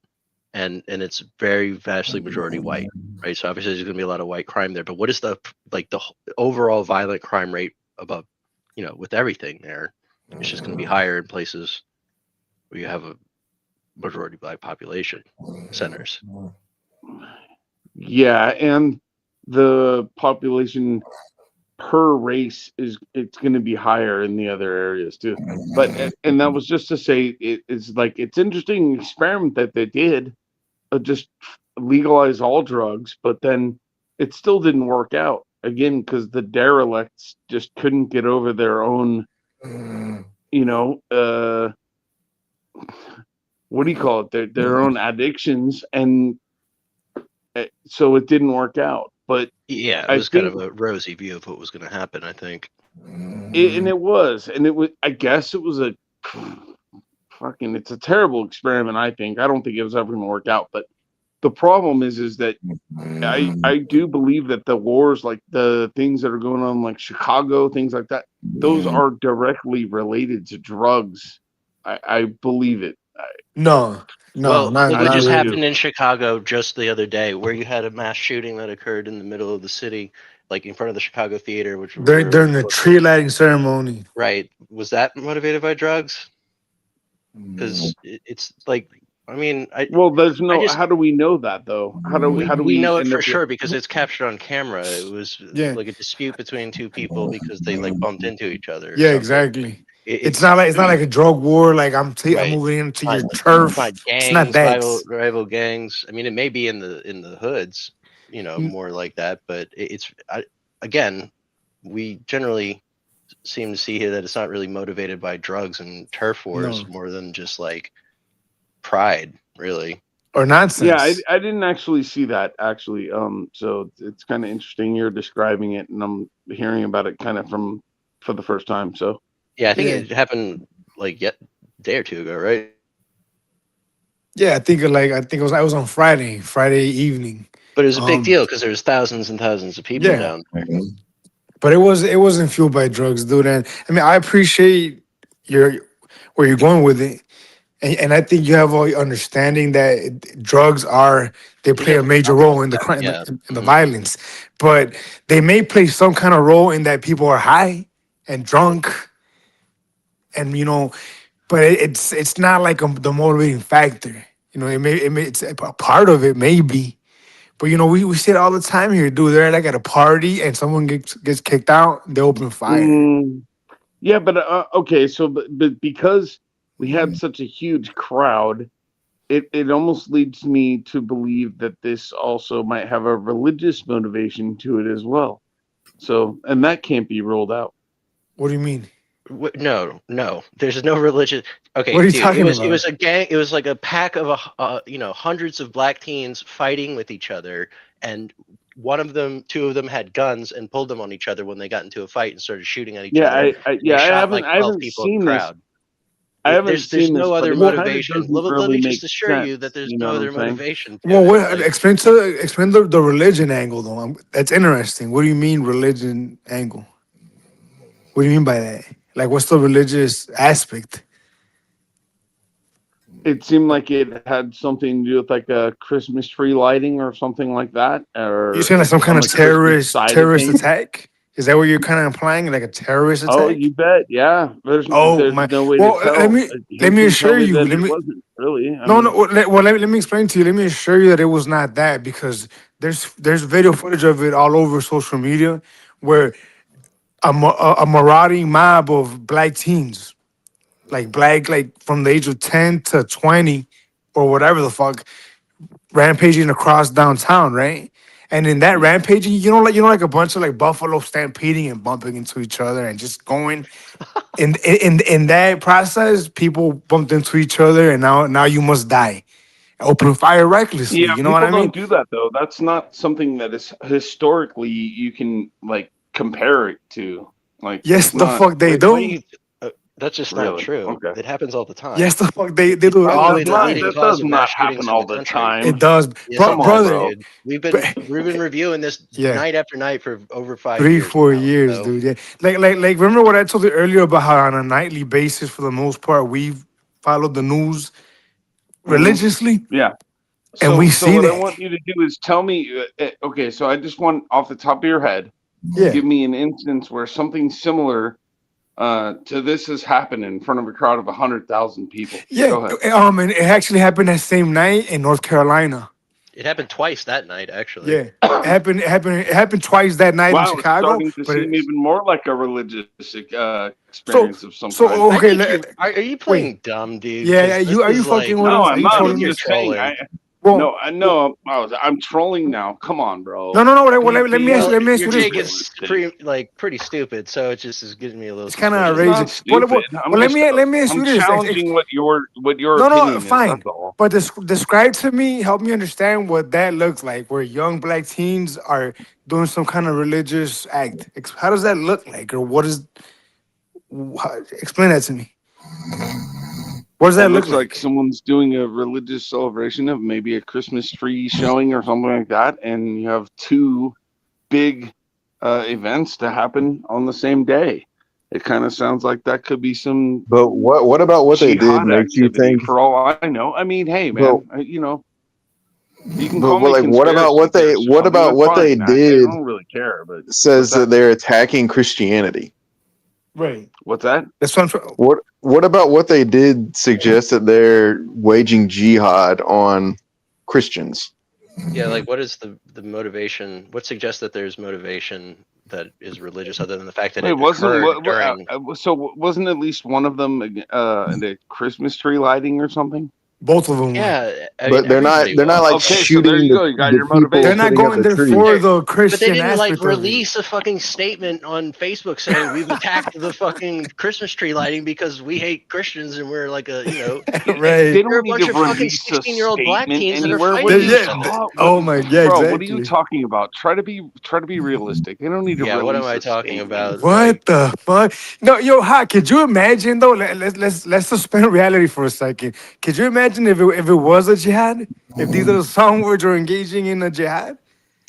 And it's very vastly majority white, right? So obviously there's going to be a lot of white crime there. But what is the overall violent crime rate above, with everything there? It's just going to be higher in places where you have a majority black population centers. Yeah, and the population per race it's going to be higher in the other areas too. But and that was just to say it's like it's interesting experiment that they did, just legalize all drugs, but then it still didn't work out again because the derelicts just couldn't get over their own, what do you call it? Their own addictions, and so it didn't work out. But Yeah, it I was kind think of a rosy view of what was going to happen, I think. it was. I guess it was a fucking. It's a terrible experiment. I don't think it was ever going to work out. But the problem is that I do believe that the wars, like the things that are going on, like Chicago, things like that, those are directly related to drugs. I believe it. No, Well, not look what not just really. happened in Chicago just the other day, where you had a mass shooting that occurred in the middle of the city, like in front of the Chicago theater, which During the tree lighting ceremony. right. Was that motivated by drugs? Because it's like, I mean, Well, there's no. just How do we know that though? How do we we know it end for up with? sure because it's captured on camera. It was Yeah. like a dispute between two people because they like bumped into each other or Yeah, something. exactly. It's not like a drug war. Like I'm Right. moving into your It's turf. not It's not gangs, that. rival gangs. I mean, it may be in the hoods, more like that. But again, we generally seem to see here that it's not really motivated by drugs and turf wars No. more than just like pride, really. or Yeah, nonsense. I didn't actually see that actually. So it's kind of interesting you're describing it, and I'm hearing about it kind of for the first time. So Yeah, I think Yeah. it happened like a day or two ago, right? Yeah, I think it was on Friday evening. But it was a big Um, deal because there was thousands and thousands of people yeah, down there. but it wasn't fueled by drugs, dude. And I mean, I appreciate your where you're going with it, and I think you have all understanding that drugs they They play a definitely major help role with in the that. crime, Yeah. in the violence, but they may play some kind of role in that people are high and drunk, and but it's not like the motivating factor. It's a part of it maybe. But we see it all the time here, dude. They're like at a party and someone gets kicked out, they open fire. yeah, but okay, so but because we had such a huge crowd, it almost leads me to believe that this also might have a religious motivation to it as well. So, and that can't be ruled out. What do you mean? No, there's no religion. What Okay, are you dude, it talking was about? a gang. It was like a pack of hundreds of black teens fighting with each other, and two of them had guns and pulled them on each other when they got into a fight and started shooting at each Yeah, other. And they I shot haven't like I 12 haven't people in the seen this. crowd. I haven't There's seen this, no but other it kind of motivation. doesn't Let really me make just assure you that sense. there's You know no what other I'm saying? motivation Well, to it. what explain the religion angle though. That's interesting. What do you mean religion angle? What do you mean by that? Like, what's the religious aspect? It seemed like it had something to do with like a Christmas tree lighting or something like that, You're or saying like some kind on of the Christmas side of terrorist things. attack? Is that what you're kind of implying? Like a terrorist Oh, attack? you bet. Yeah, Oh there's my! no way to Well, let tell. me let Who me can tell assure me you. that Let it me wasn't really? I no no. mean, Let me explain to you. Let me assure you that it was not that because there's video footage of it all over social media where a marauding mob of black teens, like from the age of 10 to 20 or whatever the fuck, rampaging across downtown, right? And in that rampaging, like a bunch of like buffalo stampeding and bumping into each other and just going. In that process, people bumped into each other, and now you must die. Open fire recklessly. yeah, You know what people I mean? don't do that though. That's not something that is historically you can like compare it to. Like, Yes, it's the not fuck they What do do. you? That's just not really true. okay. It happens all the time. Yes, the fuck they It's do it all the probably the time. leading That cause does of mass not shootings happen in the all the country. It time. does, Yes, it Come on, does, brother. bro. dude. But We've been reviewing this yeah, night after night for over 5 years 3 4 years, now. So dude. Yeah, like. Remember what I told you earlier about how on a nightly basis, for the most part, we've followed the news Hmm. religiously, Yeah. and we So see what I that. want you to do is tell me. Okay, so I just want off the top of your head, Yeah. give me an instance where something similar to this has happened in front of a crowd of 100,000 people. Yeah, Go ahead. and it actually happened that same night in North Carolina. it happened twice that night, actually. Yeah, it happened twice that night in Wow, it's Chicago. starting to But seem even more like a religious so experience of some kind. so I okay. think are you Wait, playing dumb, dude? yeah, Because this are you is fucking like, with No, us? Are I'm you not. I think I'm trolling you're us? just saying. trolling. Well, I know. I'm trolling now. Come on, no, bro. no, no. Well, Be let me ask Well, you. Let me ask your you this. take is pretty stupid, so it just is getting me a little It's kind of suspicious. It's not outrageous. Well, stupid. let me ask I'm you this. challenging what your No, no, opinion is. fine. That's all. But describe to me, help me understand what that looks like, where young black teens are doing some kind of religious act. How does that look like, or explain that to me. What does It that look looks like like? someone's doing a religious celebration of maybe a Christmas tree showing or something like that, and you have two big events to happen on the same day. It kind of sounds like that could be some But what about what they did jihad makes you activity, think? for all I know. I mean, hey, But man, you can call me a like conspiracy theorist or what something. about That's what they fine. I did don't really care. But what's says that that? they're attacking Christianity. Right. What's that? That's what I'm trying. What about what they did suggest that they're waging jihad on Christians? Yeah, like what is the motivation? What suggests that there's motivation that is religious, other than the fact that Wait, it occurred during? so wasn't at least one of them the Christmas tree lighting or something? Both of them won. Yeah, I mean But they're not everybody they're not won. like Okay, so there shooting you go. You got the your people They're motivation. not putting up going the there tree. for the But they Christian didn't like aspect of it. release a fucking statement on Facebook saying we've attacked the fucking Christmas tree lighting because we hate Christians and we're like a, Right. They you're a don't need bunch to of fucking release a 16-year-old black statement teens that are anywhere. What fighting are you each Yeah. other. Oh my. Yeah. bro? What are you Exactly. talking about? Try to be realistic. They don't need to Yeah, what am release I a talking statement. about? Like, What the fuck? No, yo, Hot, could you imagine though? Let's suspend reality for a second. Could you imagine if it was a jihad? If these are the song words are engaging in a jihad?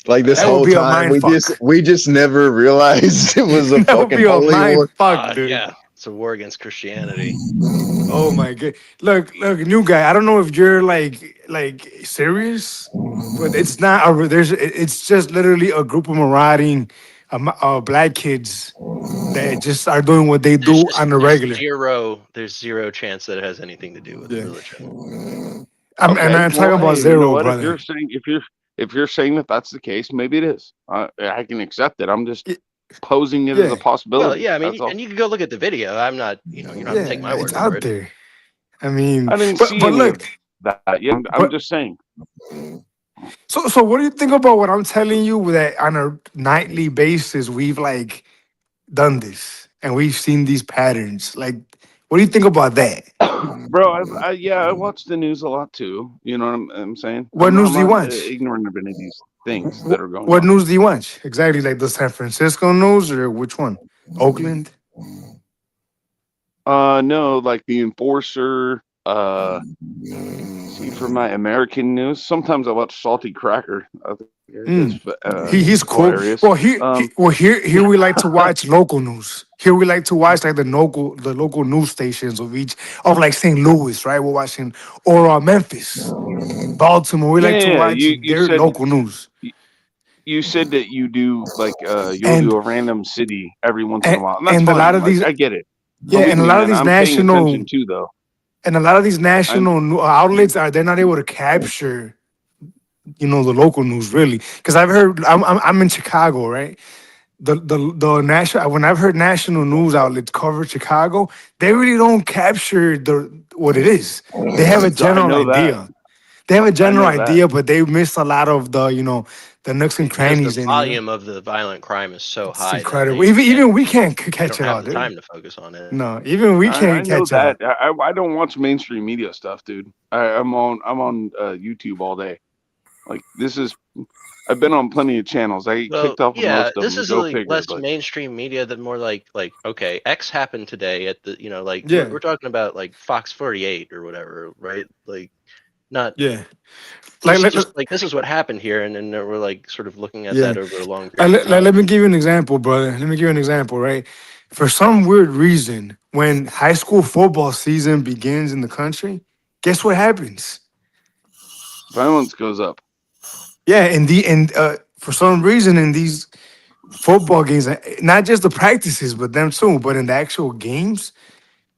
Like this That would whole be a time, mind fuck. we just never realized it was a That would fucking be a holy mind war. fuck, dude. yeah, it's a war against Christianity. Oh my god. Look, new guy. I don't know if you're like serious, but it's not a it's just literally a group of marauding black kids that just are doing what they do on the regular. There's zero chance that it has anything to do with Yeah. religion. And Okay, I'm talking well, about hey, you know zero, what? brother. If you're saying that that's the case, maybe it is. I can accept it. I'm just posing it as Yeah. a possibility. Well, yeah, I mean, That's all. and you can go look at the video. I'm not, you don't have to take my Yeah, word it's for out it. there. I mean, I didn't but see but any look, of that. Yeah, I'm but just saying. so what do you think about what I'm telling you that on a nightly basis we've like done this and we've seen these patterns? Like, what do you think about that? Bro, I watch the news a lot too. You know what I'm saying? What I'm news do you not watch? ignorant of any of these things that are going What on. news do you watch? Exactly, like the San Francisco news or which one? Oakland? No, like the Enforcer. See, for my American news, sometimes I watch Salty Cracker. I think Mm. it's He's cool. hilarious. Well, here we like to watch local news. Here we like to watch like the local news stations of each of like St. Louis, right? We're watching or Memphis, Baltimore. We like to Yeah, watch you their said local news. you said that you do like you'll And do a random city every once in a and, while, and that's and a lot fine. of Like these, I get it. yeah, Believe and a me, lot of man, these I'm paying national attention too, though. and a lot of these I'm national outlets are they're not able to capture, the local news really. Because I've heard I'm in Chicago, right? The national when I've heard national news outlets cover Chicago, they really don't capture what it is. They have a I general know that. idea. They have a I general know that. idea, but they miss a lot of the nooks and It's because the crannies and volume of the violent crime is so it's high that incredible. Even we can't they catch don't it have all, the dude. time to focus on it. No, even we I can't know catch up. that. I don't watch mainstream media stuff, dude. I'm on YouTube all day. Like I've been on plenty of channels. I get Well, kicked off of yeah, most of this them. is Go like figure. less But mainstream media than more like okay, X happened today at the like Yeah. we're talking about like Fox 48 or whatever, right? Like not Yeah. just like this is what happened here, and then we're like sort of looking at Yeah. that over a long period of Let time. me give you an example, brother. Let me give you an example, right? For some weird reason, when high school football season begins in the country, guess what happens? violence goes up. Yeah, for some reason in these football games, not just the practices, but them too, but in the actual games,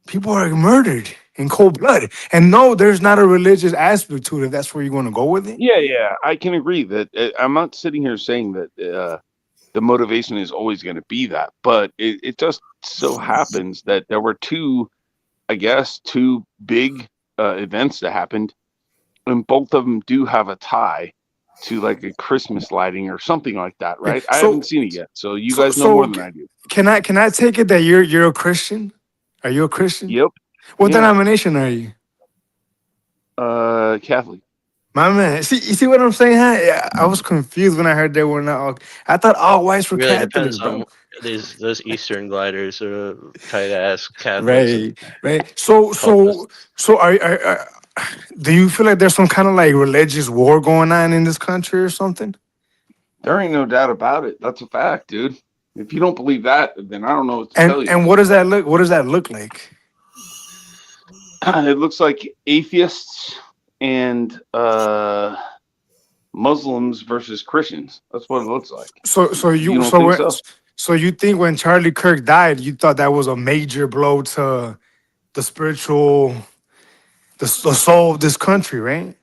people are murdered in cold blood. And no, there's not a religious aspect to it if that's where you're going to go with it. Yeah, I can agree that I'm not sitting here saying that the motivation is always going to be that, but it just so happens that there were two big events that happened, and both of them do have a tie to like a Christmas lighting or something like that, Yeah, right? I haven't seen it yet, so you guys know so more than I do. can I take it that you're a Christian? Are you a Christian? Yep. What Yeah. denomination are you? Catholic. My man, you see what I'm saying? Huh? Yeah, I was confused when I heard they were not all. I thought all whites were Really Catholics, depends bro. on those Eastern gliders are tight ass Catholics. Right. So are do you feel like there's some kind of like religious war going on in this country or something? There ain't no doubt about it. That's a fact, dude. If you don't believe that, then I don't know what to tell you. And what does that look? What does that look like? It looks like atheists and Muslims versus Christians. That's what it looks like. You don't think so? So you think when Charlie Kirk died, you thought that was a major blow to the spiritual, the soul of this country, right?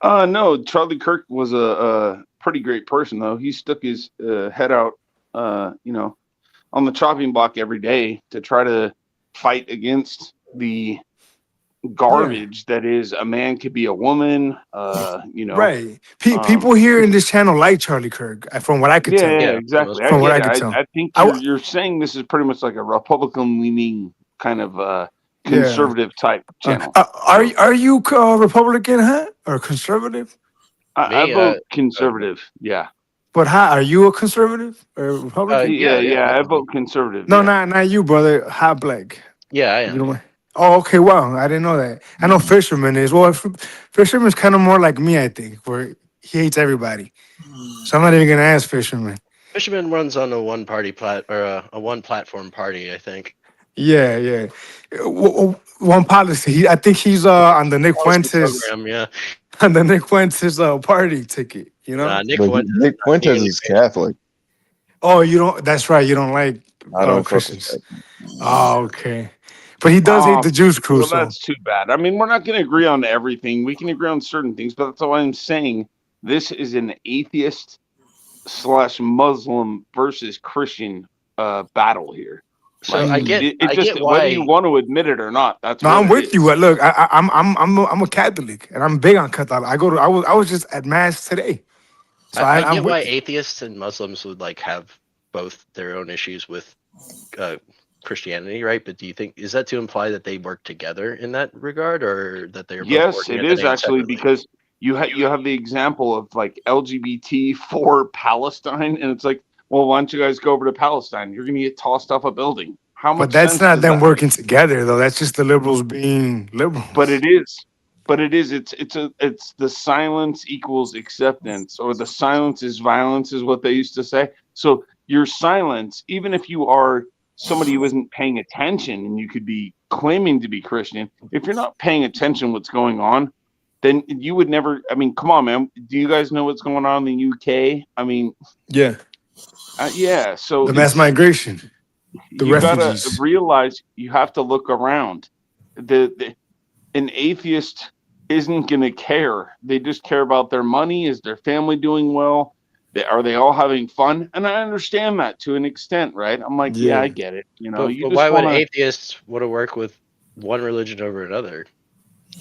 No, Charlie Kirk was a pretty great person, though. He stuck his head out, on the chopping block every day to try to fight against the garbage that is a man could be a woman. You know, Right. People here in this channel like Charlie Kirk, from what I could yeah, tell. yeah, exactly. I From what get I it. could tell. I think I, you're saying this is pretty much like a Republican leaning kind of yeah. conservative type channel. Are you Republican, huh? Or conservative? I Me, vote conservative. Yeah. But how are you a conservative or Republican? Yeah. I vote conservative. No, Yeah. not you, brother. Hot black. Yeah, I You am. know what? Oh, okay. Wow, I didn't know that. I know Fisherman is. Well, Fisherman's kind of more like me, I think, where he hates everybody. So I'm not even gonna ask Fisherman. Fisherman runs on a one platform party, I think. Yeah, yeah. One policy. I think he's on the Nick Policy Fuentes program, yeah. on the Nick Fuentes party ticket. You know. Nick But Fuentes. Nick Fuentes is Catholic. Oh, you don't. That's right. You don't like I don't fuck with Christians. that. Oh, okay. But he does hate the Jews crew. Well, So that's too bad. I mean, we're not going to agree on everything. We can agree on certain things, but that's all I'm saying. This is an atheist / Muslim versus Christian battle here. So Like, I get whether why. you want to admit it or not. That's no, what I'm it with is. you. Look, I'm a Catholic, and I'm big on Catholic. I was just at mass today. So I I'm get why with you. atheists and Muslims would like have both their own issues with Christianity, right? But do you think is that to imply that they work together in that regard, or that they're both Yes, working it at the is name actually separately? because you have the example of like LGBT for Palestine, and it's like, well, why don't you guys go over to Palestine? You're going to get tossed off a building. How But much that's sense not does them that working make? together, though. That's just the liberals being liberal. But it is. But it is. It's the silence equals acceptance, or the silence is violence, is what they used to say. So your silence, even if you are somebody who isn't paying attention, and you could be claiming to be Christian, if you're not paying attention what's going on, then you would never. I mean, come on, man. Do you guys know what's going on in the UK? I mean, Yeah, yeah. So the mass migration, the you gotta refugees. realize you have to look around. An atheist isn't going to care. They just care about their money. Is their family doing well? Are they all having fun? And I understand that to an extent, right? I'm like, yeah, I get it. You know, you But just why would want to. atheists want to work with one religion over another?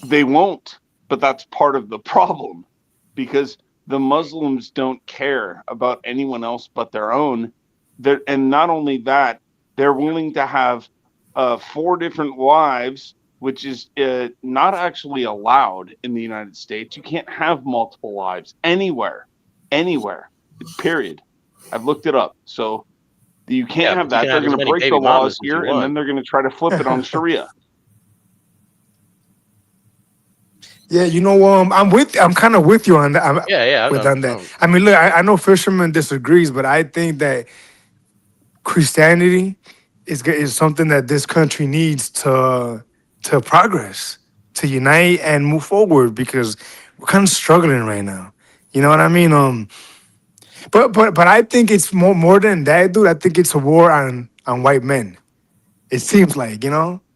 They won't, but that's part of the problem, because the Muslims don't care about anyone else but their own. And not only that, they're willing to have 4 different wives, which is not actually allowed in the United States. You can't have multiple wives anywhere, period. I've looked it up. So you can't have but you that. can They're have as going to many break the baby mamas laws as you here, and then want. they're going to try to flip it on Sharia. Yeah, you know, I'm kind of with you on that. On that. I mean, look, I know Fisherman disagrees, but I think that Christianity is something that this country needs to progress, to unite and move forward, because we're kind of struggling right now. You know what I mean? But I think it's more than that, dude. I think it's a war on white men. It seems like,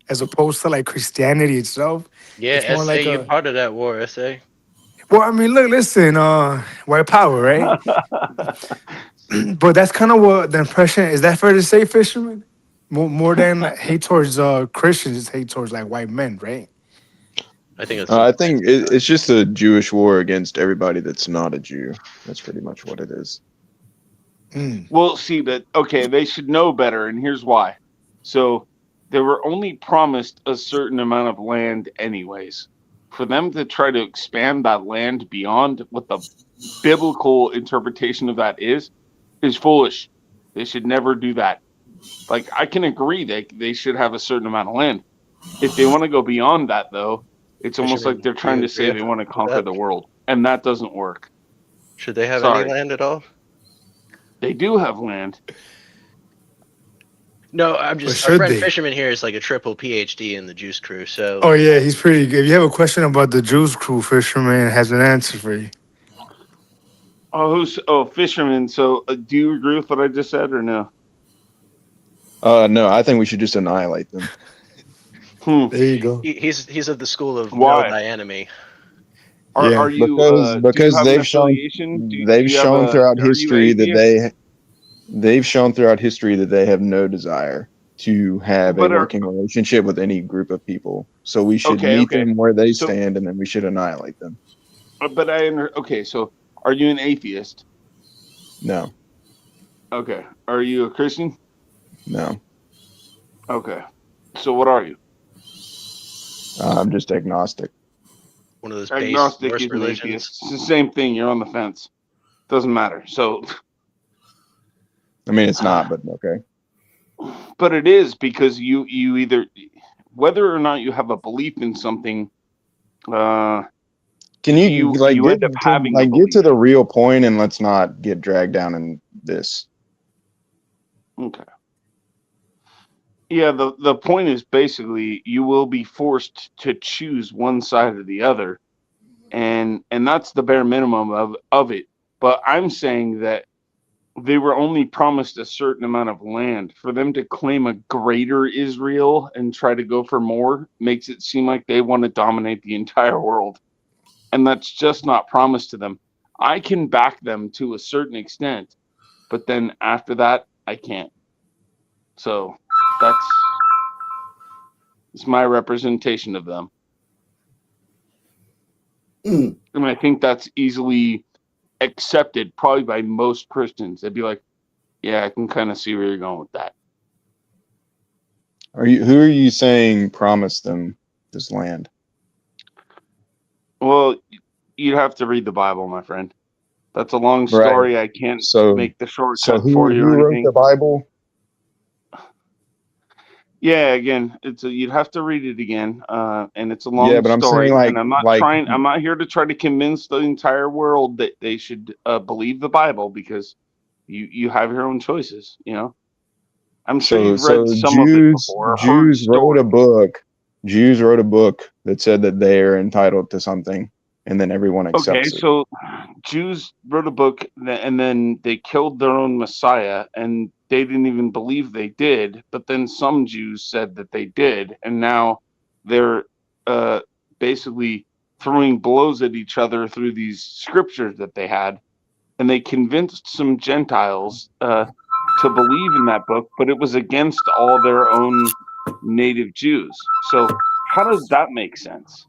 as opposed to like Christianity itself. Yeah, It's more like you're a. part of that war, SA. Well, I mean, look, listen, white power, right? But that's kind of what the impression is. That fair to say, Fisherman? More than hate towards Christians, it's hate towards like white men, right? I think it's. I think it's just a Jewish war against everybody that's not a Jew. That's pretty much what it is. Well, see, that okay, they should know better, and here's why. So they were only promised a certain amount of land anyways. For them to try to expand that land beyond what the biblical interpretation of that is foolish. They should never do that. Like, I can agree they should have a certain amount of land. If they want to go beyond that, though, it's almost like they're trying to say they want to conquer the world, and that doesn't work. Should they have Sorry. any land at all? They do have land. No, I'm just Or our should friend they? Fisherman here is like a triple PhD in the juice crew. So Oh yeah, he's pretty good. If you have a question about the Jews crew, Fisherman has an answer for you. Fisherman. So, do you agree with what I just said, or no? No, I think we should just annihilate them. There you go. he's of the school of Why? no dianemy. Are you because do you have they've an shown affiliation? Do they've you have shown throughout are you history that atheist? they've shown throughout history that they have no desire to have a But working relationship with any group of people. So we should meet them where they stand, and then we should annihilate them. But okay. So are you an atheist? No, Okay. Are you a Christian? no, Okay. So what are you? I'm just agnostic. One of those Agnostic Norse is an religions. atheist. It's the same thing. You're on the fence. Doesn't matter. So, I mean, it's not, but okay. but it is because you either, whether or not you have a belief in something, Can you like you end up having a get belief. to the real point, and let's not get dragged down in this. Okay. Yeah, the point is basically you will be forced to choose one side or the other, and that's the bare minimum of it. But I'm saying that they were only promised a certain amount of land. For them to claim a greater Israel and try to go for more makes it seem like they want to dominate the entire world, and that's just not promised to them. I can back them to a certain extent, but then after that, I can't. So it's my representation of them. And I think that's easily accepted probably by most Christians. They'd be like, yeah, I can kind of see where you're going with that. Who are you saying promised them this land? Well, you'd have to read the Bible, my friend. That's a long story. I can't make the shortcut for you who or wrote anything. the Bible? Yeah, again, you'd have to read it again, and it's a long Yeah, but I'm story. saying And I'm not here to try to convince the entire world that they should believe the Bible, because you have your own choices. You know, I'm sure you've read some of it before, or heard Jews wrote a book. Jews wrote a book that said that they are entitled to something, and then everyone accepts it. So Jews wrote a book, and then they killed their own Messiah, and they didn't even believe they did. But then some Jews said that they did, and now they're basically throwing blows at each other through these scriptures that they had, and they convinced some Gentiles to believe in that book, but it was against all their own native Jews. So how does that make sense?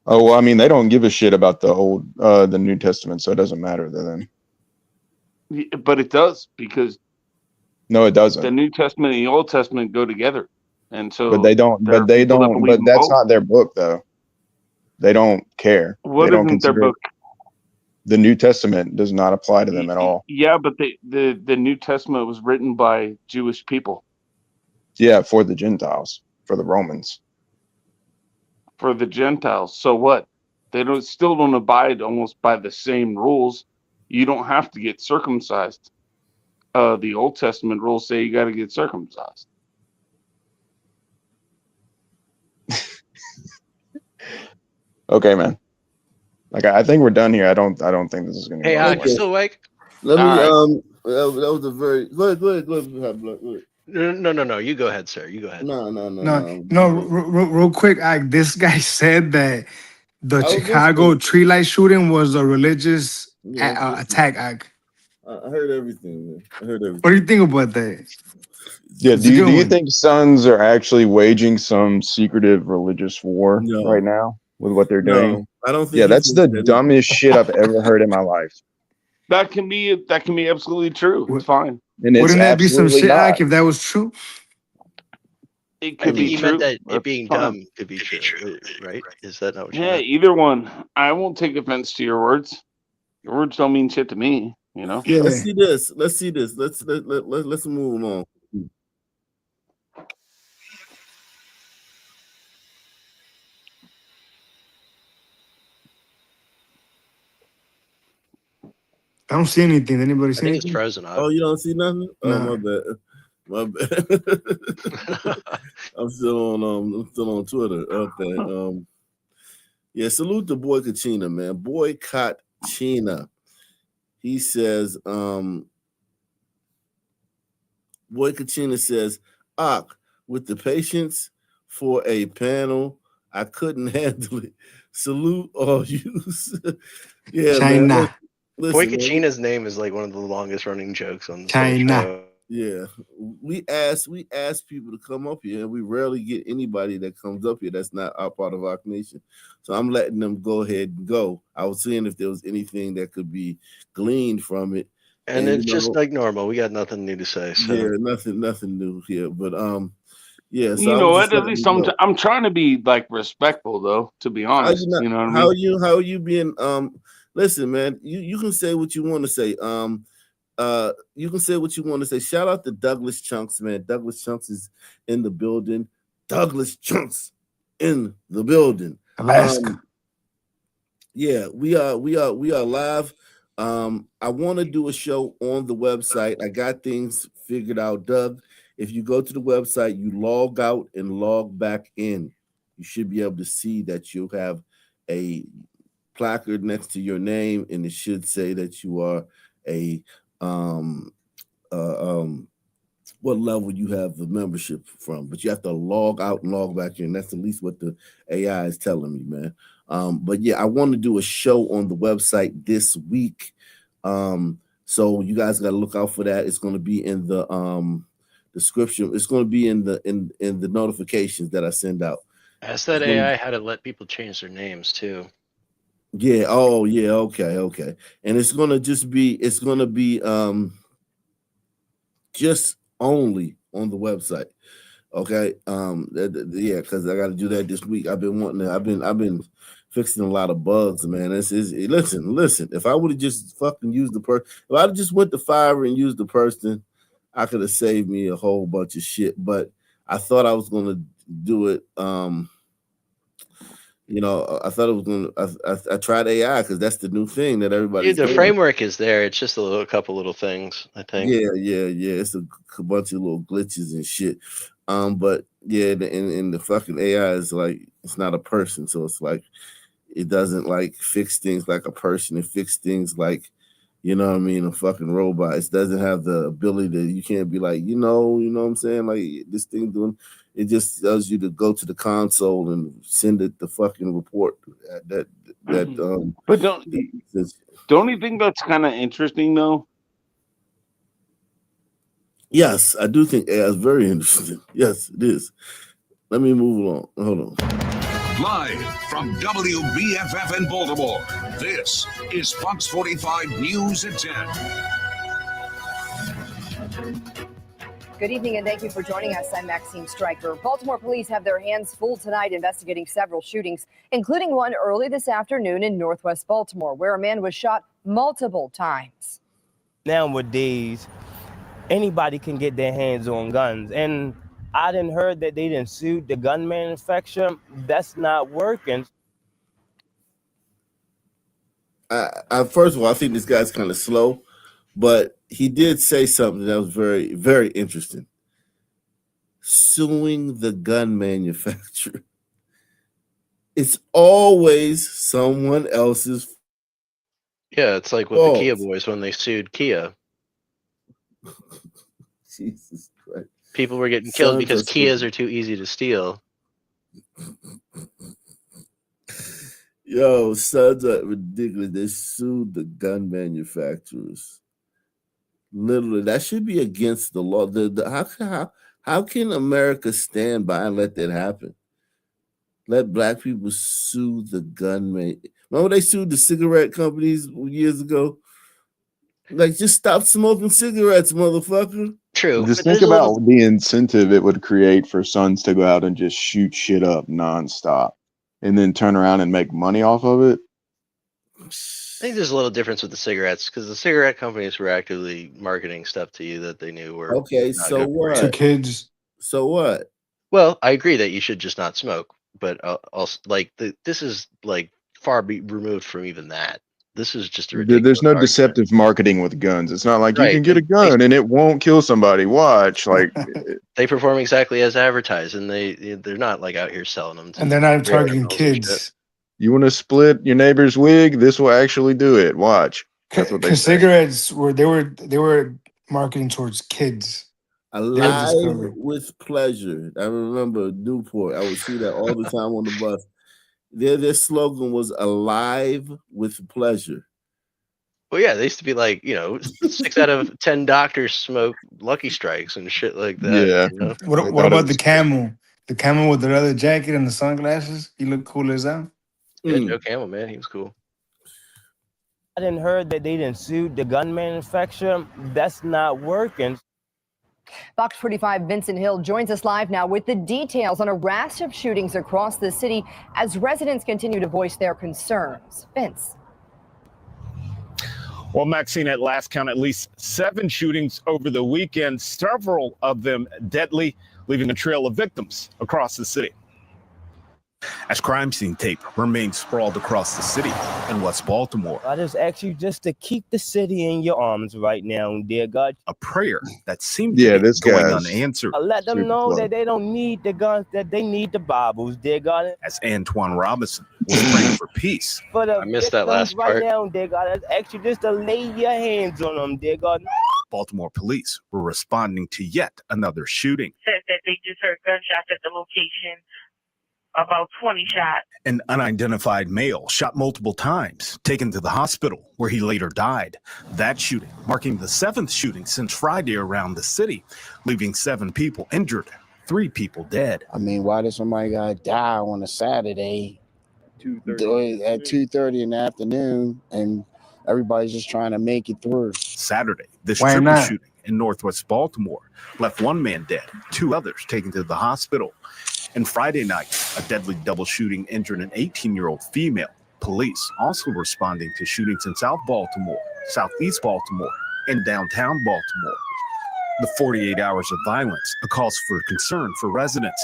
Oh, well, I mean, they don't give a shit about the New Testament, so it doesn't matter to them. But it does, because No, it doesn't. the New Testament and the Old Testament go together, and so But they don't. there are people that believe But in that's both. not their book, though. They don't care. What They don't isn't their consider book? the New Testament does not apply to them at all. Yeah, but the New Testament was written by Jewish people. Yeah, for the Gentiles, for the Romans. For the Gentiles, so what? They still don't abide almost by the same rules. You don't have to get circumcised. The Old Testament rules say you got to get circumcised. Okay, man. Like, I think we're done here. I don't think this is going to. Hey, you still awake? Let me. All That was a very. Go ahead. No. You go ahead, sir. You go ahead. No. Real quick, this guy said that the I was Chicago listening. tree light shooting was a religious Yeah, I was attack act. I heard everything, man. I heard everything. What do you think about that? Yeah. It's Do a good you one. think sons are actually waging some secretive religious war right now with what they're doing? No, I don't think. Yeah, he that's thinks the that. dumbest shit I've ever heard in my life. That can be absolutely true. It's fine. And it's Wouldn't that be some absolutely shit, not. Ike, if that was true? It I could think be he true. meant that That's it being fine. dumb could be true, right? Is that not what you Yeah, meant? either one. I won't take offense to your words. Your words don't mean shit to me, you know? Let's see this. Let's move along. I don't see anything. Anybody I see think it's anything? frozen. Oh, you don't see nothing? Oh, Nah. my bad. My bad. I'm still on Twitter. Okay. Yeah, salute to Boy Kachina, man. Boycott China. He says, Boy Kachina says, with the patience for a panel, I couldn't handle it. Salute all you. Yeah, China. man. Listen, Boy man. Kachina's name is like one of the longest running jokes on the China. show. Yeah, we ask people to come up here, and we rarely get anybody that comes up here that's not our part of our nation. So I'm letting them go ahead and go. I was seeing if there was anything that could be gleaned from it, And and it's just like normal. We got nothing new to say. yeah, So nothing new here. But yeah. So You I know was what? just At letting least you know. I'm trying to be like respectful though, to be How you honest. not? You know what I mean? How you being? Listen, man. You can say what you want to say. You can say what you want to say. Shout out to Douglas Chunks, man. Douglas Chunks is in the building. Douglas Chunks in the building. Alaska. Yeah, we are live. I want to do a show on the website. I got things figured out, Doug. If you go to the website, you log out and log back in. You should be able to see that you have a placard next to your name, and it should say that you are a um what level you have the membership from, but you have to log out and log back in. That's at least what the AI is telling me, man. But yeah, I want to do a show on the website this week. So you guys got to look out for that. It's going to be in the description. It's going to be in the notifications that I send out. ask that AI how to let people change their names too. Yeah. Oh, yeah. Okay. And it's gonna be just only on the website. Okay. Yeah, because I got to do that this week. I've been fixing a lot of bugs, man. Listen. If I would have just fucking used the person, if I just went to Fiverr and used the person, I could have saved me a whole bunch of shit. But I thought I was gonna do it. I thought it was gonna. I tried AI because that's the new thing that everybody's Dude, the doing. framework is there. It's just a couple little things, I think. Yeah. It's a bunch of little glitches and shit. But yeah, and the fucking AI is like it's not a person, so it's like it doesn't like fix things like a person. It fix things like you know what I mean, a fucking robot. It doesn't have the ability to. You can't be like you know what I'm saying. Like this thing doing. It just tells you to go to the console and send it the fucking report that. But don't you think that's kind of interesting though? Yes, I do think AI is very interesting. Yes, it is. Let me move along. Hold on. Live from WBFF in Baltimore, this is Fox 45 News at 10. Good evening and thank you for joining us. I'm Maxine Stryker. Baltimore police have their hands full tonight investigating several shootings, including one early this afternoon in Northwest Baltimore, where a man was shot multiple times. Nowadays, anybody can get their hands on guns. And I didn't heard that they didn't sue the gun manufacturer. That's not working. I first of all, I think this guy's kind of slow, but he did say something that was very, very interesting. Suing the gun manufacturer. It's always someone else's. Yeah, it's like with the Kia boys when they sued Kia. Jesus Christ. People were getting killed because Kias are too easy to steal. Yo, sons are ridiculous. They sued the gun manufacturers. Literally, that should be against the law. How can America stand by and let that happen? Let black people sue the gun man. Remember they sued the cigarette companies years ago? Like, just stop smoking cigarettes, motherfucker. True. Just think about the incentive it would create for sons to go out and just shoot shit up nonstop and then turn around and make money off of it. I think there's a little difference with the cigarettes because the cigarette companies were actively marketing stuff to you that they knew were okay. not So good for what? you. Kids. So what? Well, I agree that you should just not smoke, but also like this is like far removed from even that. This is just a ridiculous There's no argument. deceptive marketing with guns. It's not like you Right, can get a gun and it won't kill somebody. Watch, like They perform exactly as advertised, and they're not like out here selling them. And they're not targeting kids. you want to split your neighbor's wig, this will actually do it. Watch. That's what they Because say. cigarettes were marketing towards kids. Alive with pleasure. I remember Newport. I would see that all the time on the bus. Their slogan was alive with pleasure. Well, yeah, they used to be like, 6 out of 10 doctors smoke Lucky Strikes and shit like that. Yeah. You know? What They what thought it about the was camel? The camel with the leather jacket and the sunglasses? He looked cool as hell. Yeah, Joe Camel, man, he was cool. I didn't heard that they didn't sue the gun manufacturer. That's not working. Fox 45 Vincent Hill joins us live now with the details on a rash of shootings across the city as residents continue to voice their concerns. Vince. Well, Maxine, at last count, at least 7 shootings over the weekend, several of them deadly, leaving a trail of victims across the city. As crime scene tape remains sprawled across the city in West Baltimore. I just ask you just to keep the city in your arms right now, dear God. A prayer that seemed Yeah, to be this going guy's unanswered. Let them super know slow. that they don't need the guns, that they need the Bibles, dear God. As Antoine Robinson was praying for peace. For the I missed that victims last right part. now, dear God. I just ask you just to lay your hands on them, dear God. Baltimore police were responding to yet another shooting. Said that they just heard gunshots at the location, about 20 shots. An unidentified male shot multiple times, taken to the hospital where he later died. That shooting marking the 7th shooting since Friday around the city, leaving 7 people injured, 3 people dead. I mean, why did somebody gotta die on a Saturday at 2:30 in the afternoon and everybody's just trying to make it through? Saturday, this Why triple not? shooting in Northwest Baltimore left 1 man dead, 2 others taken to the hospital. And Friday night, a deadly double shooting injured an 18-year-old female. Police also responding to shootings in South Baltimore, Southeast Baltimore, and downtown Baltimore. The 48 hours of violence, a cause for concern for residents.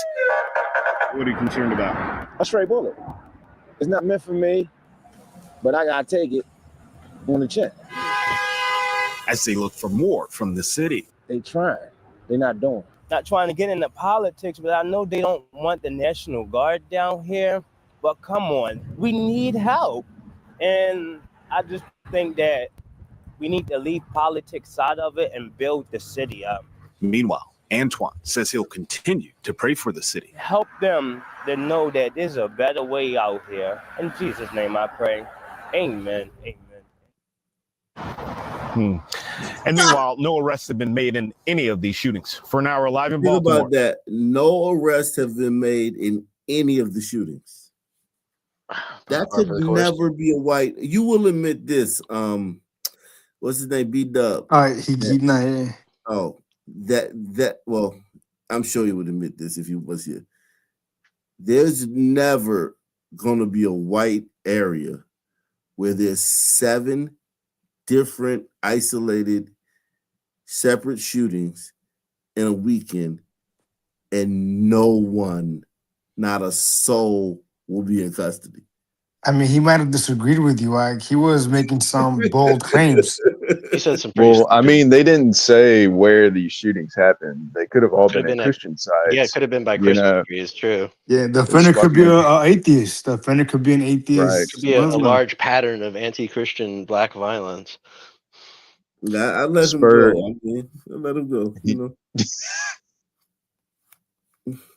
What are you concerned about? A stray bullet. It's not meant for me, but I gotta take it on the chin. As they look for more from the city. They trying. They're not doing. Not trying to get into politics, but I know they don't want the National Guard down here. But come on, we need help. And I just think that we need to leave politics out of it and build the city up. Meanwhile, Antoine says he'll continue to pray for the city. Help them to know that there's a better way out here. In Jesus' name I pray. Amen. Amen. And meanwhile, no arrests have been made in any of these shootings. For now, we're live in Think Baltimore. about that. No arrests have been made in any of the shootings. That could never be a white. You will admit this. What's his name? B-Dub. All right, he not here. Oh, well, I'm sure you would admit this if he was here. There's never gonna be a white area where there's 7 different isolated separate shootings in a weekend and no one, not a soul, will be in custody. I mean, he might have disagreed with you. Like he was making some bold claims. He said some pretty Well, I mean, they didn't say where these shootings happened. They could have all Could've been been at at- Christian sites. Yeah, it could have been by you Christmas know. trees, true. Yeah, the offender could be fucking- an atheist. The offender could be an atheist. Could be a Muslim. large pattern of anti-Christian black violence. I let Spur- him go. I mean, I let him go. You know.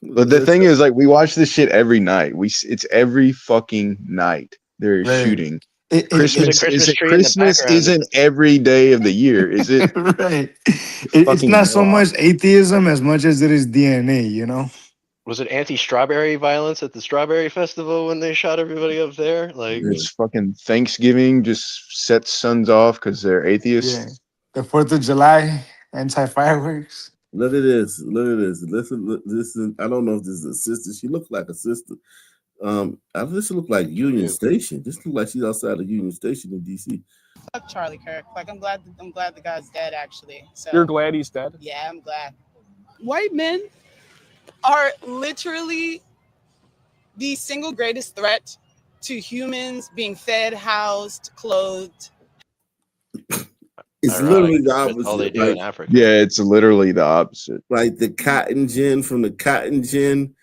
But the thing is, like, we watch this shit every night. It's every fucking night they're Right. shooting. There's Christmas a Christmas isn't tree in the Christmas background. isn't every day of the year, is it? Right. It's Fucking not so wild. much atheism as much as it is DNA, you know? Was it anti-strawberry violence at the Strawberry Festival when they shot everybody up there? Like, It's fucking Thanksgiving just sets suns off because they're atheists. Yeah. The 4th of July, anti-fireworks. Look at this. Look at this. Listen. I don't know if this is a sister. She looked like a sister. This look like Union Station. This look like she's outside of Union Station in DC. Fuck Charlie Kirk. Like I'm glad the guy's dead actually. So You're glad he's dead? yeah, I'm glad. White men are literally the single greatest threat to humans being fed, housed, clothed. It's ironic, literally the that's opposite. all they do like, in Africa. Yeah, it's literally the opposite. like the cotton gin, from the cotton gin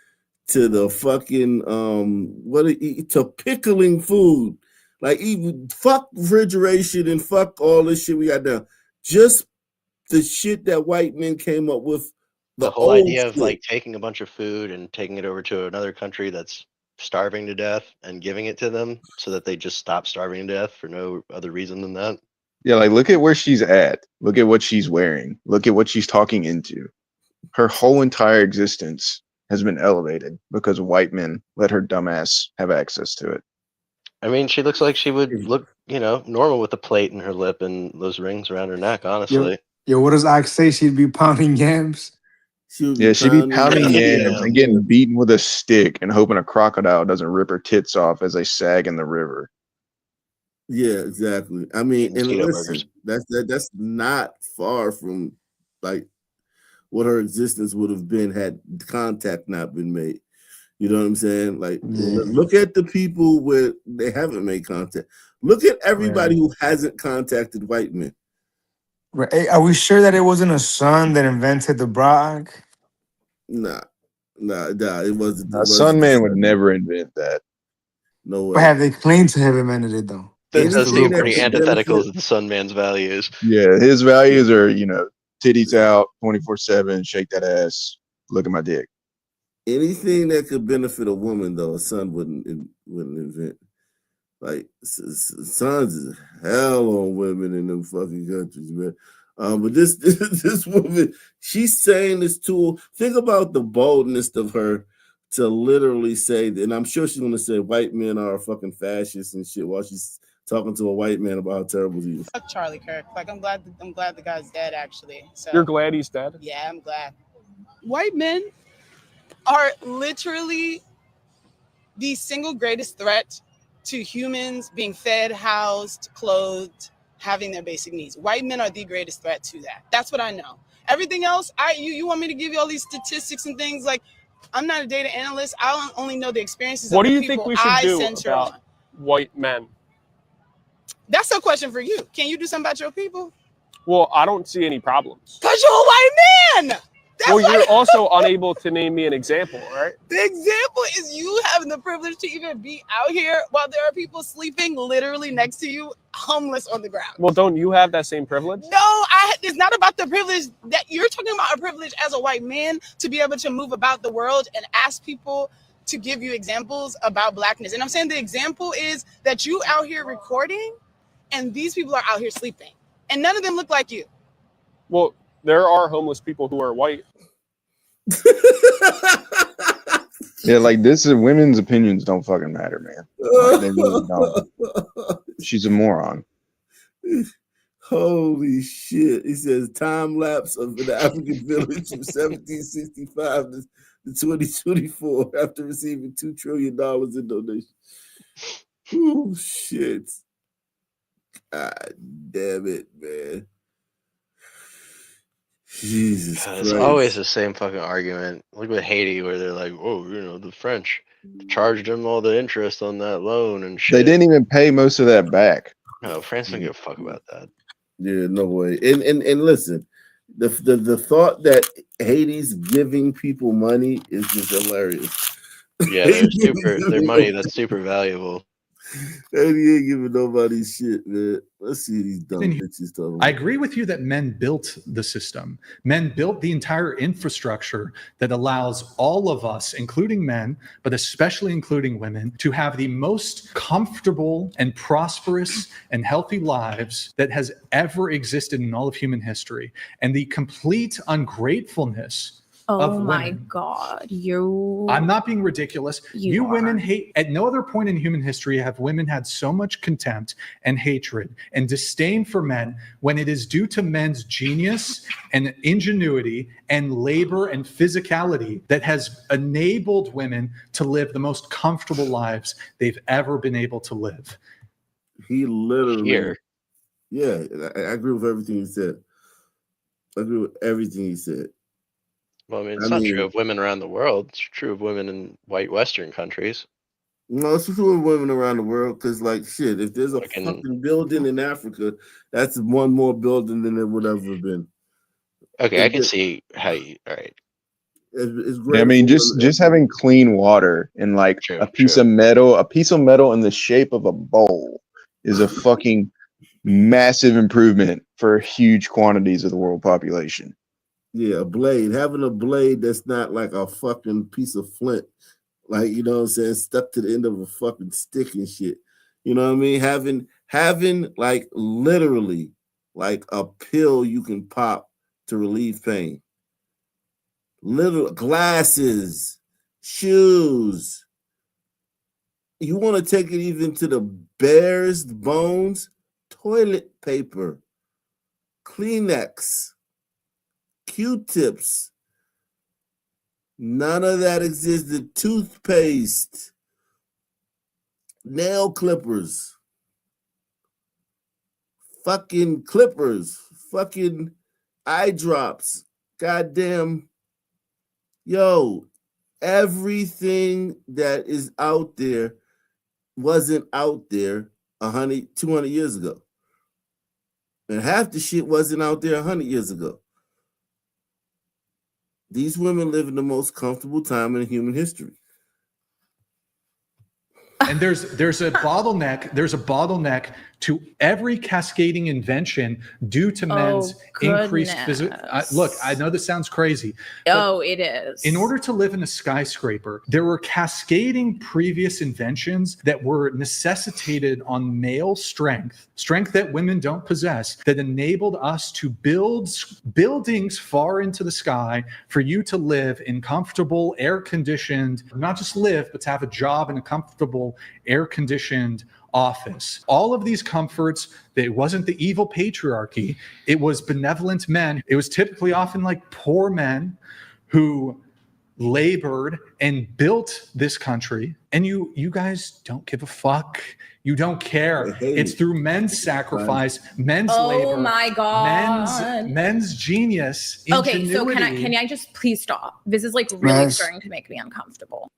to the fucking to pickling food. Like even fuck refrigeration and fuck all this shit we got down. Just the shit that white men came up with. The whole old idea of shit. like taking a bunch of food and taking it over to another country that's starving to death and giving it to them so that they just stop starving to death for no other reason than that. Yeah, like look at where she's at. Look at what she's wearing. Look at what she's talking into. Her whole entire existence has been elevated because white men let her dumbass have access to it. I mean, she looks like she would look, normal with a plate in her lip and those rings around her neck, honestly. Yo, what does Ike say? She'd be pounding yams. Yeah, she'd be pounding yams Yeah. and getting beaten with a stick and hoping a crocodile doesn't rip her tits off as they sag in the river. Yeah, exactly. I mean, and Keto listen, that's not far from like what her existence would have been had contact not been made. You know what I'm saying? Like, look at the people where they haven't made contact. Look at everybody who hasn't contacted white men. Right. Hey, are we sure that it wasn't a son that invented the brag? Nah, it wasn't. A sun man would never invent that. No way. But have they claimed to have invented it though? That Anything does seem that pretty could antithetical benefit- to the Sun Man's values. Yeah, his values are, titties out 24/7, shake that ass, look at my dick. Anything that could benefit a woman, though, a son wouldn't invent. Like sons is hell on women in them fucking countries, man. But this woman, she's saying this too. Think about the boldness of her to literally say that, and I'm sure she's gonna say white men are fucking fascists and shit while she's talking to a white man about how terrible he is. Fuck Charlie Kirk. Like I'm glad the guy's dead actually. So You're glad he's dead? yeah, I'm glad. White men are literally the single greatest threat to humans being fed, housed, clothed, having their basic needs. White men are the greatest threat to that. That's what I know. Everything else, you want me to give you all these statistics and things? Like, I'm not a data analyst. I only know the experiences What of do the you think people we should I do censor about on. white men? That's a question for you. Can you do something about your people? Well, I don't see any problems. Because you're a white man. Well, you're also unable to name me an example, right? The example is you having the privilege to even be out here while there are people sleeping literally next to you, homeless on the ground. Well, don't you have that same privilege? No, it's not about the privilege that you're talking about. A privilege as a white man to be able to move about the world and ask people to give you examples about blackness. And I'm saying the example is that you out here recording and these people are out here sleeping and none of them look like you. Well, there are homeless people who are white. Yeah, like this is women's opinions don't fucking matter, man. Like, they really don't. She's a moron. Holy shit. He says time lapse of the African village from 1765 to 2024 after receiving $2 trillion in donations. Oh shit. God damn it, man. Jesus Christ. It's always the same fucking argument. Look at Haiti, where they're like, "Oh, the French charged them all the interest on that loan and shit." They didn't even pay most of that back. No, France don't give a fuck about that. Yeah, no way. And listen, the thought that Haiti's giving people money is just hilarious. Yeah, they're money that's super valuable. Haiti ain't giving nobody shit, man. Let's see these dumb bitches talking. I agree with you that men built the system. Men built the entire infrastructure that allows all of us, including men, but especially including women, to have the most comfortable and prosperous and healthy lives that has ever existed in all of human history. And the complete ungratefulness of Oh my women. God. I'm not being ridiculous. You are. women hate, at no other point in human history have women had so much contempt and hatred and disdain for men when it is due to men's genius and ingenuity and labor and physicality that has enabled women to live the most comfortable lives they've ever been able to live. He literally, Here. yeah, I agree with everything he said. I agree with everything he said. Well, I mean, it's not true of women around the world. It's true of women in white Western countries. No, it's true of women around the world because, like, shit, if there's a fucking building in Africa, that's one more building than there would ever been. Okay, I can see how you. All right. It's Yeah, great. I mean, just having clean water and like a piece of metal in the shape of a bowl is a fucking massive improvement for huge quantities of the world population. Yeah, a blade. Having a blade that's not like a fucking piece of flint, like, you know what I'm saying, stuck to the end of a fucking stick and shit. You know what I mean? Having like literally like a pill you can pop to relieve pain. Little glasses, shoes. You want to take it even to the barest bones? Toilet paper, Kleenex, Q-tips. None of that existed. Toothpaste, nail clippers, fucking clippers, fucking eye drops. Goddamn. Yo, everything that is out there wasn't out there 100, 200 years ago. And half the shit wasn't out there 100 years ago. These women live in the most comfortable time in human history. And there's a bottleneck to every cascading invention due to men's increased physical. Look, I know this sounds crazy. Oh, it is. In order to live in a skyscraper, there were cascading previous inventions that were necessitated on male strength that women don't possess, that enabled us to build buildings far into the sky for you to live in comfortable, air-conditioned, not just live, but to have a job in a comfortable, air-conditioned office. All of these comforts, it wasn't the evil patriarchy, it was benevolent men. It was typically often like poor men who labored and built this country, and you guys don't give a fuck. You don't care. It's through men's sacrifice, men's labor. Oh my God. Men's genius. Okay, so ingenuity. can I just please stop? This is like really starting to make me uncomfortable.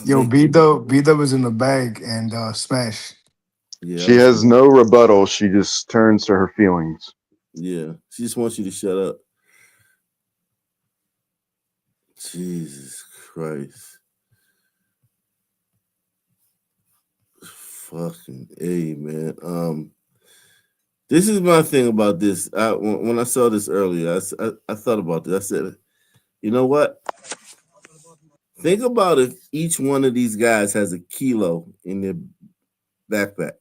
Yo, B-Dub is in the bag and Smash. Yeah. She has no rebuttal. She just turns to her feelings. Yeah. She just wants you to shut up. Jesus Christ. Fucking A, man. This is my thing about this. When I saw this earlier, I thought about this. I said, you know what? Think about if each one of these guys has a kilo in their backpack.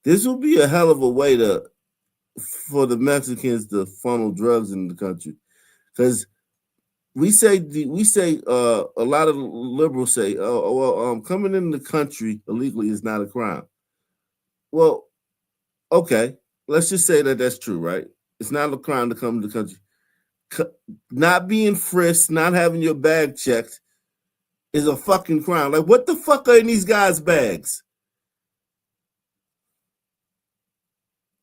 This would be a hell of a way for the Mexicans to funnel drugs into the country. Because we say a lot of liberals say, coming in the country illegally is not a crime. Well, okay, let's just say that that's true, right? It's not a crime to come to the country. Not being frisked, not having your bag checked is a fucking crime. Like, what the fuck are in these guys' bags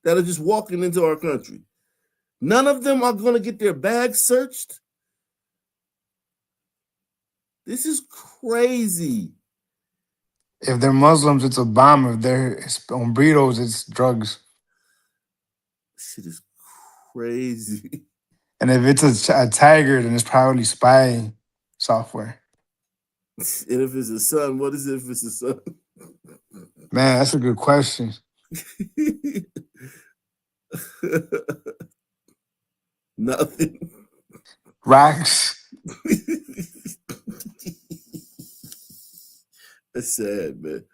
that are just walking into our country? None of them are going to get their bags searched. This is crazy. If they're Muslims, it's a bomb. If they're on burritos, it's drugs. Shit is crazy. And if it's a tiger, then it's probably spy software. And if it's a son, what is it if it's a son? Man, that's a good question. Nothing. Rocks. That's sad, man.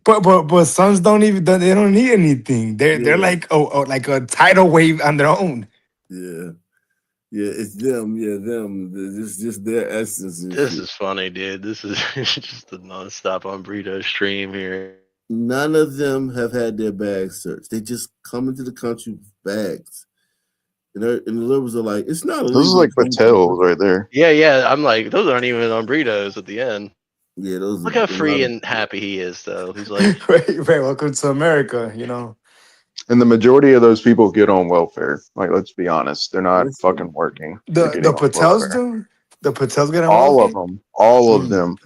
But sons don't need anything. They're like like a tidal wave on their own. Yeah. Yeah, it's them. Yeah, them. It's just their essence. This is funny, dude. This is just a nonstop on Burrito stream here. None of them have had their bags searched. They just come into the country with bags. And the liberals are like, it's not illegal. Those are like Patels right there. Yeah. I'm like, those aren't even on burritos at the end. Yeah, those. Look how free and happy he is, though. He's like, right, welcome to America, you know. And the majority of those people get on welfare. Like, let's be honest, they're not fucking working. The Patels do? The Patels get on all welfare? of them. All of them.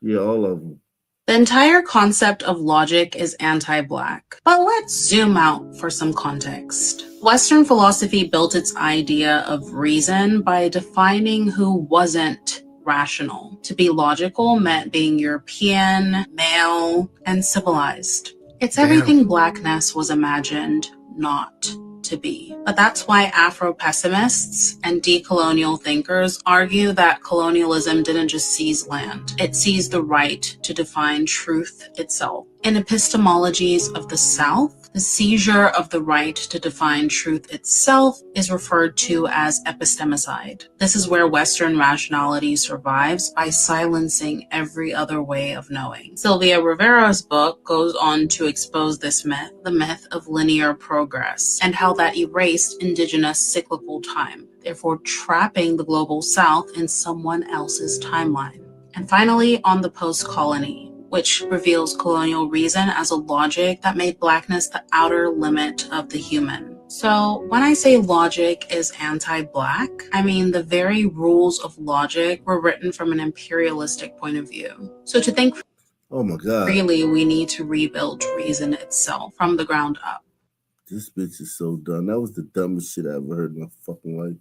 Yeah, all of them. The entire concept of logic is anti-Black. But let's zoom out for some context. Western philosophy built its idea of reason by defining who wasn't rational. To be logical meant being European, male, and civilized. It's everything Blackness was imagined not to be. But that's why Afro-pessimists and decolonial thinkers argue that colonialism didn't just seize land, it seized the right to define truth itself. In epistemologies of the South, the seizure of the right to define truth itself is referred to as epistemicide. This is where Western rationality survives by silencing every other way of knowing. Sylvia Rivera's book goes on to expose this myth, the myth of linear progress, and how that erased indigenous cyclical time, therefore trapping the global South in someone else's timeline. And finally, on the post-colony, which reveals colonial reason as a logic that made Blackness the outer limit of the human. So when I say logic is anti-Black, I mean the very rules of logic were written from an imperialistic point of view. So to think Oh my God. freely, we need to rebuild reason itself from the ground up. This bitch is so dumb. That was the dumbest shit I ever heard in my fucking life.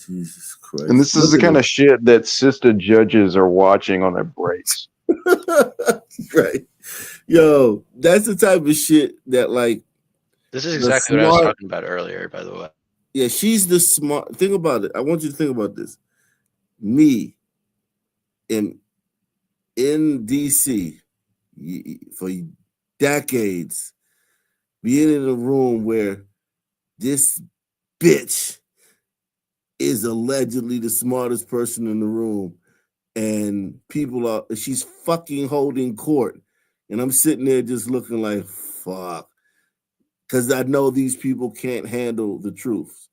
Jesus Christ. And this is the kind of shit that sister judges are watching on their breaks. Right. Yo, that's the type of shit that, like, This is exactly what I was talking about earlier, by the way. Yeah, she's the smart. Think about it. I want you to think about this. Me in DC for decades, being in a room where this bitch is allegedly the smartest person in the room, and she's fucking holding court, and I'm sitting there just looking like, fuck, because I know these people can't handle the truth.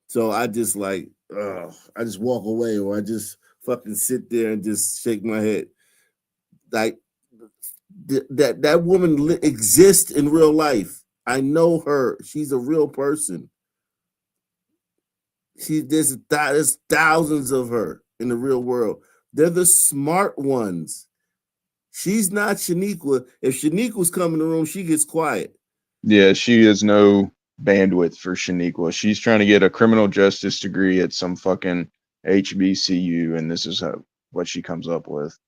So I just I just walk away, or I just fucking sit there and just shake my head. Like that woman exists in real life. I know her. She's a real person. There's thousands of her in the real world. They're the smart ones. She's not Shaniqua. If Shaniqua's come in the room, she gets quiet. Yeah, she has no bandwidth for Shaniqua. She's trying to get a criminal justice degree at some fucking HBCU, and this is what she comes up with.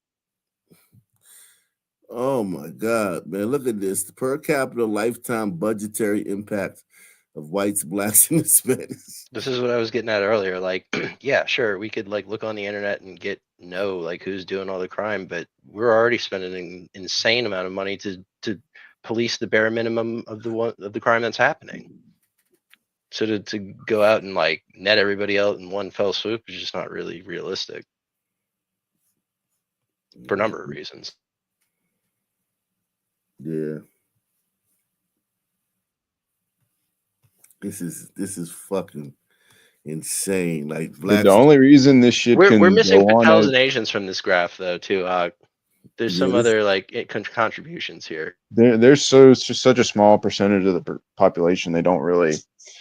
Oh my God, man. Look at this. The per capita lifetime budgetary impact of whites, blacks, and Hispanics. This is what I was getting at earlier. Like, yeah, sure, we could like look on the internet and know like who's doing all the crime, but we're already spending an insane amount of money to police the bare minimum of the crime that's happening. So to go out and like net everybody out in one fell swoop is just not really realistic for a number of reasons. Yeah. This is fucking insane. Like The only reason this shit we're missing go on Patels and Asians from this graph though too. There's some this- other like contributions here. they're such a small percentage of the population. They don't really.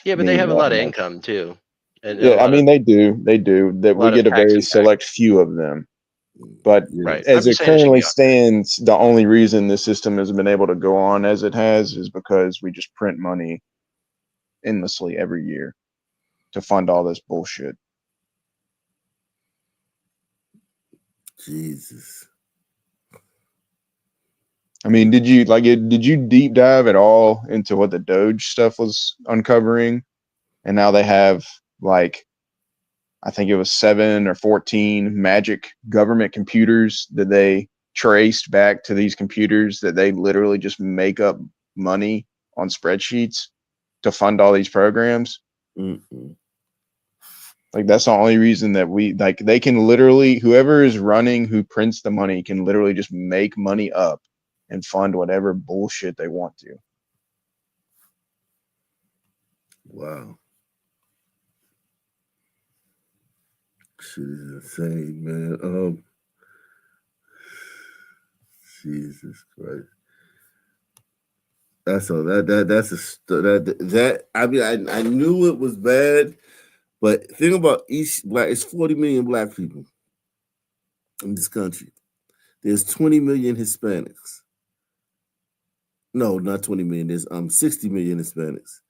Yeah, but they mean have a that lot of much. income too. And Yeah, I mean they do. That we lot of get a tax very impact. select few of them. But Right. as I'm it saying it should currently be on. stands, the only reason the system has been able to go on as it has is because we just print money endlessly every year to fund all this bullshit. Jesus. I mean, did you deep dive at all into what the Doge stuff was uncovering? And now they have like, I think it was 7 or 14 magic government computers that they traced back to these computers that they literally just make up money on spreadsheets to fund all these programs. Mm-mm. Like that's the only reason that they can literally, whoever is running, who prints the money can literally just make money up and fund whatever bullshit they want to. Wow. Shit is insane, man. Jesus Christ. That's I mean, I knew it was bad, but think about each black. It's 40 million black people in this country. There's 20 million Hispanics. No, not 20 million. There's 60 million Hispanics.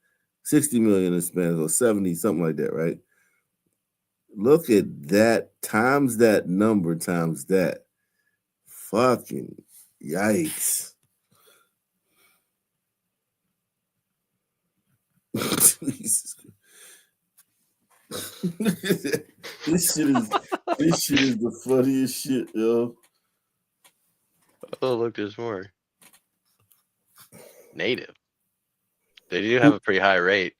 60 million Hispanics, or 70, something like that, right? Look at that, times that number, times that. Fucking yikes. This shit is the funniest shit, yo. Oh, look, there's more. Native. They do have a pretty high rate.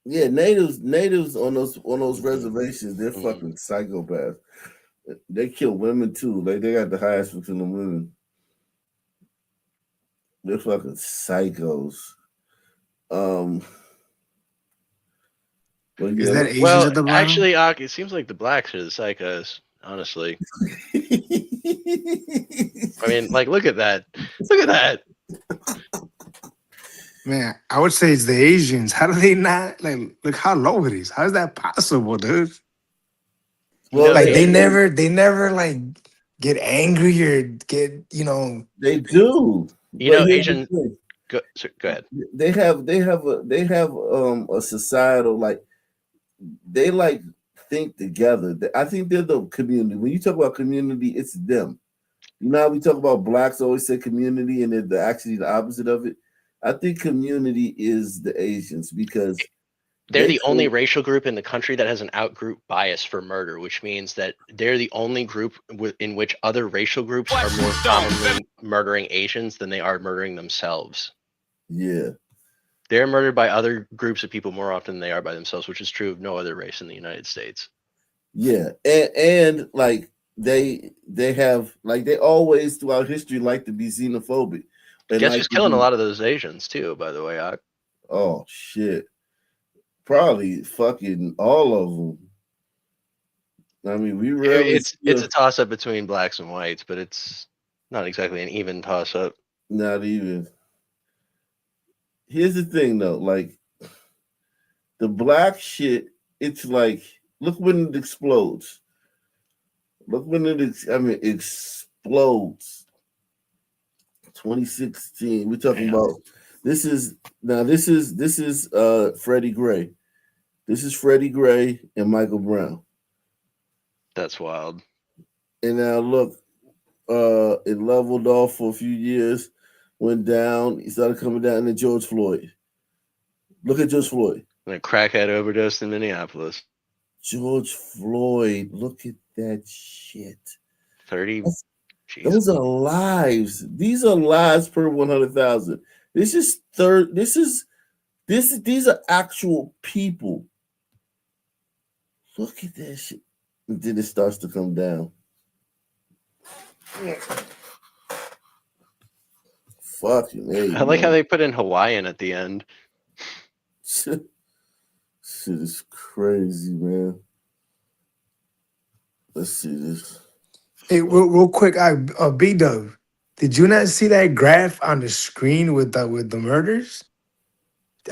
Yeah, natives on those reservations, they're fucking psychopaths. They kill women too. Like they got the highest for killing women. They're fucking psychos. But yeah, Is that Asians Well, at the bottom? actually, it seems like the blacks are the psychos, honestly. I mean, like, look at that. Look at that. Man, I would say it's the Asians. How do they not like look how low it is? How is that possible, dude? Well, like they never like get angry or get, you know. They do. You But know, here's the Asian. thing. Go ahead. They have a societal, like they like think together. I think they're the community. When you talk about community, it's them. You know how we talk about blacks always say community and they're actually the opposite of it? I think community is the Asians because They're the only racial group in the country that has an out-group bias for murder, which means that they're the only group in which other racial groups are more commonly murdering Asians than they are murdering themselves. Yeah. They're murdered by other groups of people more often than they are by themselves, which is true of no other race in the United States. Yeah. And like they have, like they always throughout history like to be xenophobic. And Guess like who's killing a lot of those Asians too, by the way? Oh shit. Probably fucking all of them. I mean, we rarely. It's a toss up between blacks and whites, but it's not exactly an even toss up. Not even. Here's the thing, though. Like the black shit, it's like look when it explodes. Look when it explodes. 2016. We're talking about. This is Freddie Gray. This is Freddie Gray and Michael Brown. That's wild. And now look, it leveled off for a few years, went down. He started coming down. And then George Floyd. Look at George Floyd. And a crackhead overdosed in Minneapolis. George Floyd. Look at that shit. 30. Those are lives. These are lives per 100,000. These are actual people. Look at that shit. And then it starts to come down. Fucking hey, I like how they put in Hawaiian at the end. Shit is crazy, man. Let's see this. Hey, real quick, B-Dub, did you not see that graph on the screen with the murders?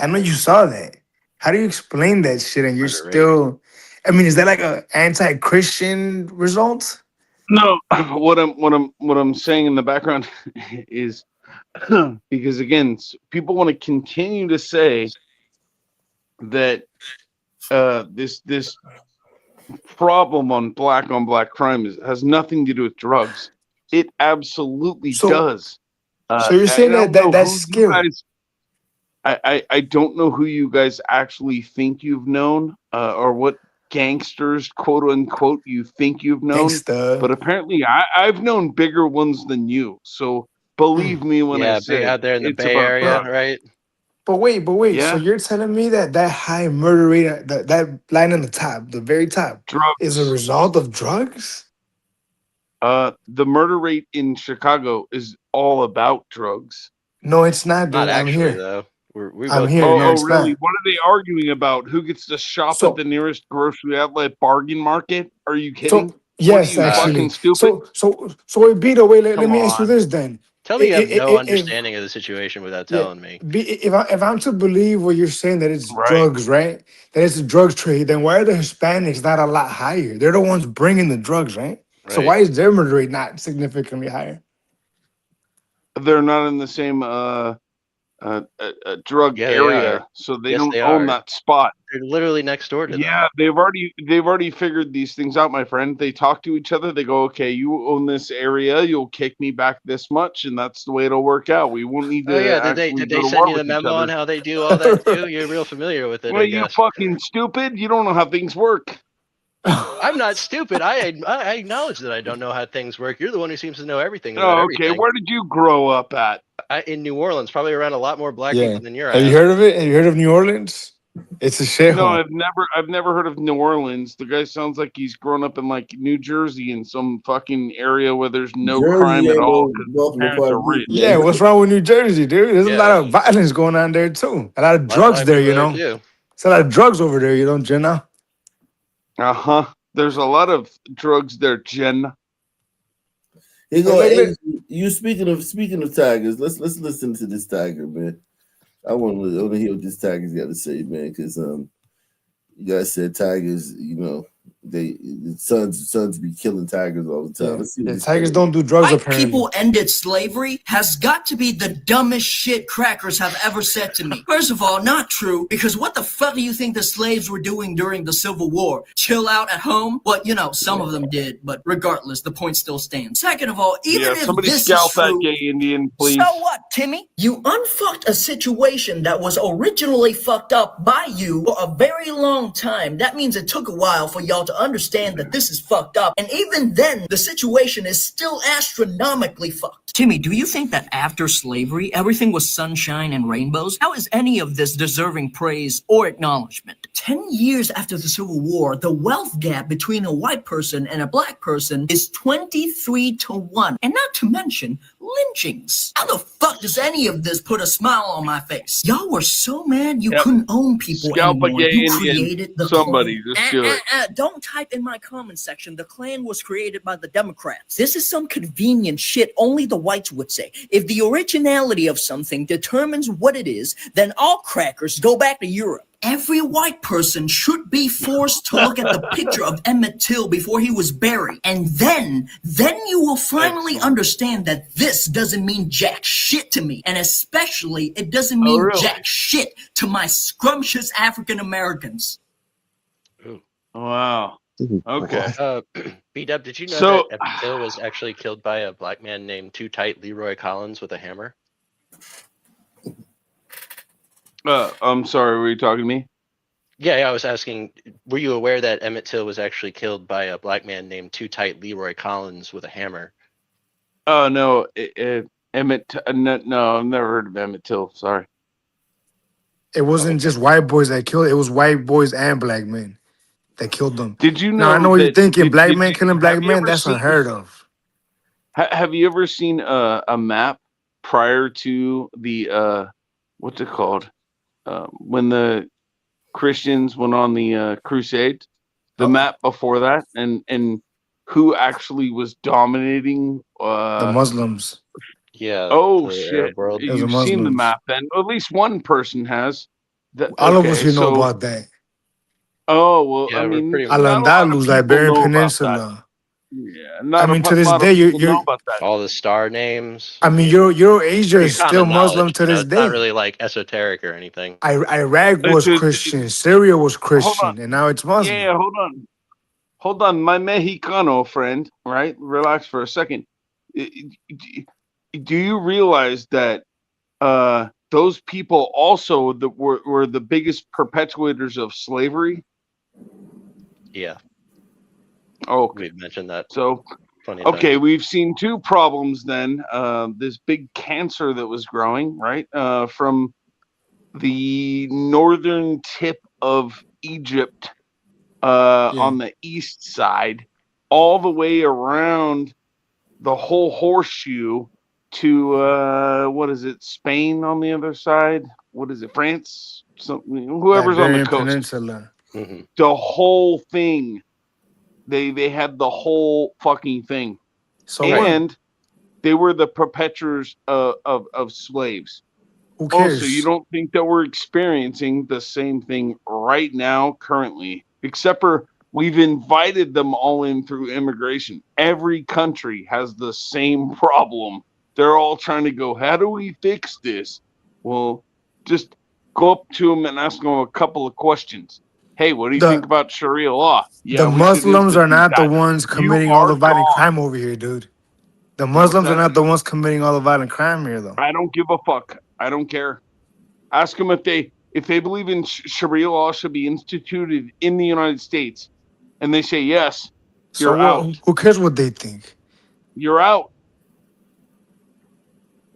I know you saw that. How do you explain that shit and you're still... I mean, is that like a anti-Christian result? No, what I'm saying in the background is because again, people want to continue to say that this problem on black crime has nothing to do with drugs. It absolutely does. So you're saying that's scary? I don't know who you guys actually think you've known or what gangsters, quote unquote, you think you've known. But apparently I've known bigger ones than you. So believe me when I say out there in the it's Bay about Area, drugs. right? But wait. Yeah. So you're telling me that high murder rate, that line on the top, the very top, is a result of drugs? The murder rate in Chicago is all about drugs. No, it's not, dude. Not I'm actually, here. though. I'm here. No, it's really? not. What are they arguing about? Who gets to shop at the nearest grocery outlet bargain market? Are you kidding? Yes, what are you, actually. fucking stupid? So Bito, wait, let Come me ask you on. this then. Tell me you have no If- understanding of the situation without telling me. If I'm to believe what you're saying that it's drugs, right? That it's a drug trade, then why are the Hispanics not a lot higher? They're the ones bringing the drugs, right? So Right. why is their murder rate not significantly higher? They're not in the same a drug Yeah, they are. area, so they Yes, don't they own are. that spot. They're literally next door to them. Yeah, they've already figured these things out, my friend. They talk to each other. They go, okay, you own this area. You'll kick me back this much, and that's the way it'll work out. We won't need Oh to yeah, actually did go they to send war you the with each memo on other. how they do all that too? You're real familiar with it, Well, I you guess. fucking stupid. You don't know how things work. I'm not stupid. I acknowledge that I don't know how things work. You're the one who seems to know everything about Oh, okay. everything. Where did you grow up at? In New Orleans, probably around a lot more black Yeah. people than your Have you ass. heard of it? Have you heard of New Orleans? It's a No, shithole. I've never heard of New Orleans. The guy sounds like he's grown up in like New Jersey in some fucking area where there's no crime Jersey at ain't all no because his welcome to parents are party, rich. Yeah, man. what's wrong with New Jersey, dude? There's a lot of violence going on there too. A lot of A lot of drugs black there, people you there know. too. It's a lot of drugs over there, you know, Jenna. Uh-huh. There's a lot of drugs there, Jen. You Hey, go, look, hey, look. you speaking of tigers. Let's listen to this tiger, man. I want to hear what this tiger's got to say, man, because you guys said tigers, you know, sons be killing tigers all the time. Yeah, Let's see what yeah. this Tigers tiger- don't do drugs Why apparently. people ended slavery has got to be the dumbest shit crackers have ever said to me. First of all, not true, because what the fuck do you think the slaves were doing during the Civil War? Chill out at home? Well, you know, some of them did, but regardless, the point still stands. Second of all, even Yeah, if somebody this is scalp that true, gay Indian, please. so what, Timmy? You unfucked a situation that was originally fucked up by you for a very long time. That means it took a while for y'all to understand that this is fucked up. And even then, the situation is still astronomically fucked. Timmy, do you think that after slavery, everything was sunshine and rainbows? How is any of this deserving praise or acknowledgement? 10 years after the Civil War, the wealth gap between a white person and a black person is 23-1. And not to mention lynchings. How the fuck does any of this put a smile on my face? Y'all were so mad you Yep. couldn't own people Scalp a anymore. gay You Indian. created the Somebody, Klan. just do it. Don't type in my comment section. The Klan was created by the Democrats. This is some convenient shit only the whites would say. If the originality of something determines what it is, then all crackers go back to Europe. Every white person should be forced to look at the picture of Emmett Till before he was buried. And then you will finally understand that this doesn't mean jack shit to me. And especially, it doesn't mean really? jack shit to my scrumptious African Americans. Wow. Okay. B-Dub, did you know So- that Emmett Till was actually killed by a black man named Too Tight Leroy Collins with a hammer? I'm sorry, were you talking to me? Yeah, I was asking, were you aware that Emmett Till was actually killed by a black man named Too Tight Leroy Collins with a hammer? Oh, no. Emmett, no, I've never heard of Emmett Till. Sorry. It wasn't just white boys that killed. It was white boys and black men that killed them. Did you know? Now I know what you're that- thinking. did- Black did men you- killing have black you men. ever That's seen- unheard of. Have you ever seen a map prior to the what's it called? When the Christians went on the crusade, the map before that, and who actually was dominating The Muslims. Yeah. Oh the shit! Arab world. It was the You've seen the Muslims. map, then at least one person has. All of us Okay, here know so- about that. Oh well, Yeah, I we're mean, pretty- not a lot of Al-Andalus, people Iberian know about that. Peninsula. Yeah, not I mean, a to this lot of day, people know you're. about that. All the star names. I mean, Eurasia Pretty is still common Muslim knowledge, to you know, this it's not day. really like esoteric or anything. Iraq was It's- Christian. Syria was on. Christian, and now it's Muslim. Yeah, hold on, my Mexicano friend, right? Relax for a second. Do you realize that those people also were the biggest perpetuators of slavery? Yeah, Oh, we've mentioned that. so Plenty of okay, times. we've seen two problems then. This big cancer that was growing, right, from the northern tip of Egypt on the east side, all the way around the whole horseshoe to what is it, Spain on the other side? What is it, France? Something, whoever's on the Iberian coast. Peninsula. Mhm. The whole thing. They had the whole fucking thing. So what? And they were the perpetrators of slaves. Who Oh, cares? so you don't think that we're experiencing the same thing right now, currently? Except for we've invited them all in through immigration. Every country has the same problem. They're all trying to go, how do we fix this? Well, just go up to him and ask him a couple of questions. Hey, what do you think about Sharia law? Yeah, The we should Muslims are institute not the that. ones You committing all are the violent gone. crime over here, dude. The What's Muslims are that? not the ones committing all the violent crime here, though. I don't give a fuck. I don't care. Ask them if they believe in Sharia law should be instituted in the United States, and they say yes. So You're out. who cares what they think? You're out.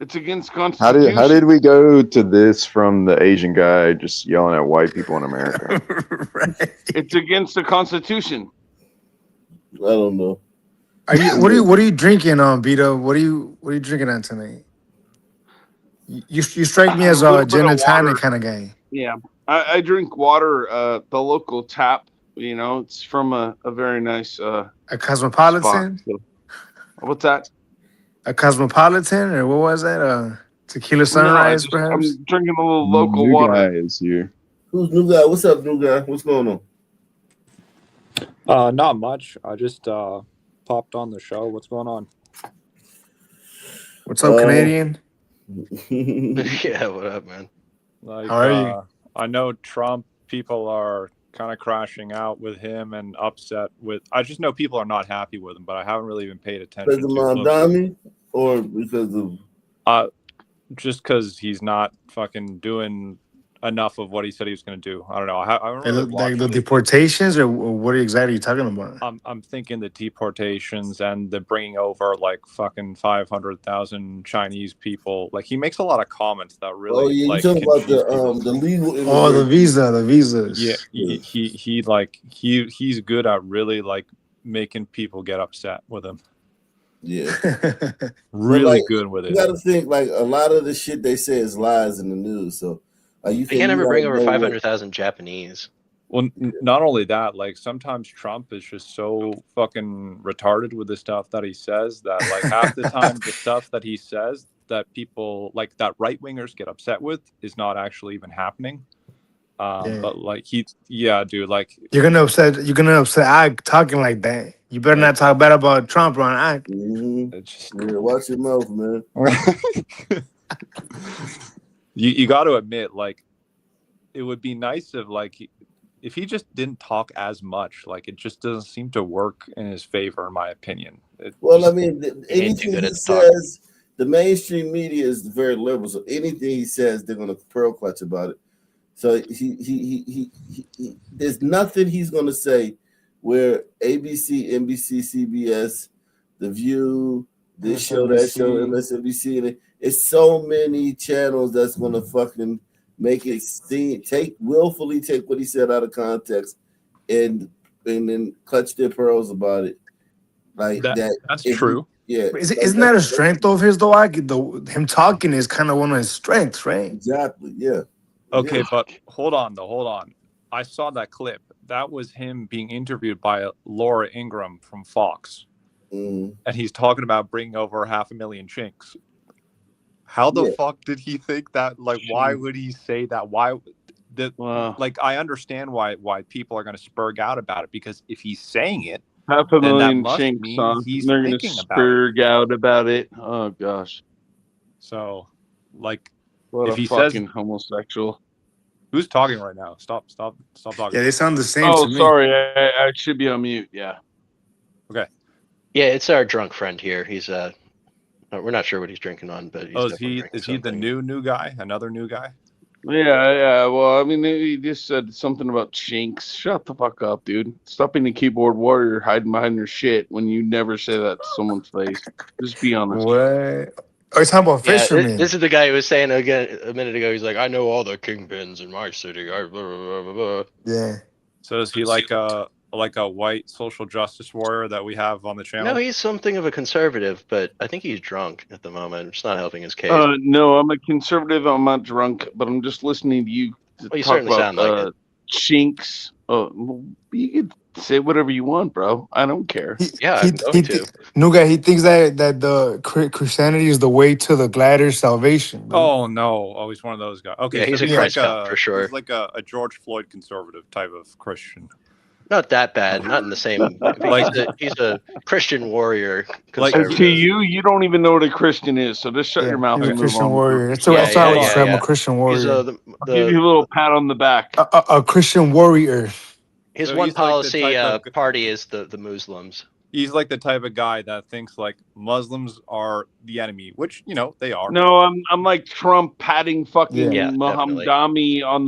It's against How Constitution. did we go to this from the Asian guy just yelling at white people in America? It's against the Constitution. I don't know. What are you drinking on, Vito? What are you drinking on tonight? You strike me as A a little bit gin of and tonic water. kind of guy. Yeah, I drink water, the local tap. You know, it's from a very nice A spot. Cosmopolitan? So, what's that? A Cosmopolitan, or what was that? Tequila No, Sunrise, perhaps? I'm drinking a little local New water. guy is here. Who's new guy? What's up, new guy? What's going on? Not much. I just popped on the show. What's going on? What's up, Canadian? Yeah, what up, man? Like, How are you? I know Trump. People are kind of crashing out with him and upset with. I just know people are not happy with him, but I haven't really even paid attention Because of to Mondami, or because of just because he's not fucking doing enough of what he said he was going to do. I don't know. I don't really Like the deportations, or what exactly are you talking about? I'm thinking the deportations and the bringing over like fucking 500,000 Chinese people. Like he makes a lot of comments that really oh yeah, you like talking about confuse people. the legal Oh, the visas. Yeah, he's good at really like making people get upset with him. Yeah. Really Like, good with you it. got to think like a lot of the shit they say is lies in the news. So you They can't ever bring over 500,000 Japanese. Well, not only that, like sometimes Trump is just so fucking retarded with the stuff that he says that like half the time the stuff that he says that people like that right wingers get upset with is not actually even happening. But like dude, like You're gonna upset Ike talking like that. You better not talk bad about Trump on Ike. Yeah, watch your mouth, man. you got to admit, like it would be nice if he just didn't talk as much. Like it just doesn't seem to work in his favor, in my opinion. Well, I mean, anything he says, the mainstream media is very liberal. So anything he says, they're gonna pearl clutch about it. So he there's nothing he's gonna say where ABC, NBC, CBS, The View, this show, that show, MSNBC, and it's so many channels that's gonna fucking make it willfully take what he said out of context and then clutch their pearls about it. Like that's true. Yeah. Isn't that a strength of his though? Ike? Him talking is kind of one of his strengths, right? Exactly. Yeah. Okay, Yeah. but hold on. I saw that clip. That was him being interviewed by Laura Ingraham from Fox. And he's talking about bringing over 500,000 chinks. How the fuck did he think that? Like, why would he say that? Like, I understand why people are going to spurg out about it, because if he's saying it, then that 500,000 must chinks mean on. he's They're gonna thinking about it. spurg out about it. Oh gosh. So, like, What if a he says fucking homosexual. Who's talking right now? Stop talking. Yeah, they sound the same Oh, to me. sorry. I should be on mute. Yeah. Okay. Yeah, it's our drunk friend here. He's we're not sure what he's drinking on, but he's definitely drinking is he the new guy? Another new guy? Yeah. Well, I mean, he just said something about chinks. Shut the fuck up, dude. Stop being a keyboard warrior hiding behind your shit when you never say that to someone's face. Just be honest. What? Oh, you're talking about fishermen. This is the guy who was saying again a minute ago. He's like, I know all the kingpins in my city. Blah, blah, blah, blah. Yeah. So is he like a white social justice warrior that we have on the channel? No, he's something of a conservative, but I think he's drunk at the moment. It's not helping his case. No, I'm a conservative. I'm not drunk, but I'm just listening to you Well, you talk certainly about sound like it. chinks. You can say whatever you want, bro. I don't care. New guy, he thinks that the Christianity is the way to the gladiator's salvation. Bro. Oh no! Oh, he's one of those guys. Okay, Yeah, he's so a Christ cup for sure. He's like a George Floyd conservative type of Christian. Not that bad. Not in the same. He's a Christian warrior. Conservative. To you, you don't even know what a Christian is. So just shut your mouth He's a and move Christian on. warrior. That's what I would say. I'm a Christian warrior. I'll give you a little pat on the back. A Christian warrior. His So one he's like the policy type of- party is the Muslims. He's like the type of guy that thinks like Muslims are the enemy, which they are. No, I'm like Trump patting fucking Yeah, Mohammadi on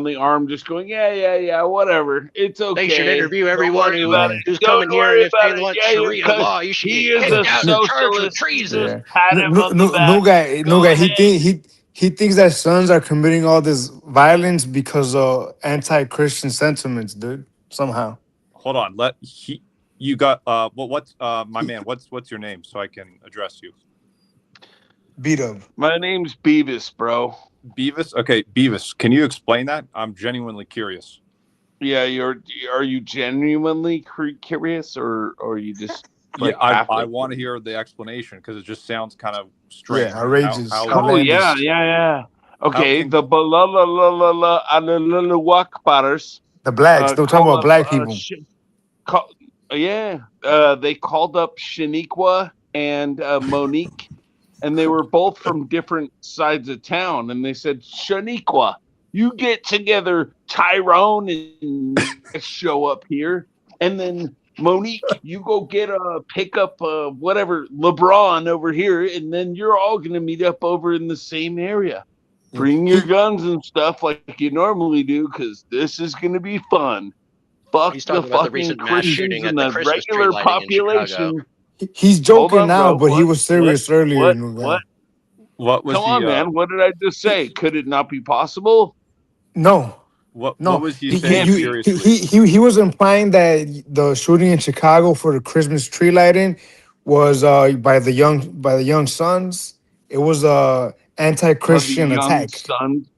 the arm, just going, yeah, whatever. It's okay. They should interview Don't everyone worry about it. who's Don't coming here, worry and if about they it. want Yeah, Sharia law, you should he get is kicked a out and charged with socialist. treason. Just pat him on the back. No guy. He thinks that sons are committing all this violence because of anti-Christian sentiments, dude. Somehow. Hold on. You got what's my man? What's your name so I can address you? B-Dub. My name's Beavis, bro. Beavis. Okay, Beavis. Can you explain that? I'm genuinely curious. Yeah, are you genuinely curious, or are you just like I want to hear the explanation because it just sounds kind of strange. Yeah, outrageous. Oh yeah. Okay, the Wakbars. The blacks. They're talking about black people. They called up Shaniqua and Monique, and they were both from different sides of town. And they said, Shaniqua, you get together Tyrone and show up here. And then Monique, you go pick up whatever LeBron over here, and then you're all gonna meet up over in the same area. Bring your guns and stuff like you normally do, because this is gonna be fun. Fuck He's the talking about the fucking recent mass Christians shooting at and the the Christmas tree regular lighting in population. He's Hold joking on, now, bro. but he was serious earlier. What was Come on, man. What did I just say? Could it not be possible? No. What No, was he saying seriously? he was implying that the shooting in Chicago for the Christmas tree lighting was by the young sons. It was a anti-Christian attack. Sons.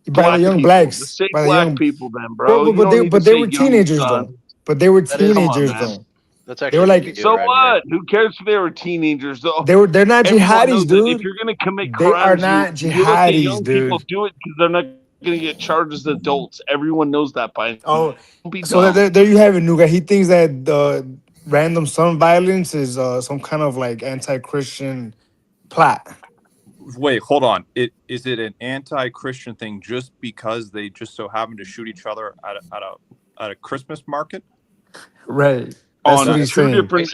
By the young people. blacks. Just say By the black young people, then, bro. But they were teenagers though. But they were teenagers though. That's They were like, so what? Who cares if they were teenagers though? They're not Everyone knows jihadis, that dude. If you're gonna commit They are crimes, not you let the jihadis, young people dude. do it because they're not gonna get charged as adults. Everyone knows that by now. Oh, Don't be so dumb. there you have it, Nuga. He thinks that the random son violence is some kind of like anti-Christian plot. Wait, hold on. Is it an anti-Christian thing just because they just so happen to shoot each other at a Christmas market? Right. That's On what he's two saying. different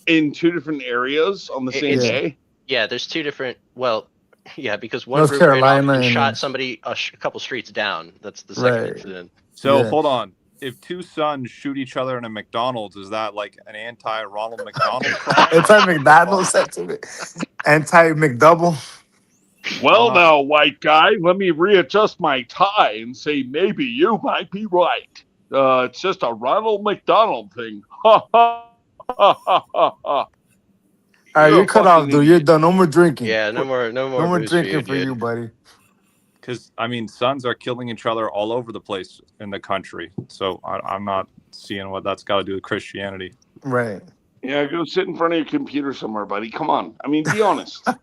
in two different areas on the same day. Yeah, there's two different. Well, yeah, because one North group ran off Carolina and and shot then- somebody a couple streets down. That's the second Right. incident. So Yeah. hold on. If two sons shoot each other in a McDonald's, is that like an anti-Ronald McDonald crime? Anti-McDonald's sentiment. Anti-McDouble. Well, now, white guy, let me readjust my tie and say maybe you might be right. It's just a Ronald McDonald thing. Ha ha ha ha ha. All right, you're cut off, dude. You're done. No more drinking. Yeah, no more No more booze drinking for you, dude. buddy. Because I mean, sons are killing each other all over the place in the country. So I'm not seeing what that's got to do with Christianity. Right. Yeah, go sit in front of your computer somewhere, buddy. Come on. I mean, be honest. No,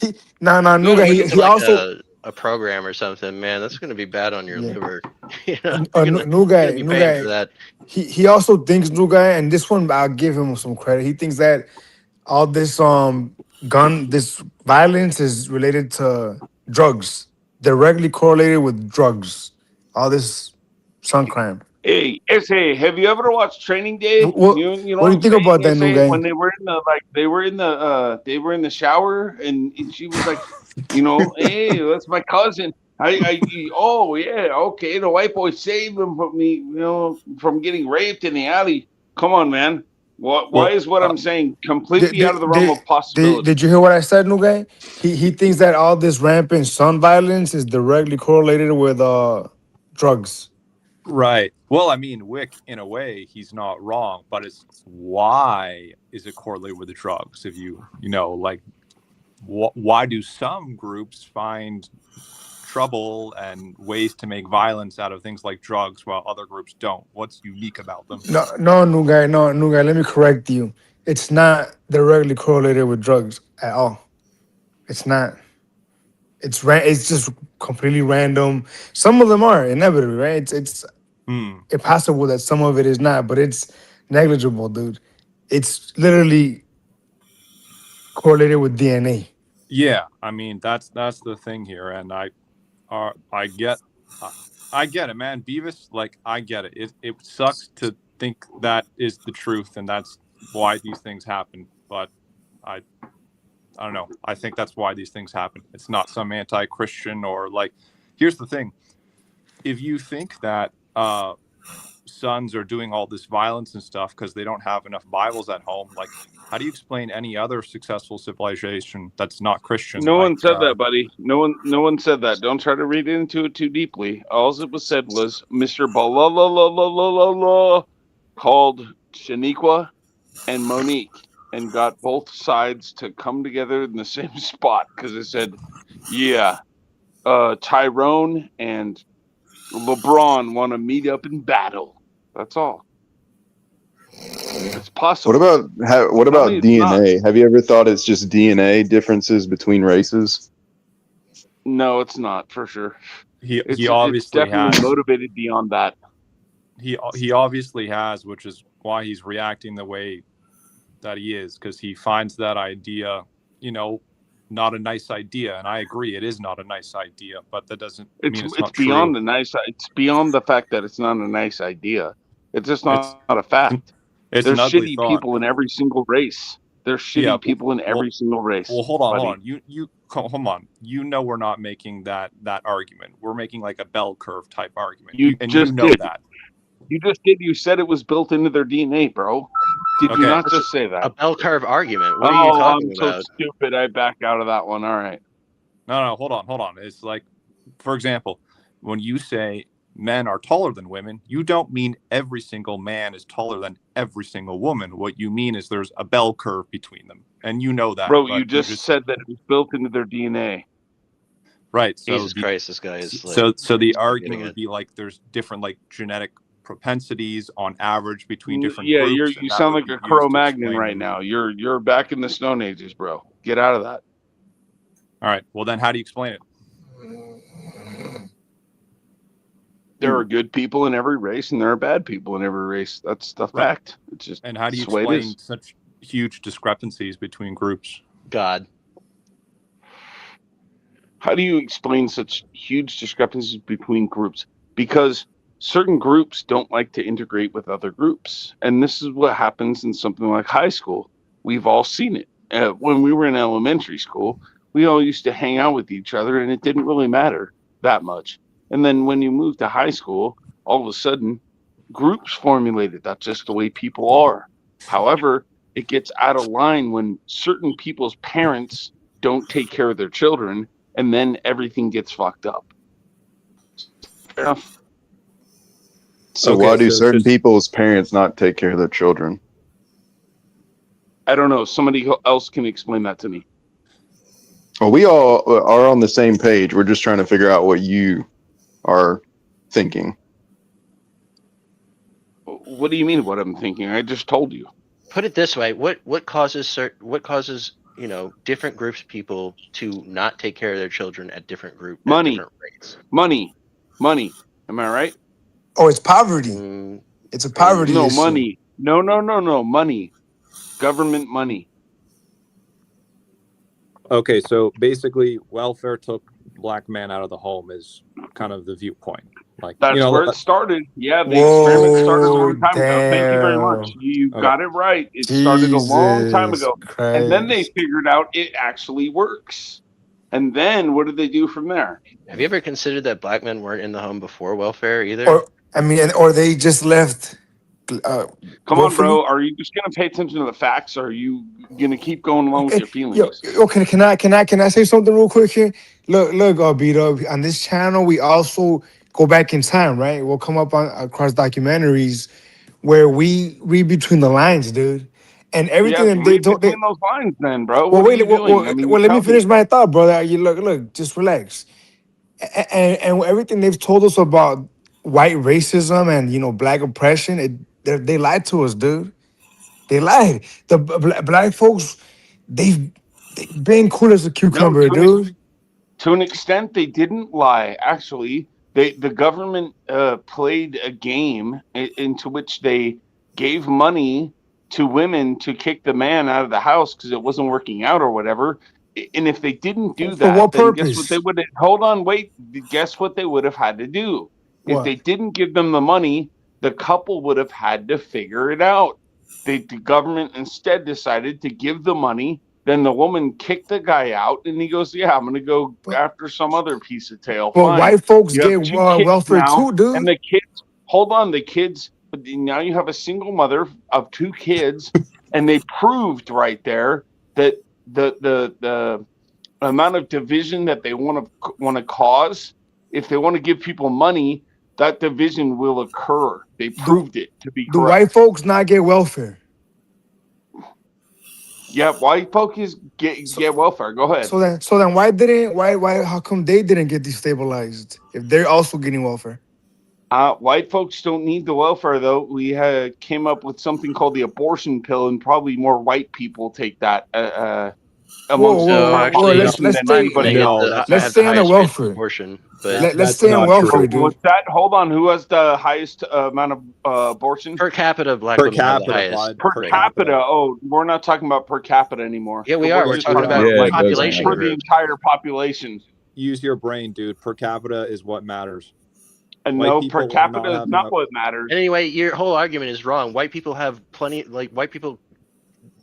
You Nuga. gotta He look into, like, also a program or something, man. That's gonna be bad on your liver. You know, Nuga. you're gonna be paying for that. He also thinks Nuga, and this one I'll give him some credit. He thinks that all this this violence is related to drugs, directly correlated with drugs. All this son crime. Hey, Ese, have you ever watched Training Day? What do you think about that, Ese, Nuga? when they were in the shower, and she was like, hey, that's my cousin. Oh yeah, okay. The white boy saved him from me, from getting raped in the alley. Come on, man. Why is what I'm saying completely out of the realm of possibility? Did you hear what I said, Nuga? He thinks that all this rampant son violence is directly correlated with drugs. Right. Well, I mean, Wick, in a way, he's not wrong, but it's why is it correlated with the drugs? If why do some groups find trouble and ways to make violence out of things like drugs while other groups don't? What's unique about them? No, Nuga. Let me correct you. It's not directly correlated with drugs at all. It's not. It's just completely random. Some of them are inevitable, right? It's impossible that some of it is not, but it's negligible, dude. It's literally correlated with DNA. Yeah, I mean that's the thing here, and I get it, man. Beavis, like I get it. It sucks to think that is the truth, and that's why these things happen. But I don't know. I think that's why these things happen. It's not some anti-Christian or like. Here's the thing: if you think that sons are doing all this violence and stuff because they don't have enough Bibles at home, like how do you explain any other successful civilization that's not Christian? No Like, one said that, buddy. No one said that. Don't try to read into it too deeply. All it was said was Mr. Balala called Shaniqua and Monique and got both sides to come together in the same spot because it said, yeah, Tyrone and LeBron want to meet up in battle. That's all. It's possible. What about DNA? Have you ever thought it's just DNA differences between races? No, it's not for sure. He It's obviously definitely has. motivated beyond that. He obviously has, which is why he's reacting the way that he is, because he finds that idea, not a nice idea. And I agree, it is not a nice idea, but that doesn't mean it's not beyond true. the nice. It's beyond the fact that it's not a nice idea. It's just not a fact. It's There's an ugly shitty thought. people in every single race. There's shitty people in every single race. Well, hold on. buddy. Hold on. We're not making that argument. We're making like a bell curve type argument. You know did. that. You just did. You said it was built into their DNA, bro. Did you not just say that? A bell curve argument. What are you talking I'm about? so stupid. I back out of that one. All right. No, hold on. It's like, for example, when you say men are taller than women, you don't mean every single man is taller than every single woman. What you mean is there's a bell curve between them, and you know that. Bro, you just said that it was built into their DNA. Right. So Jesus Christ, this guy is so the argument would be like there's different like genetic propensities on average between different groups. You sound like a Cro-Magnon right now. You're back in the Stone Ages, bro. Get out of that. All right. Well, then how do you explain it? There are good people in every race, and there are bad people in every race. That's the fact. It's just. And how do you the way it explain is. such huge discrepancies between groups? God. How do you explain such huge discrepancies between groups? Because certain groups don't like to integrate with other groups. And this is what happens in something like high school. We've all seen it. When we were in elementary school, we all used to hang out with each other, and it didn't really matter that much. And then when you move to high school, all of a sudden, groups formulated. That's just the way people are. However, it gets out of line when certain people's parents don't take care of their children, and then everything gets fucked up. Fair enough. So why do certain people's parents not take care of their children? I don't know. Somebody else can explain that to me. Well, we all are on the same page. We're just trying to figure out what you are thinking. What do you mean what I'm thinking? I just told you. Put it this way: what causes different groups of people to not take care of their children at different different rates? Money. Am I right? Oh, it's poverty. It's a poverty No, issue. money. No. Money. Government money. Okay, so basically, welfare took black men out of the home is kind of the viewpoint. Like That's where it started. Yeah, the experiment started a long time ago. Thank you very much. You Okay. got it right. It started a long time Jesus ago. And then they figured out it actually works. And then what did they do from there? Have you ever considered that black men weren't in the home before welfare either? Or they just left. Come on, bro. Are you just gonna pay attention to the facts, or are you gonna keep going along with your feelings? Can I say something real quick here? Look, B-Dub, on this channel, we also go back in time, right? We'll come up across documentaries where we read between the lines, dude. And everything that they don't. Between those lines, then, bro. Well, What are you doing? let me finish my thought, brother. You look, just relax. And everything they've told us about white racism and black oppression, they lied to us, dude. They lied. The black folks, they've been cool as a cucumber, dude. To an extent, they didn't lie. Actually, the government played a game into which they gave money to women to kick the man out of the house because it wasn't working out or whatever. And if they didn't do For that, what then guess what they purpose? would have? Hold on, wait. Guess what they would have had to do? If What? they didn't give them the money, the couple would have had to figure it out. The government instead decided to give the money. Then the woman kicked the guy out, and he goes, "Yeah, I'm going to go after some other piece of tail." But Fine. white folks You have get 2 kids welfare now, too, dude. and the kids. Hold on, the kids. Now you have a single mother of 2 kids, and they proved right there that the amount of division that they want to cause, if they want to give people money, that division will occur. They proved it to be Do correct. white folks not get welfare? Yeah, white folks get welfare. Go ahead. So then why how come they didn't get destabilized if they're also getting welfare? White folks don't need the welfare, though. We came up with something called the abortion pill, and probably more white people take that amongst the entire population than anybody else. Let's stay on the welfare. Let's stay on welfare, dude. What's that? Hold on. Who has the highest amount of abortions? Per capita, black women have the highest. Per capita. Oh, we're not talking about per capita anymore. Yeah, we are. We're just talking about population for the group. entire population. Use your brain, dude. Per capita is what matters. And White no, people per will capita is have not enough- what matters. Anyway, your whole argument is wrong. White people have plenty. Like white people,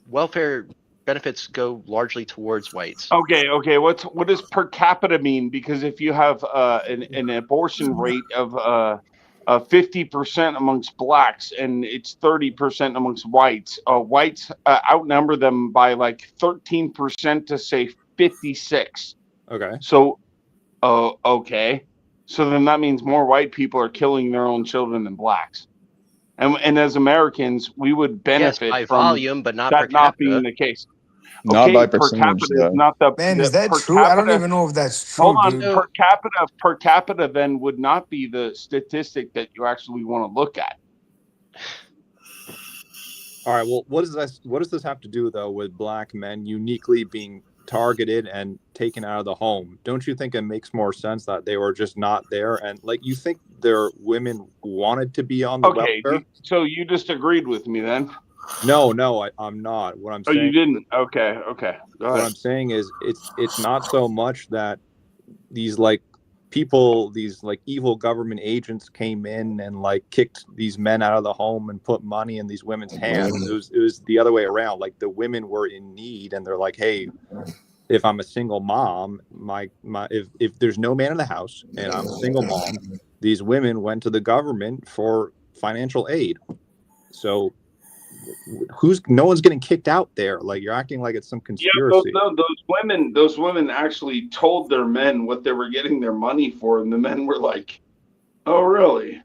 welfare benefits go largely towards whites. Okay. What does per capita mean? Because if you have an abortion rate of 50% amongst blacks and it's 30% amongst whites, whites outnumber them by like 13% to say 56. Okay. So, okay. So then that means more white people are killing their own children than blacks. And as Americans, we would benefit by from volume, but not that per not capita. being the case. Not by per percentage, capita though. is not the Man, the is that per true? I don't capita- even know if that's true, Hold on, dude. per capita then would not be the statistic that you actually want to look at. All right. Well, what does this have to do though with black men uniquely being targeted and taken out of the home? Don't you think it makes more sense that they were just not there? And like, you think their women wanted to be on the Okay, welfare? so you just agreed with me then? No, I'm not. What I'm Oh, saying. you didn't? Okay. Go What ahead. I'm saying is, it's not so much that these like people, these like evil government agents came in and like kicked these men out of the home and put money in these women's hands. It was the other way around. Like the women were in need, and they're like, hey, if I'm a single mom, if there's no man in the house and I'm a single mom, these women went to the government for financial aid. So no one's getting kicked out there. Like, you're acting like it's some conspiracy. Yeah, those women actually told their men what they were getting their money for, and the men were like, "Oh, really?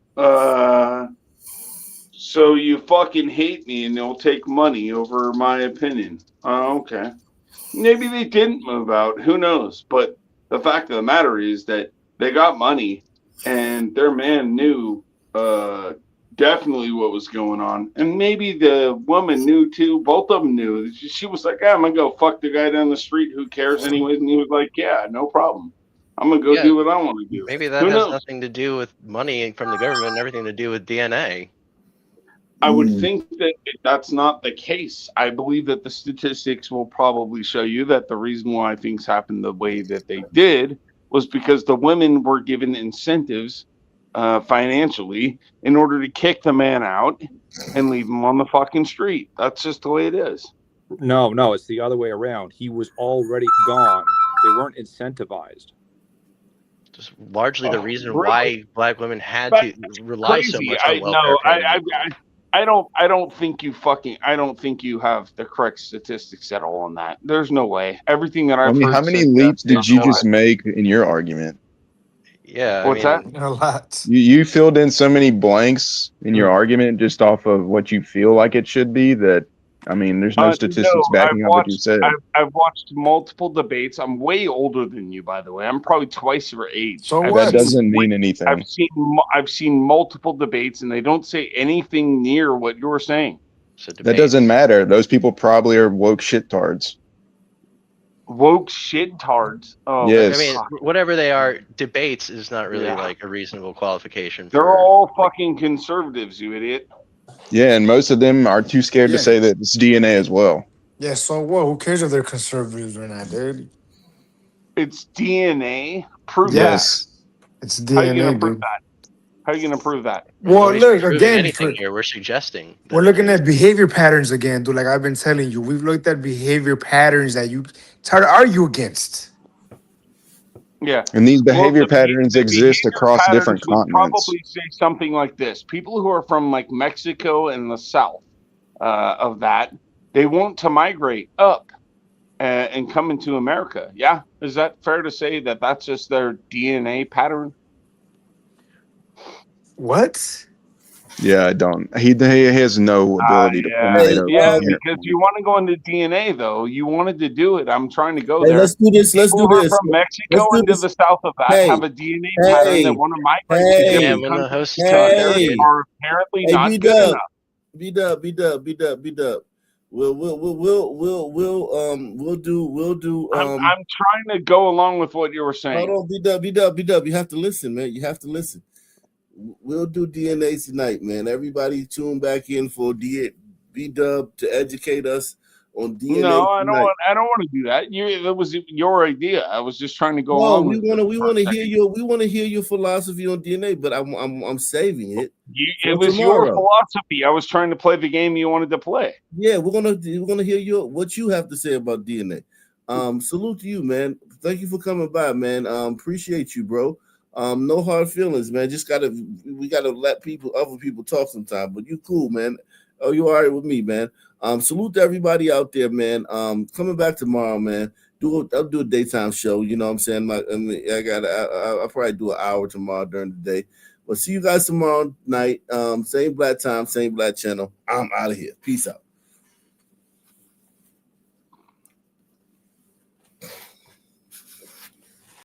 So you fucking hate me, and you'll take money over my opinion? Oh, okay." Maybe they didn't move out. Who knows? But the fact of the matter is that they got money, and their man knew definitely what was going on. And maybe the woman knew too. Both of them knew. She was like, I'm going to go fuck the guy down the street. Who cares anyways? And he was like, yeah, no problem. I'm going to go do what I want to do. Maybe that Who has knows? nothing to do with money from the government and everything to do with DNA. I would think that that's not the case. I believe that the statistics will probably show you that the reason why things happened the way that they did was because the women were given incentives financially in order to kick the man out and leave him on the fucking street. That's just the way it is. No, it's the other way around. He was already gone. They weren't incentivized. Just largely the reason really? why black women had to rely so much on welfare. I don't think you have the correct statistics at all on that. There's no way. Everything that I've heard. How many leaps did you just make in your argument? Yeah. What's that? A lot. You filled in so many blanks in your argument just off of what you feel like it should be that, I mean, there's no statistics backing up what you said. I've watched multiple debates. I'm way older than you, by the way. I'm probably twice your age. So that doesn't mean anything. I've seen multiple debates, and they don't say anything near what you're saying. That doesn't matter. Those people probably are woke shittards. woke shit-tards. Oh, I mean, fuck. whatever they are, debates is not really Yeah. like a reasonable qualification. They're for all fucking conservatives, you idiot. Yeah, and most of them are too scared to Yeah. say that it's DNA as well. Yeah, so what? Who cares if they're conservatives or not, dude? It's DNA. Prove Yes. It's that. How you gonna DNA, prove dude. that? How you gonna prove that? Well, Nobody's look proving again. anything here. We're suggesting. We're looking at behavior patterns again, dude. Like I've been telling you, we've looked at behavior patterns that you try to argue against. Yeah. And these behavior the patterns exist behavior across patterns different would continents. probably say something like this: people who are from like Mexico and the south of that, they want to migrate up and come into America. Yeah, is that fair to say that that's just their DNA pattern? What? Yeah, I don't. He has no ability to formulate a coherent because you want to go into DNA though. You wanted to do it. I'm trying to go Hey, there. let's do this. Let's People do who are this. from Mexico Let's do and to this. the south of that Hey, have a DNA pattern that want to migrate to hey, different when the countries. host is talking, hey, Are apparently hey, not good enough. B Dub. We'll do. I'm trying to go along with what you were saying. Hold on, B Dub. You have to listen, man. You have to listen. We'll do DNA tonight, man. Everybody tune back in for B Dub to educate us on DNA. No, I tonight. don't want to do that. That was your idea. I was just trying to go No, along we with want it. to. We want to hear your philosophy on DNA, but I'm saving it. It was your philosophy. I was trying to play the game you wanted to play. Yeah, we're gonna hear what you have to say about DNA. Salute to you, man. Thank you for coming by, man. Appreciate you, bro. No hard feelings, man. We gotta let other people talk sometime. But you cool, man. Oh, you all right with me, man. Salute to everybody out there, man. Coming back tomorrow, man. I'll do a daytime show. You know what I'm saying? I'll probably do an hour tomorrow during the day. But see you guys tomorrow night. Same black time, same black channel. I'm out of here. Peace out.